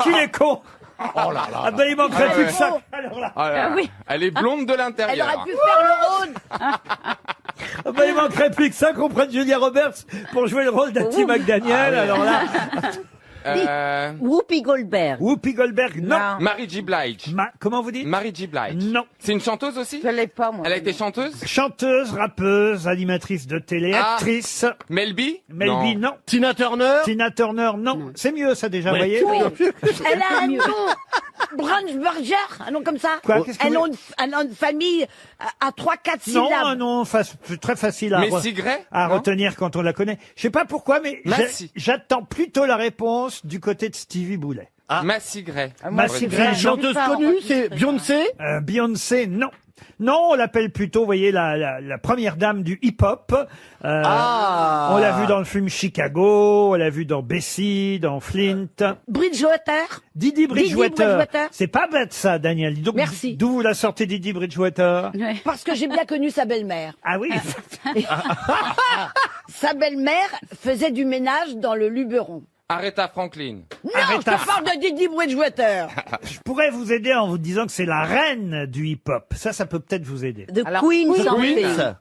Speaker 1: Qu'il est con.
Speaker 16: Oh là là.
Speaker 1: Ah ben il manquerait
Speaker 10: Ah
Speaker 1: plus
Speaker 10: ouais.
Speaker 1: que ça. Alors là.
Speaker 10: Ah là là.
Speaker 15: oui.
Speaker 10: Elle est blonde de
Speaker 20: Elle
Speaker 10: l'intérieur.
Speaker 20: aurait pu faire le rôle.
Speaker 1: Ah Bah, il manquerait plus que ça qu'on prenne Julia Roberts pour jouer le rôle d'Hattie McDaniel. Alors là.
Speaker 7: Whoopi Goldberg.
Speaker 1: Whoopi Goldberg, non.
Speaker 10: Mary J. Blige.
Speaker 1: Comment vous dites?
Speaker 10: Mary J. Blige.
Speaker 1: Non.
Speaker 10: C'est une chanteuse aussi?
Speaker 4: Je l'ai pas, moi.
Speaker 10: Elle a été chanteuse?
Speaker 1: Chanteuse, rappeuse, animatrice de télé, actrice.
Speaker 10: Mel B?
Speaker 1: Non.
Speaker 16: Tina Turner?
Speaker 1: Tina Turner, non. C'est mieux, ça, déjà, vous voyez?
Speaker 7: Elle a un nom. Brunsberger, un nom comme ça.
Speaker 1: Quoi, qu'est-ce que
Speaker 7: Elle
Speaker 1: vous-
Speaker 7: a une famille à 3-4
Speaker 1: Non,
Speaker 7: syllabes.
Speaker 1: un nom très facile
Speaker 10: Messi Gray,
Speaker 1: à
Speaker 10: non
Speaker 1: retenir quand on la connaît. Je sais pas pourquoi, mais
Speaker 10: Massy.
Speaker 1: j'attends plutôt la réponse du côté de Stevie Boulet.
Speaker 10: Massy Gray.
Speaker 1: Massy Gray,
Speaker 16: Une chanteuse connue, c'est Beyoncé?
Speaker 1: Beyoncé, non. Non, on l'appelle plutôt, vous voyez, la première dame du hip-hop. On l'a vu dans le film Chicago, on l'a vu dans Bessie, dans Flint.
Speaker 7: Bridgewater.
Speaker 1: Didi Bridgewater.
Speaker 7: Bridgewater.
Speaker 1: C'est pas bête ça, Daniel. Dis donc,
Speaker 7: Merci.
Speaker 1: D'où vous la sortez, Didi Bridgewater?
Speaker 7: Parce que j'ai bien connu sa belle-mère.
Speaker 1: Ah oui.
Speaker 7: Sa belle-mère faisait du ménage dans le Luberon.
Speaker 10: Aretha Franklin.
Speaker 7: Non, je te parle de Didi Bridgewater.
Speaker 1: Je pourrais vous aider en vous disant que c'est la reine du hip-hop. Ça peut peut-être vous aider.
Speaker 7: De Queen, sans fait.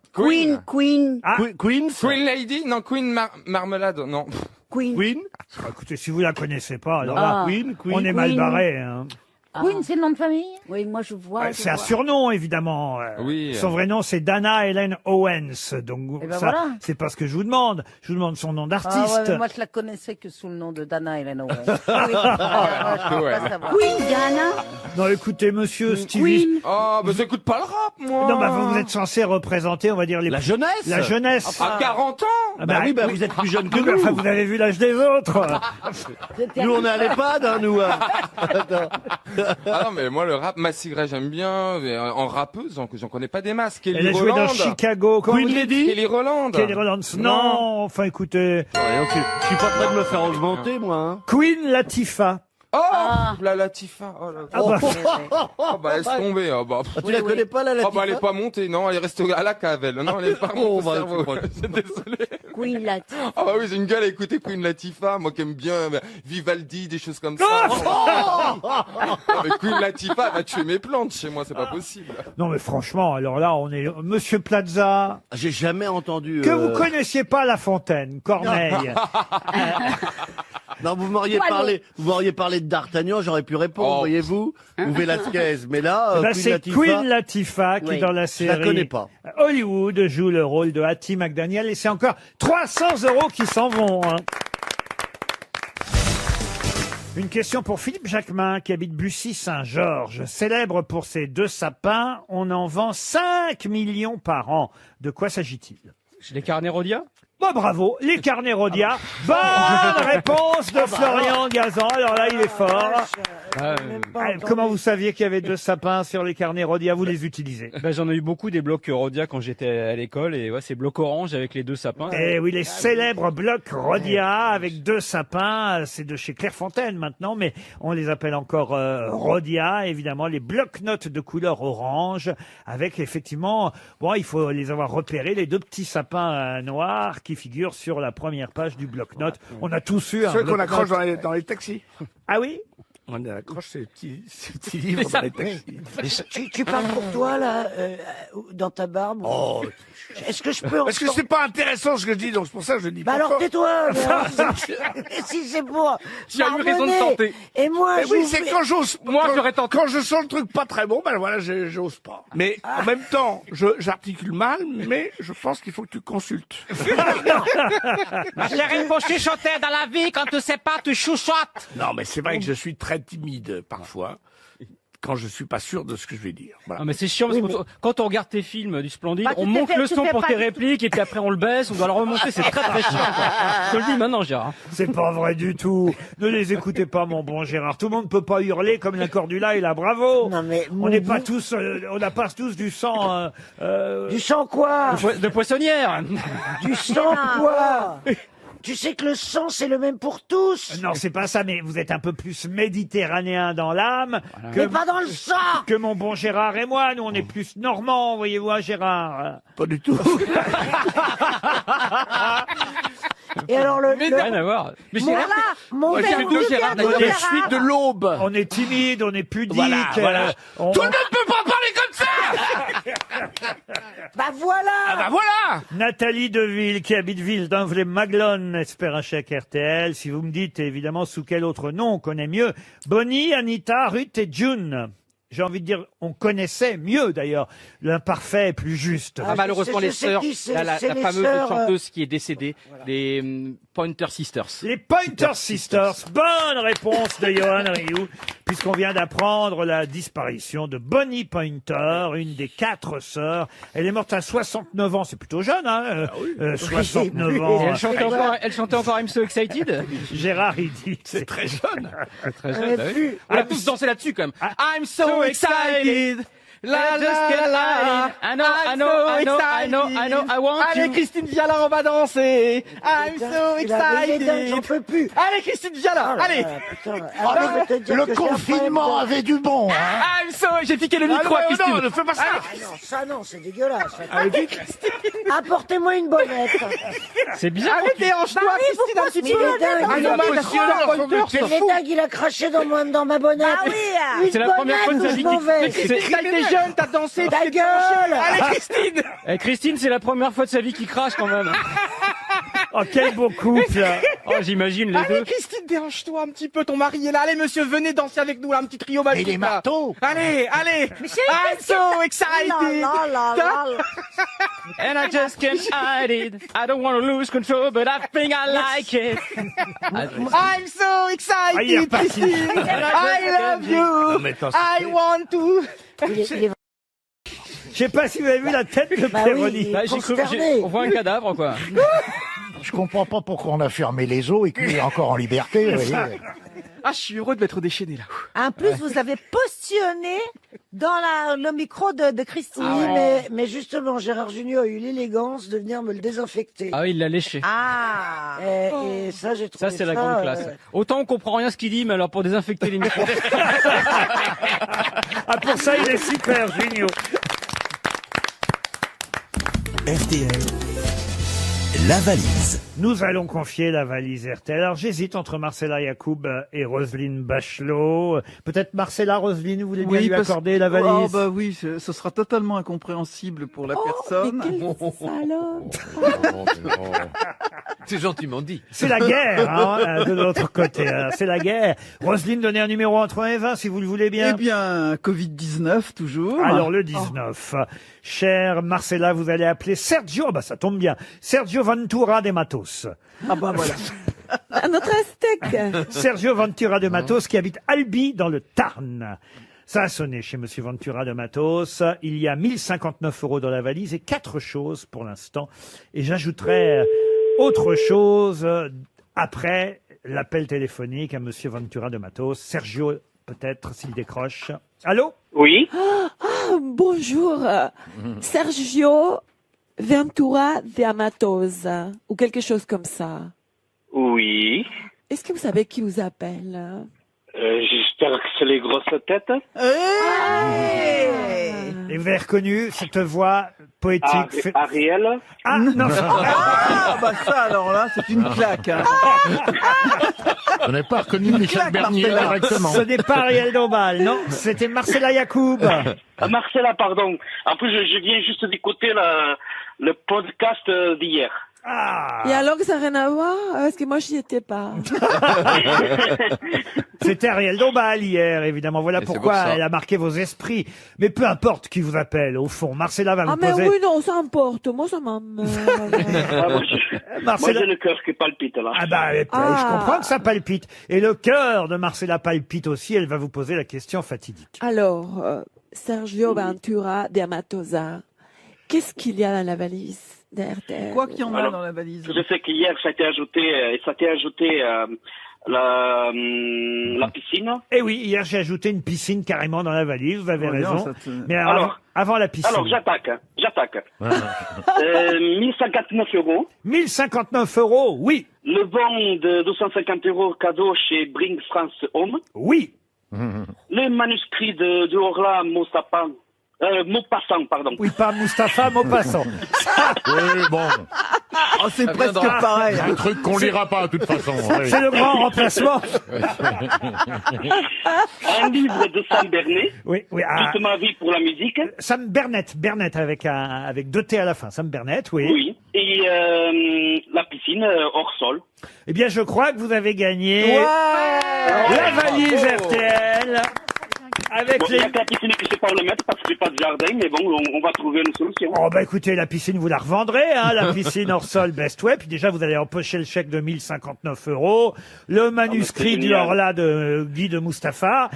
Speaker 7: Queen.
Speaker 1: Ah,
Speaker 10: Queen Lady? Non, Queen Marmelade, non.
Speaker 7: Queen.
Speaker 1: Écoutez, si vous la connaissez pas, alors
Speaker 7: Ah.
Speaker 1: là, on est mal barré. Hein.
Speaker 4: Queen, c'est le nom de famille?
Speaker 7: Oui, moi je vois.
Speaker 1: C'est un surnom, évidemment.
Speaker 10: Oui.
Speaker 1: Son vrai nom, c'est Dana Helen Owens. Donc,
Speaker 4: Eh ben
Speaker 1: ça,
Speaker 4: voilà.
Speaker 1: c'est pas ce que je vous demande. Je vous demande son nom
Speaker 4: Ah ouais,
Speaker 1: d'artiste.
Speaker 4: mais moi je la connaissais que sous le nom de Dana Helen Owens.
Speaker 7: Queen Diana.
Speaker 1: Non, écoutez, monsieur Stevie.
Speaker 10: Oh, mais j'écoute pas le rap, moi.
Speaker 1: Non, bah, vous êtes censé représenter, on va dire,
Speaker 16: La jeunesse?
Speaker 1: la jeunesse.
Speaker 10: À 40 ans?
Speaker 1: Ah
Speaker 16: Bah oui, vous êtes plus jeune que
Speaker 1: oui, mais
Speaker 16: nous.
Speaker 1: enfin, vous avez vu l'âge des autres.
Speaker 16: Nous, on est à l'EHPAD, hein, nous. Attends.
Speaker 10: Ah non, mais moi, le rap, Massy Gray, j'aime bien. Mais en rappeuse, j'en connais pas des masses. Kelly
Speaker 1: Elle a joué
Speaker 10: Rowland.
Speaker 1: dans Chicago. Comment
Speaker 10: Queen
Speaker 1: vous dites?
Speaker 10: Lady? Kelly Rowland.
Speaker 1: Kelly Rowland. Non, enfin, écoutez.
Speaker 16: Je suis pas prêt de me faire augmenter, moi. Hein.
Speaker 1: Queen Latifah.
Speaker 10: Oh, la Latifa. Oh, la...
Speaker 1: Ah bah.
Speaker 10: Oh, bah, laisse tomber. Oh, bah.
Speaker 16: Tu la connais pas, la Latifa?
Speaker 10: Oh, bah, elle est pas montée, non, elle est restée à la cave, elle. Non, elle est pas montée au cerveau. C'est désolé.
Speaker 7: Queen Latifah.
Speaker 10: Ah bah oui, j'ai une gueule à écouter Queen Latifah, moi qui aime bien Vivaldi, des choses comme ça. Ah, mais Queen Latifah elle va tuer mes plantes chez moi, c'est pas possible.
Speaker 1: Non, mais franchement, alors là, on est Monsieur Plaza.
Speaker 16: J'ai jamais entendu.
Speaker 1: Que vous connaissiez pas La Fontaine, Corneille.
Speaker 16: Non, vous m'auriez parlé de D'Artagnan, j'aurais pu répondre, voyez-vous, ou Velasquez. Mais là,
Speaker 1: Eh ben,
Speaker 16: Queen
Speaker 1: c'est
Speaker 16: Latifah,
Speaker 1: Queen Latifah qui,
Speaker 16: Oui.
Speaker 1: dans la
Speaker 16: Je la
Speaker 1: série
Speaker 16: connais pas.
Speaker 1: Hollywood, joue le rôle de Hattie McDaniel. Et c'est encore 300 € qui s'en vont. Hein. Une question pour Philippe Jacquemin, qui habite Bussy-Saint-Georges. Célèbre pour ses 2 sapins, on en vend 5 millions par an. De quoi s'agit-il?
Speaker 18: Les carnets Rodia?
Speaker 1: Bah, bravo, les carnets Rodia. Bonne réponse de Florian Gazan. Alors là, il est fort. Comment vous saviez qu'il y avait 2 sapins sur les carnets Rodia? Vous les utilisez?
Speaker 18: Ben, j'en ai eu beaucoup des blocs Rodia quand j'étais à l'école et ouais, c'est bloc orange avec les 2 sapins.
Speaker 1: Eh oui, les célèbres blocs Rodia avec 2 sapins, c'est de chez Clairefontaine maintenant, mais on les appelle encore Rodia, évidemment, les blocs-notes de couleur orange, avec effectivement, bon, il faut les avoir repérés, les 2 petits sapins noirs qui figurent sur la première page du bloc-notes. On a tous eu un
Speaker 13: Ceux qu'on
Speaker 1: bloc-notes.
Speaker 13: accroche dans les taxis.
Speaker 1: Ah oui?
Speaker 13: On accroche ces petits livres dans les taxis.
Speaker 17: Tu parles pour toi, là, dans ta barbe?
Speaker 13: Oh.
Speaker 17: Est-ce que je peux...
Speaker 13: Parce que c'est pas intéressant ce que je dis, donc c'est pour ça que je le dis
Speaker 17: Bah
Speaker 13: pas
Speaker 17: alors
Speaker 13: fort.
Speaker 17: tais-toi. Si c'est pour...
Speaker 13: Tu as eu raison de
Speaker 17: pardonner.
Speaker 13: tenter.
Speaker 17: Et moi,
Speaker 13: Mais oui,
Speaker 17: j'ouvre-
Speaker 13: c'est quand j'ose.
Speaker 18: Moi, j'aurais tenté.
Speaker 13: Quand je sens le truc pas très bon, ben voilà, j'ose pas. Mais en même temps, j'articule mal, mais je pense qu'il faut que tu consultes.
Speaker 18: Ma chérie, faut chuchoter dans la vie, quand tu sais pas, tu chuchotes.
Speaker 13: Non, mais c'est vrai que je suis très timide parfois, quand je suis pas sûr de ce que je vais dire. Voilà.
Speaker 18: Ah, mais c'est chiant parce que quand on regarde tes films du Splendide,
Speaker 13: Bah,
Speaker 18: on
Speaker 13: tu t'es
Speaker 18: monte
Speaker 13: fait-
Speaker 18: le
Speaker 13: tu
Speaker 18: son
Speaker 13: fais
Speaker 18: pour
Speaker 13: pas
Speaker 18: tes
Speaker 13: du tout.
Speaker 18: répliques et puis après on le baisse, on doit le remonter, c'est très très chiant. Quoi. Je te le dis maintenant, Gérard.
Speaker 1: C'est pas vrai du tout. Ne les écoutez pas, mon bon Gérard. Tout le monde peut pas hurler comme la Cordula et la Bravo. On n'est pas tous, on n'a pas tous du sang.
Speaker 17: Du sang quoi?
Speaker 18: De poissonnière.
Speaker 17: Du sang quoi? Tu sais que le sang, c'est le même pour tous.
Speaker 1: Non, c'est pas ça, mais vous êtes un peu plus méditerranéen dans l'âme
Speaker 17: Mais pas dans le sang.
Speaker 1: que mon bon Gérard et moi. Nous, on est plus normands, voyez-vous, hein, Gérard.
Speaker 13: Pas du tout.
Speaker 17: Et alors
Speaker 18: Rien à voir. Mais
Speaker 17: Mon
Speaker 18: Gérard,
Speaker 17: là, mon
Speaker 18: Ouais,
Speaker 17: père,
Speaker 18: c'est
Speaker 17: mon
Speaker 18: deux
Speaker 17: père,
Speaker 18: Gérard,
Speaker 17: mon
Speaker 18: d'ailleurs.
Speaker 17: père,
Speaker 18: Je suis
Speaker 17: hein.
Speaker 18: de l'aube.
Speaker 1: On est timide, on est pudique.
Speaker 13: Voilà.
Speaker 1: on-
Speaker 13: Tout le monde peut pas parler comme ça.
Speaker 17: Bah voilà.
Speaker 13: Ah bah voilà.
Speaker 1: Nathalie Deville, qui habite Ville-d'Anvlé-Maglone, espère un chèque RTL. Si vous me dites, évidemment, sous quel autre nom on connaît mieux Bonnie, Anita, Ruth et June. J'ai envie de dire, on connaissait mieux d'ailleurs. L'imparfait est plus juste.
Speaker 18: Ah, malheureusement, les sœurs, la fameuse chanteuse qui est décédée, les Pointer Sisters.
Speaker 1: Les Pointer Sisters. Bonne réponse de Johan Rioux, puisqu'on vient d'apprendre la disparition de Bonnie Pointer, une des 4 sœurs. Elle est morte à 69 ans. C'est plutôt jeune, hein 69 ans.
Speaker 18: Et elle chantait encore I'm So Excited.
Speaker 1: Gérard, il dit.
Speaker 13: C'est très jeune.
Speaker 18: C'est très jeune. Bah oui. On a tous dansé là-dessus quand même. I'm so excited. La la la. I know, I want you. Allez, Christine Viala, on va danser. I'm so excited.
Speaker 17: J'en peux plus.
Speaker 18: Allez, Christine Viala, allez.
Speaker 17: Le
Speaker 12: confinement avait du bon, hein.
Speaker 18: I'm so, j'ai piqué le micro à Christine.
Speaker 13: Non, ne fais pas ça.
Speaker 17: Non, ça non, c'est dégueulasse. Apportez-moi une bonnette.
Speaker 18: C'est bizarre. Allez, déhanche-toi, Christine, un petit peu.
Speaker 17: Il est dingue, il a craché dans ma bonnette.
Speaker 7: Ah oui.
Speaker 18: C'est la première fois de sa vie qu'il t'as été jeune, t'as dansé.
Speaker 17: Ta gueule.
Speaker 18: Allez, Christine. Christine, c'est la première fois de sa vie qu'il crache quand même.
Speaker 1: Oh, quel beau couple.
Speaker 18: Oh, j'imagine les deux.
Speaker 14: Allez, Christine, dérange-toi un petit peu, ton mari est là. Allez, monsieur, venez danser avec nous, là, un petit trio magique.
Speaker 12: Et les marteaux.
Speaker 14: Allez. I'm so excited.
Speaker 18: And I just can't hide it. I don't want to lose control, but I think I like it.
Speaker 14: I'm so excited,
Speaker 1: il est reparti.
Speaker 14: Christine. I love you. I want to.
Speaker 1: Je sais pas si vous avez vu la tête de Péroni.
Speaker 18: J'ai cru, on voit un cadavre, quoi.
Speaker 12: Je comprends pas pourquoi on a fermé les eaux et qu'il est encore en liberté. Vous voyez.
Speaker 14: Ah, je suis heureux de m'être déchaîné, là.
Speaker 4: En plus, vous avez postillonné dans le micro de Christine.
Speaker 17: Oui, mais justement, Gérard Junior a eu l'élégance de venir me le désinfecter.
Speaker 18: Ah oui, il l'a léché.
Speaker 4: Ah.
Speaker 17: Et ça, j'ai trouvé
Speaker 18: Ça, c'est la grande classe. Autant on comprend rien ce qu'il dit, mais alors pour désinfecter les micros.
Speaker 1: Ah, pour ça, il est super, Junior.
Speaker 11: RTL, la valise.
Speaker 1: Nous allons confier la valise RTL. Alors j'hésite entre Marcella Yacoub et Roselyne Bachelot. Peut-être Marcella, Roselyne, vous voulez bien lui accorder la valise?
Speaker 5: Oh bah oui, ce sera totalement incompréhensible pour la personne.
Speaker 9: Mais quel salope.
Speaker 6: C'est gentiment dit.
Speaker 1: C'est la guerre, hein, de l'autre côté. Hein. C'est la guerre. Roselyne, donnez un numéro entre 1 et 20, si vous le voulez bien.
Speaker 5: Eh bien, Covid-19, toujours.
Speaker 1: Alors, le 19. Chère Marcella, vous allez appeler Sergio, bah ça tombe bien, Sergio Ventura de Matos.
Speaker 5: Ah bah voilà.
Speaker 9: Notre Aztèque.
Speaker 1: Sergio Ventura de Matos qui habite Albi dans le Tarn. Ça a sonné chez Monsieur Ventura de Matos. Il y a 1059 € dans la valise et 4 choses pour l'instant. Et j'ajouterai autre chose après l'appel téléphonique à Monsieur Ventura de Matos. Sergio, peut-être, s'il décroche. Allô?
Speaker 19: Oui.
Speaker 9: Bonjour. Sergio Ventura de Matos. Ou quelque chose comme ça.
Speaker 19: Oui.
Speaker 9: Est-ce que vous savez qui vous appelle?
Speaker 19: J'espère que c'est les grosses têtes.
Speaker 1: Et vous avez reconnu cette voix poétique.
Speaker 19: Ariel.
Speaker 1: Ah, non.
Speaker 5: Ah, bah ça, alors là, c'est une claque. Hein.
Speaker 12: On n'a pas reconnu Michel Bernier directement.
Speaker 1: Ce n'est pas Ariel Dombal, non. C'était Marcella Yacoub.
Speaker 19: Marcella, pardon. En plus, je viens juste d'écouter le podcast d'hier.
Speaker 1: Ah.
Speaker 9: Et alors que ça n'a rien à voir? Parce que moi, j'y étais pas.
Speaker 1: C'était Ariel Dombal hier, évidemment. Voilà pourquoi elle a marqué vos esprits. Mais peu importe qui vous appelle, au fond. Marcella va vous poser...
Speaker 9: Ah, mais oui, non, ça importe. Moi, ça m'emmerde.
Speaker 19: Moi, j'ai le cœur qui palpite, là.
Speaker 1: Ah bah, je comprends que ça palpite. Et le cœur de Marcella palpite aussi. Elle va vous poser la question fatidique.
Speaker 9: Alors, Sergio Ventura de Matosa, qu'est-ce qu'il y a dans la valise d'RTL?
Speaker 5: Quoi qu'il y en a dans la valise?
Speaker 19: Je sais qu'hier, ça a été ajouté la piscine.
Speaker 1: Eh oui, hier, j'ai ajouté une piscine carrément dans la valise. Vous avez raison. Mais avant la piscine.
Speaker 19: Alors, j'attaque. 1059 €.
Speaker 1: 1059 €, oui.
Speaker 19: Le bon de 250 € cadeau chez Bring France Home.
Speaker 1: Oui.
Speaker 19: Le manuscrit de Orla Maupassant, pardon.
Speaker 1: Oui, pas Mustapha, Maupassant.
Speaker 12: Oui, bon.
Speaker 5: Oh, c'est
Speaker 6: Ça
Speaker 5: presque
Speaker 6: viendra.
Speaker 5: pareil.
Speaker 12: Un truc qu'on lira pas, de toute façon. Oui.
Speaker 1: C'est le grand remplacement.
Speaker 3: Un livre de Sam Bernet,
Speaker 1: Oui, oui.
Speaker 3: Toute ma vie pour la musique.
Speaker 1: Sam Bernet, avec 2 T à la fin. Sam Bernet, oui.
Speaker 3: Oui. Et la piscine hors sol.
Speaker 1: Eh bien, je crois que vous avez gagné la valise RTL. Avec
Speaker 3: Bon, il y a que la piscine que je sais pas où le mettre parce que j'ai pas de jardin, mais bon, on va trouver une solution.
Speaker 1: Oh bah écoutez, la piscine vous la revendrez, hein, la piscine hors sol Best Way. Puis déjà vous allez empocher le chèque de 1059 €, le manuscrit du
Speaker 3: génial.
Speaker 1: Horla de Guy de Mustapha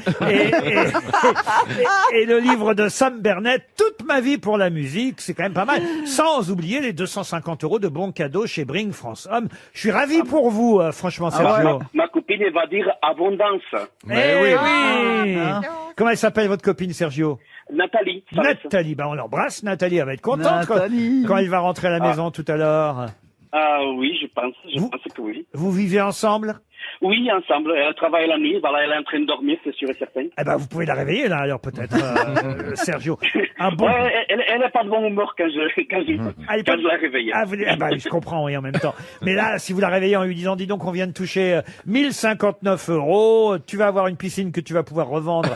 Speaker 1: et le livre de Sam Bernet, Toute ma vie pour la musique, c'est quand même pas mal. Sans oublier les 250 € de bons cadeaux chez Bring France Homme. Je suis ravi pour vous, franchement, Sergio.
Speaker 3: Ma copine, elle va dire abondance.
Speaker 1: Eh oui. Comment elle s'appelle votre copine, Sergio?
Speaker 3: Nathalie.
Speaker 1: Nathalie, bah on l'embrasse, Nathalie, elle va être contente quand elle va rentrer à la maison tout à l'heure.
Speaker 3: Ah oui, je pense que oui.
Speaker 1: Vous vivez ensemble?
Speaker 3: Oui, ensemble. Elle travaille la nuit, voilà, elle est en train de dormir, c'est sûr et certain.
Speaker 1: Eh ben, vous pouvez la réveiller, là, alors, peut-être, Sergio. Un bon...
Speaker 3: Ouais, elle n'est pas de bon humeur quand je la réveille.
Speaker 1: Ah, je comprends, oui, en même temps. Mais là, si vous la réveillez en lui disant, dis donc, on vient de toucher 1059 €, tu vas avoir une piscine que tu vas pouvoir revendre,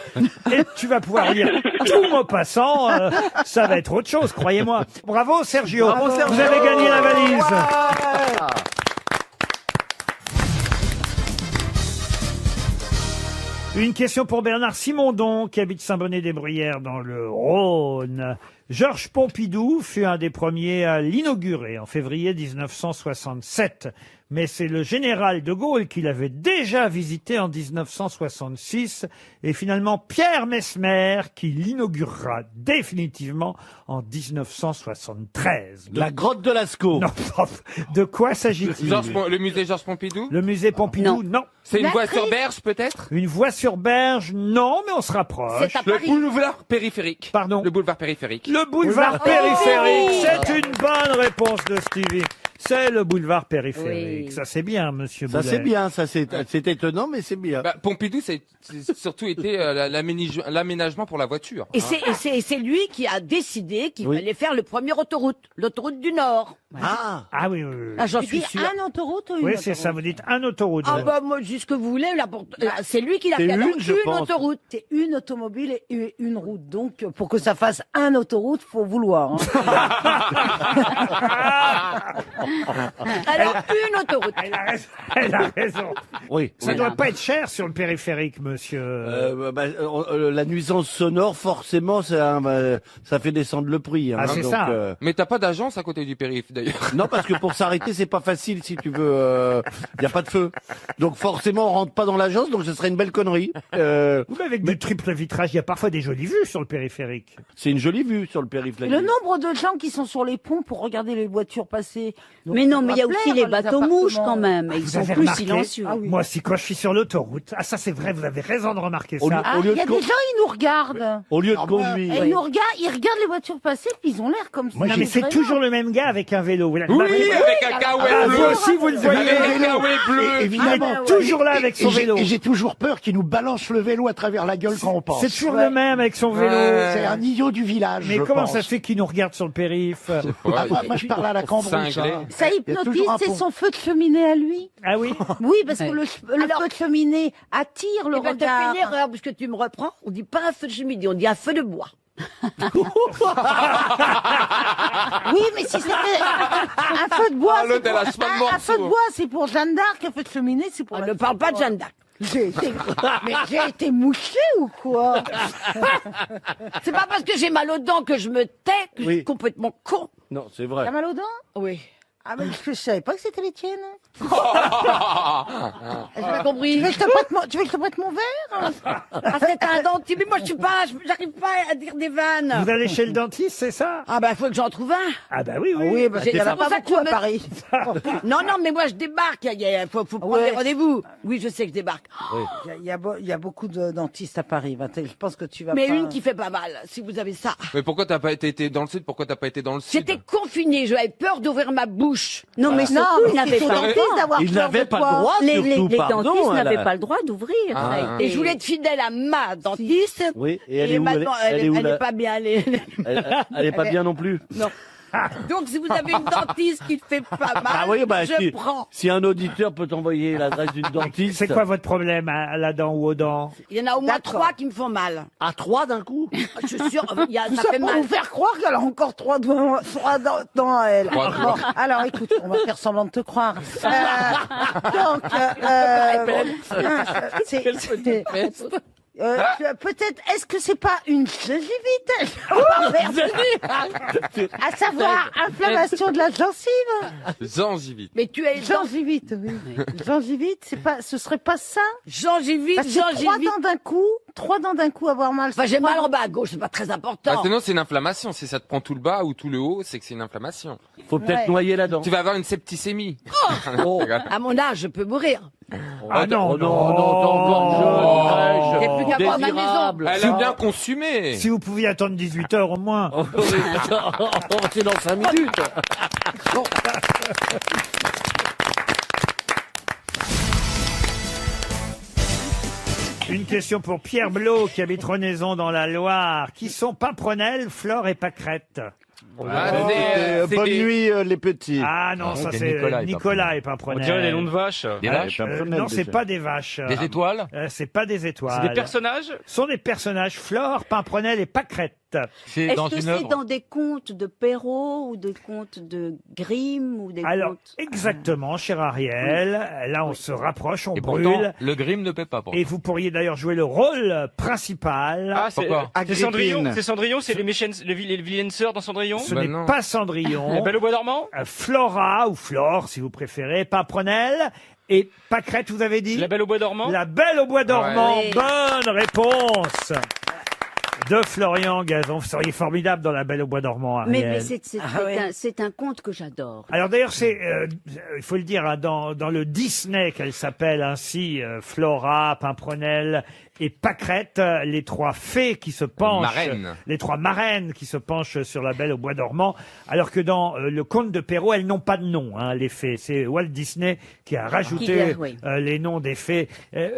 Speaker 1: et tu vas pouvoir lire tout Maupassant, ça va être autre chose, croyez-moi. Bravo, Sergio.
Speaker 5: Bravo, Sergio.
Speaker 1: Vous avez gagné la valise. Une question pour Bernard Simondon, qui habite Saint-Bonnet-des-Bruyères dans le Rhône. Georges Pompidou fut un des premiers à l'inaugurer en février 1967. Mais c'est le général de Gaulle qui l'avait déjà visité en 1966 et finalement Pierre Messmer qui l'inaugurera définitivement en 1973.
Speaker 16: La grotte de Lascaux.
Speaker 1: Non, de quoi s'agit-il?
Speaker 6: Le musée Georges Pompidou?
Speaker 1: Le musée Pompidou, non.
Speaker 6: C'est une voie sur berge, peut-être?
Speaker 1: Une voie sur berge, non, mais on se rapproche.
Speaker 6: Le boulevard périphérique.
Speaker 1: Pardon?
Speaker 6: Le boulevard périphérique.
Speaker 1: Le boulevard périphérique, c'est une bonne réponse de Stevie. C'est le boulevard périphérique.
Speaker 16: Oui.
Speaker 1: Ça c'est bien, monsieur
Speaker 16: Ça
Speaker 1: Boulet.
Speaker 16: c'est bien, ça c'est étonnant, mais c'est bien.
Speaker 6: Bah, Pompidou, c'est surtout été l'aménagement pour la voiture.
Speaker 7: Et c'est lui qui a décidé qu'il fallait faire le premier l'autoroute du Nord.
Speaker 1: Ah oui, oui, oui.
Speaker 7: Ah, j'en
Speaker 4: Tu
Speaker 7: suis
Speaker 4: dis
Speaker 7: sûr.
Speaker 4: un autoroute ou une
Speaker 1: Oui,
Speaker 4: autoroute?
Speaker 1: c'est ça, vous dites un autoroute.
Speaker 7: Ah bah moi, juste ce que vous voulez, là, c'est lui qui l'a
Speaker 4: C'est
Speaker 7: fait. Alors,
Speaker 4: je pense.
Speaker 7: autoroute.
Speaker 4: C'est une automobile et une route. Donc, pour que ça fasse un autoroute, faut vouloir.
Speaker 7: Alors, une autoroute.
Speaker 1: Elle a raison.
Speaker 16: Oui.
Speaker 1: Ça ne doit pas être cher sur le périphérique, monsieur.
Speaker 16: La nuisance sonore, forcément, ça fait descendre le prix. Hein, donc,
Speaker 6: Mais t'as pas d'agence à côté du périph' d'ailleurs.
Speaker 16: Non, parce que pour s'arrêter, c'est pas facile si tu veux. Il y a pas de feu. Donc forcément, on rentre pas dans l'agence, donc ce serait une belle connerie.
Speaker 1: Oui, mais avec du triple vitrage, il y a parfois des jolies vues sur le périphérique.
Speaker 16: C'est une jolie vue sur le périph'.
Speaker 4: Le nombre de gens qui sont sur les ponts pour regarder les voitures passer. Donc,
Speaker 15: Mais non,
Speaker 4: ça
Speaker 15: mais il y a
Speaker 4: va
Speaker 15: aussi
Speaker 4: plaire,
Speaker 15: les bateaux-mouches
Speaker 4: appartements.
Speaker 15: quand même. Et ils
Speaker 1: Vous
Speaker 15: sont
Speaker 1: avez
Speaker 15: plus
Speaker 1: remarqué
Speaker 15: silencieux.
Speaker 1: Moi aussi, quand je suis sur l'autoroute, ça c'est vrai, vous avez raison de remarquer ça.
Speaker 4: Il y a des gens, ils nous regardent.
Speaker 16: Au lieu de conduire.
Speaker 4: Et ils nous regardent, ils regardent les voitures passer, puis ils ont l'air comme ça.
Speaker 1: Non, mais c'est toujours le même gars avec un vélo. Vous l'avez
Speaker 6: Oui,
Speaker 1: remarqué
Speaker 6: avec un kawaii
Speaker 1: Ah,
Speaker 6: bleu.
Speaker 1: vous aussi, vous le voyez.
Speaker 6: Avec un kawaii bleu.
Speaker 1: Évidemment. Toujours là avec son vélo.
Speaker 21: Et j'ai toujours peur qu'il nous balance le vélo à travers la gueule quand on passe.
Speaker 1: C'est toujours le même avec son vélo.
Speaker 21: C'est un idiot du village.
Speaker 1: Mais
Speaker 21: je
Speaker 1: comment
Speaker 21: pense.
Speaker 1: ça se fait qu'il nous regarde sur le périph'
Speaker 21: Moi, je parle à la cambrousse. hein.
Speaker 4: Ça
Speaker 21: Il y a
Speaker 4: hypnotise,
Speaker 21: toujours un
Speaker 4: c'est
Speaker 21: pont.
Speaker 4: son feu de cheminée à lui.
Speaker 1: Ah oui?
Speaker 4: Oui, parce que le feu de cheminée attire le
Speaker 7: Eh ben, t'as
Speaker 4: regard.
Speaker 7: fait une erreur, parce que tu me reprends. On dit pas un feu de cheminée, on dit un feu de bois.
Speaker 4: Oui, mais si c'était un feu de bois,
Speaker 6: Ah, l'autre, elle a chemin de
Speaker 4: un feu de
Speaker 6: morceaux.
Speaker 4: bois, c'est pour Jeanne d'Arc, un feu de cheminée, c'est pour.
Speaker 7: On ne parle pas de Jeanne d'Arc.
Speaker 4: Mais j'ai été mouchée ou quoi?
Speaker 7: C'est pas parce que j'ai mal aux dents que je me tais que je
Speaker 16: Oui.
Speaker 7: suis complètement con.
Speaker 16: Non, c'est vrai.
Speaker 4: T'as mal aux dents?
Speaker 7: Oui.
Speaker 4: Ah, mais je savais pas que c'était les tiennes.
Speaker 7: J'ai pas compris.
Speaker 4: Tu veux que je te prête mon verre?
Speaker 7: Ah, c'est un dentiste. Mais moi, j'arrive pas à dire des vannes.
Speaker 1: Vous allez chez le dentiste, c'est ça?
Speaker 7: Ah, bah, faut que j'en trouve un.
Speaker 1: Ah bah oui, oui.
Speaker 4: Oui, parce qu'il y en a
Speaker 7: C'est pour
Speaker 4: pas
Speaker 7: ça que
Speaker 4: beaucoup à
Speaker 7: tu me-
Speaker 4: Paris.
Speaker 7: Non, non, mais moi, je débarque. Il faut prendre
Speaker 4: Ouais.
Speaker 7: des rendez-vous. Oui, je sais que je débarque.
Speaker 4: Il y a beaucoup de dentistes à Paris. Je pense que tu vas
Speaker 7: Mais
Speaker 4: pas...
Speaker 7: une qui fait pas mal, si vous avez ça.
Speaker 6: Mais pourquoi t'as pas été dans le sud? Pourquoi t'as pas été dans le sud?
Speaker 7: J'étais confinée, j'avais peur d'ouvrir ma bouche.
Speaker 15: Non, mais
Speaker 4: Non,
Speaker 15: surtout,
Speaker 4: mais
Speaker 15: ils n'avaient
Speaker 4: c'est au
Speaker 15: pas
Speaker 4: dentiste d'avoir
Speaker 16: Ils
Speaker 4: peur
Speaker 16: n'avaient
Speaker 4: de
Speaker 16: pas
Speaker 4: toi.
Speaker 16: le droit,
Speaker 15: les
Speaker 16: surtout, pardon.
Speaker 15: dentistes
Speaker 16: elle a-
Speaker 15: n'avaient pas le droit d'ouvrir.
Speaker 6: Ah.
Speaker 15: Ça a été-
Speaker 7: Et je voulais être fidèle à ma dentiste.
Speaker 16: Oui, et elle est où?
Speaker 7: maintenant,
Speaker 16: Elle est où,
Speaker 7: elle
Speaker 16: là
Speaker 7: est pas bien.
Speaker 16: Elle est pas bien non plus.
Speaker 7: Non. Donc, si vous avez une dentiste qui ne fait pas mal,
Speaker 16: Ah oui, bah,
Speaker 7: je prends.
Speaker 16: si un auditeur peut t'envoyer l'adresse d'une dentiste.
Speaker 1: C'est quoi votre problème à la dent ou aux dents?
Speaker 7: Il y en a au moins 3 qui me font mal.
Speaker 16: À 3 d'un coup?
Speaker 7: Je suis sûre,
Speaker 4: Tout
Speaker 7: ça
Speaker 4: ça
Speaker 7: fait
Speaker 4: pour
Speaker 7: mal.
Speaker 4: vous faire croire qu'elle a encore 3 dents à elle.
Speaker 2: Trois
Speaker 4: Bon,
Speaker 2: dents.
Speaker 4: alors écoute, on va faire semblant de te croire. Peut-être, est-ce que c'est pas une gingivite? À savoir, inflammation de la gencive.
Speaker 2: Gingivite.
Speaker 7: Mais tu es
Speaker 4: Gingivite, oui. Gingivite, ce serait pas ça?
Speaker 7: gingivite,
Speaker 4: Parce que 3
Speaker 7: gingivite.
Speaker 4: dents d'un coup avoir mal.
Speaker 7: Enfin, j'ai mal en bas à gauche, c'est pas très important.
Speaker 10: Sinon, c'est une inflammation. Si ça te prend tout le bas ou tout le haut, c'est que c'est une inflammation.
Speaker 16: Faut peut-être
Speaker 4: Ouais.
Speaker 16: noyer la dent.
Speaker 10: Tu vas avoir une septicémie.
Speaker 16: Oh.
Speaker 7: À mon âge, je peux mourir.
Speaker 1: Ah non,
Speaker 16: t'es encore jeune,
Speaker 7: J'ai
Speaker 16: fraîche,
Speaker 7: plus qu'à prendre ma
Speaker 16: désirable.
Speaker 10: Elle est bien consumée.
Speaker 1: Si vous pouviez attendre 18 heures au moins.
Speaker 16: C'est dans 5 minutes.
Speaker 1: Une question pour Pierre Blot qui habite Renaison dans la Loire. Qui sont Pimprenelle, Flore et Pâquerette?
Speaker 16: Bonne nuit, les petits.
Speaker 1: Ah non, ça
Speaker 2: c'est
Speaker 1: c'est
Speaker 2: Nicolas et
Speaker 1: Nicolas et
Speaker 2: On
Speaker 1: Pimprenelle.
Speaker 2: dirait des noms de vaches. Des vaches
Speaker 1: Non, c'est pas des vaches.
Speaker 2: Des étoiles
Speaker 1: C'est pas des étoiles.
Speaker 2: C'est des personnages
Speaker 1: Ce sont des personnages. Flore, Pimprenelle et Pâquerette.
Speaker 2: C'est
Speaker 15: Est-ce
Speaker 2: dans
Speaker 15: que
Speaker 2: une
Speaker 15: c'est
Speaker 2: œuvre.
Speaker 15: dans des contes de Perrault ou des contes de Grimm ou des
Speaker 1: Alors,
Speaker 15: contes...
Speaker 1: exactement, cher Ariel. Là, on se rapproche, on
Speaker 2: Et
Speaker 1: brûle.
Speaker 2: pourtant, le Grimm ne paie pas.
Speaker 1: Et vous pourriez d'ailleurs jouer le rôle principal.
Speaker 18: Ah, c'est
Speaker 2: Pourquoi
Speaker 18: Cendrillon. C'est Cendrillon, c'est les vilaines sœurs dans Cendrillon.
Speaker 1: Ce
Speaker 10: Bah
Speaker 1: n'est
Speaker 10: non.
Speaker 1: pas Cendrillon.
Speaker 18: La Belle au bois dormant.
Speaker 1: Flora ou Flore, si vous préférez. Pimprenelle et Pâquerette, vous avez dit
Speaker 18: La Belle au bois dormant.
Speaker 1: La Belle au bois dormant.
Speaker 15: Ouais.
Speaker 1: Bonne réponse de Florian Gazon. Vous seriez formidable dans La Belle au bois dormant,
Speaker 15: Mais
Speaker 1: Ariel.
Speaker 15: c'est un conte que j'adore.
Speaker 1: Alors d'ailleurs, c'est, il faut le dire, hein, dans le Disney qu'elle s'appelle ainsi, Flora, Pimprenelle et Pâquerette, les 3 fées qui se penchent,
Speaker 10: Marraines.
Speaker 1: les 3 marraines qui se penchent sur la Belle au bois dormant, alors que dans le conte de Perrault, elles n'ont pas de nom, hein, les fées. C'est Walt Disney qui a rajouté
Speaker 15: oui.
Speaker 1: les noms des fées.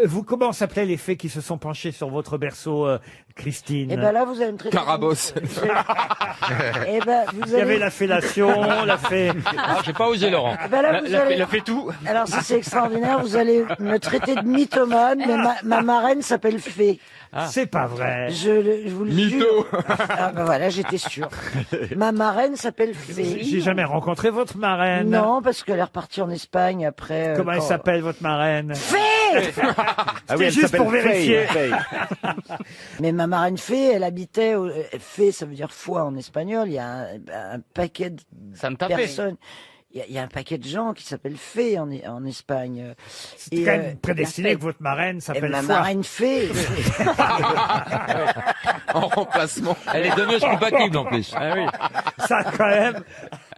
Speaker 1: Vous, comment s'appelaient les fées qui se sont penchées sur votre berceau, Christine?
Speaker 17: Et ben là, vous allez me traiter.
Speaker 10: Carabosse.
Speaker 17: Eh ben, vous
Speaker 1: Il y avait
Speaker 17: allez.
Speaker 1: la fellation, la fée.
Speaker 2: Ah, j'ai pas osé, Laurent.
Speaker 17: Eh ben là, vous allez.
Speaker 18: Il a fait tout.
Speaker 17: Alors, si c'est extraordinaire, vous allez me traiter de mythomane, mais ma marraine s'appelle Fée.
Speaker 1: C'est pas vrai.
Speaker 17: Je vous le
Speaker 10: Mytho.
Speaker 17: jure. Ah ben voilà, j'étais sûr. Ma marraine s'appelle Fée.
Speaker 1: J'ai jamais rencontré votre marraine.
Speaker 17: Non, parce qu'elle est repartie en Espagne après.
Speaker 1: Comment elle
Speaker 17: quand-
Speaker 1: s'appelle, votre marraine?
Speaker 17: Fée.
Speaker 1: C'était juste pour vérifier.
Speaker 17: Mais ma marraine Fée, elle habitait. Fée, ça veut dire foi en espagnol. Il y a un paquet de
Speaker 18: Santa Fe.
Speaker 17: personnes. Il y a un paquet de gens qui s'appellent Fée en Espagne.
Speaker 1: C'est quand même prédestiné que votre marraine
Speaker 17: et
Speaker 1: s'appelle
Speaker 17: ma
Speaker 1: Foi.
Speaker 17: marraine Fée.
Speaker 10: En remplacement.
Speaker 2: Elle est donneuse compatible en plus.
Speaker 18: Ah oui.
Speaker 1: Ça, quand même.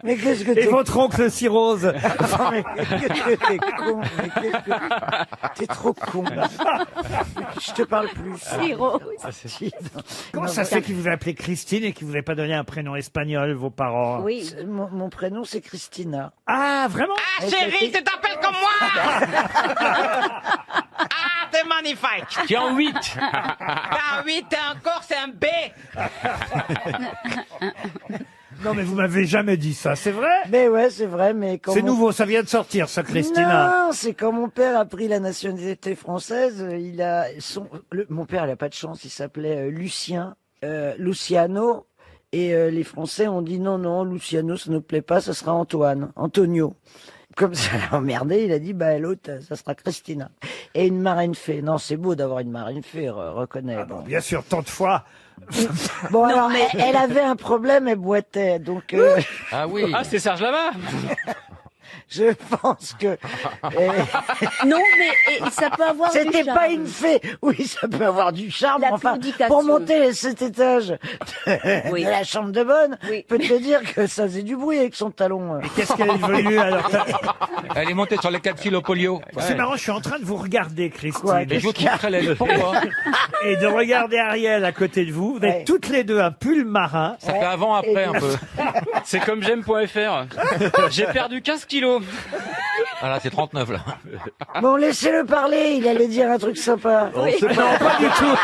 Speaker 17: Mais qu'est-ce que
Speaker 1: Et
Speaker 17: t'es
Speaker 1: votre oncle Cirrhose.
Speaker 17: t'es con, mais qu'est-ce que- t'es trop con. Je te parle plus.
Speaker 1: Comment ça se fait qu'il vous a appelé Christine et qu'il vous ait pas donné un prénom espagnol, vos parents?
Speaker 15: Oui.
Speaker 17: Mon prénom c'est Christina.
Speaker 1: Ah, vraiment?
Speaker 14: Ah, chérie, tu t'appelles comme moi. Ah, t'es magnifique.
Speaker 2: Qui est en 8.
Speaker 14: Ah oui, t'es encore, c'est un B.
Speaker 1: Non, mais vous m'avez jamais dit ça, c'est vrai?
Speaker 17: Mais ouais, c'est vrai, mais quand
Speaker 1: C'est
Speaker 17: mon-
Speaker 1: nouveau, ça vient de sortir, ça, Christina.
Speaker 17: Non, c'est quand mon père a pris la nationalité française, mon père, il a pas de chance, il s'appelait Lucien, Luciano, et les Français ont dit non, Luciano, ça ne plaît pas, ça sera Antoine, Antonio. Comme ça l'a emmerdé, il a dit, l'autre, ça sera Christina. Et une marraine fée. Non, c'est beau d'avoir une marraine fée, reconnais. Bon.
Speaker 1: Bien sûr, tant de fois.
Speaker 17: Bon, alors, elle avait un problème, elle boitait, donc...
Speaker 2: Ah oui.
Speaker 18: Ah, c'est Serge Lama.
Speaker 17: Je pense que...
Speaker 15: Non, mais ça peut avoir du
Speaker 17: C'était
Speaker 15: charme.
Speaker 17: pas une fée. Oui, ça peut avoir du charme.
Speaker 15: La
Speaker 17: Enfin,
Speaker 15: claudication.
Speaker 17: pour monter les 7 étages de la chambre de bonne,
Speaker 15: Oui.
Speaker 17: peut te dire que ça faisait du bruit avec son talon.
Speaker 1: Et qu'est-ce qu'elle est devenue, alors?
Speaker 2: Elle est montée sur les capsules au polio.
Speaker 1: C'est marrant, je suis en train de vous regarder, Christine.
Speaker 17: Quoi,
Speaker 2: Et je vous trouve très laide. Pourquoi?
Speaker 1: Et de regarder Ariel à côté de vous. Vous êtes
Speaker 17: Ouais.
Speaker 1: toutes les deux un pull marin.
Speaker 2: Ça fait avant, après, un peu.
Speaker 18: C'est comme j'aime.fr. J'ai perdu 15 kilos.
Speaker 2: Ah là, c'est 39, là.
Speaker 17: Bon, laissez-le parler, il allait dire un truc sympa.
Speaker 1: Non, pas du tout.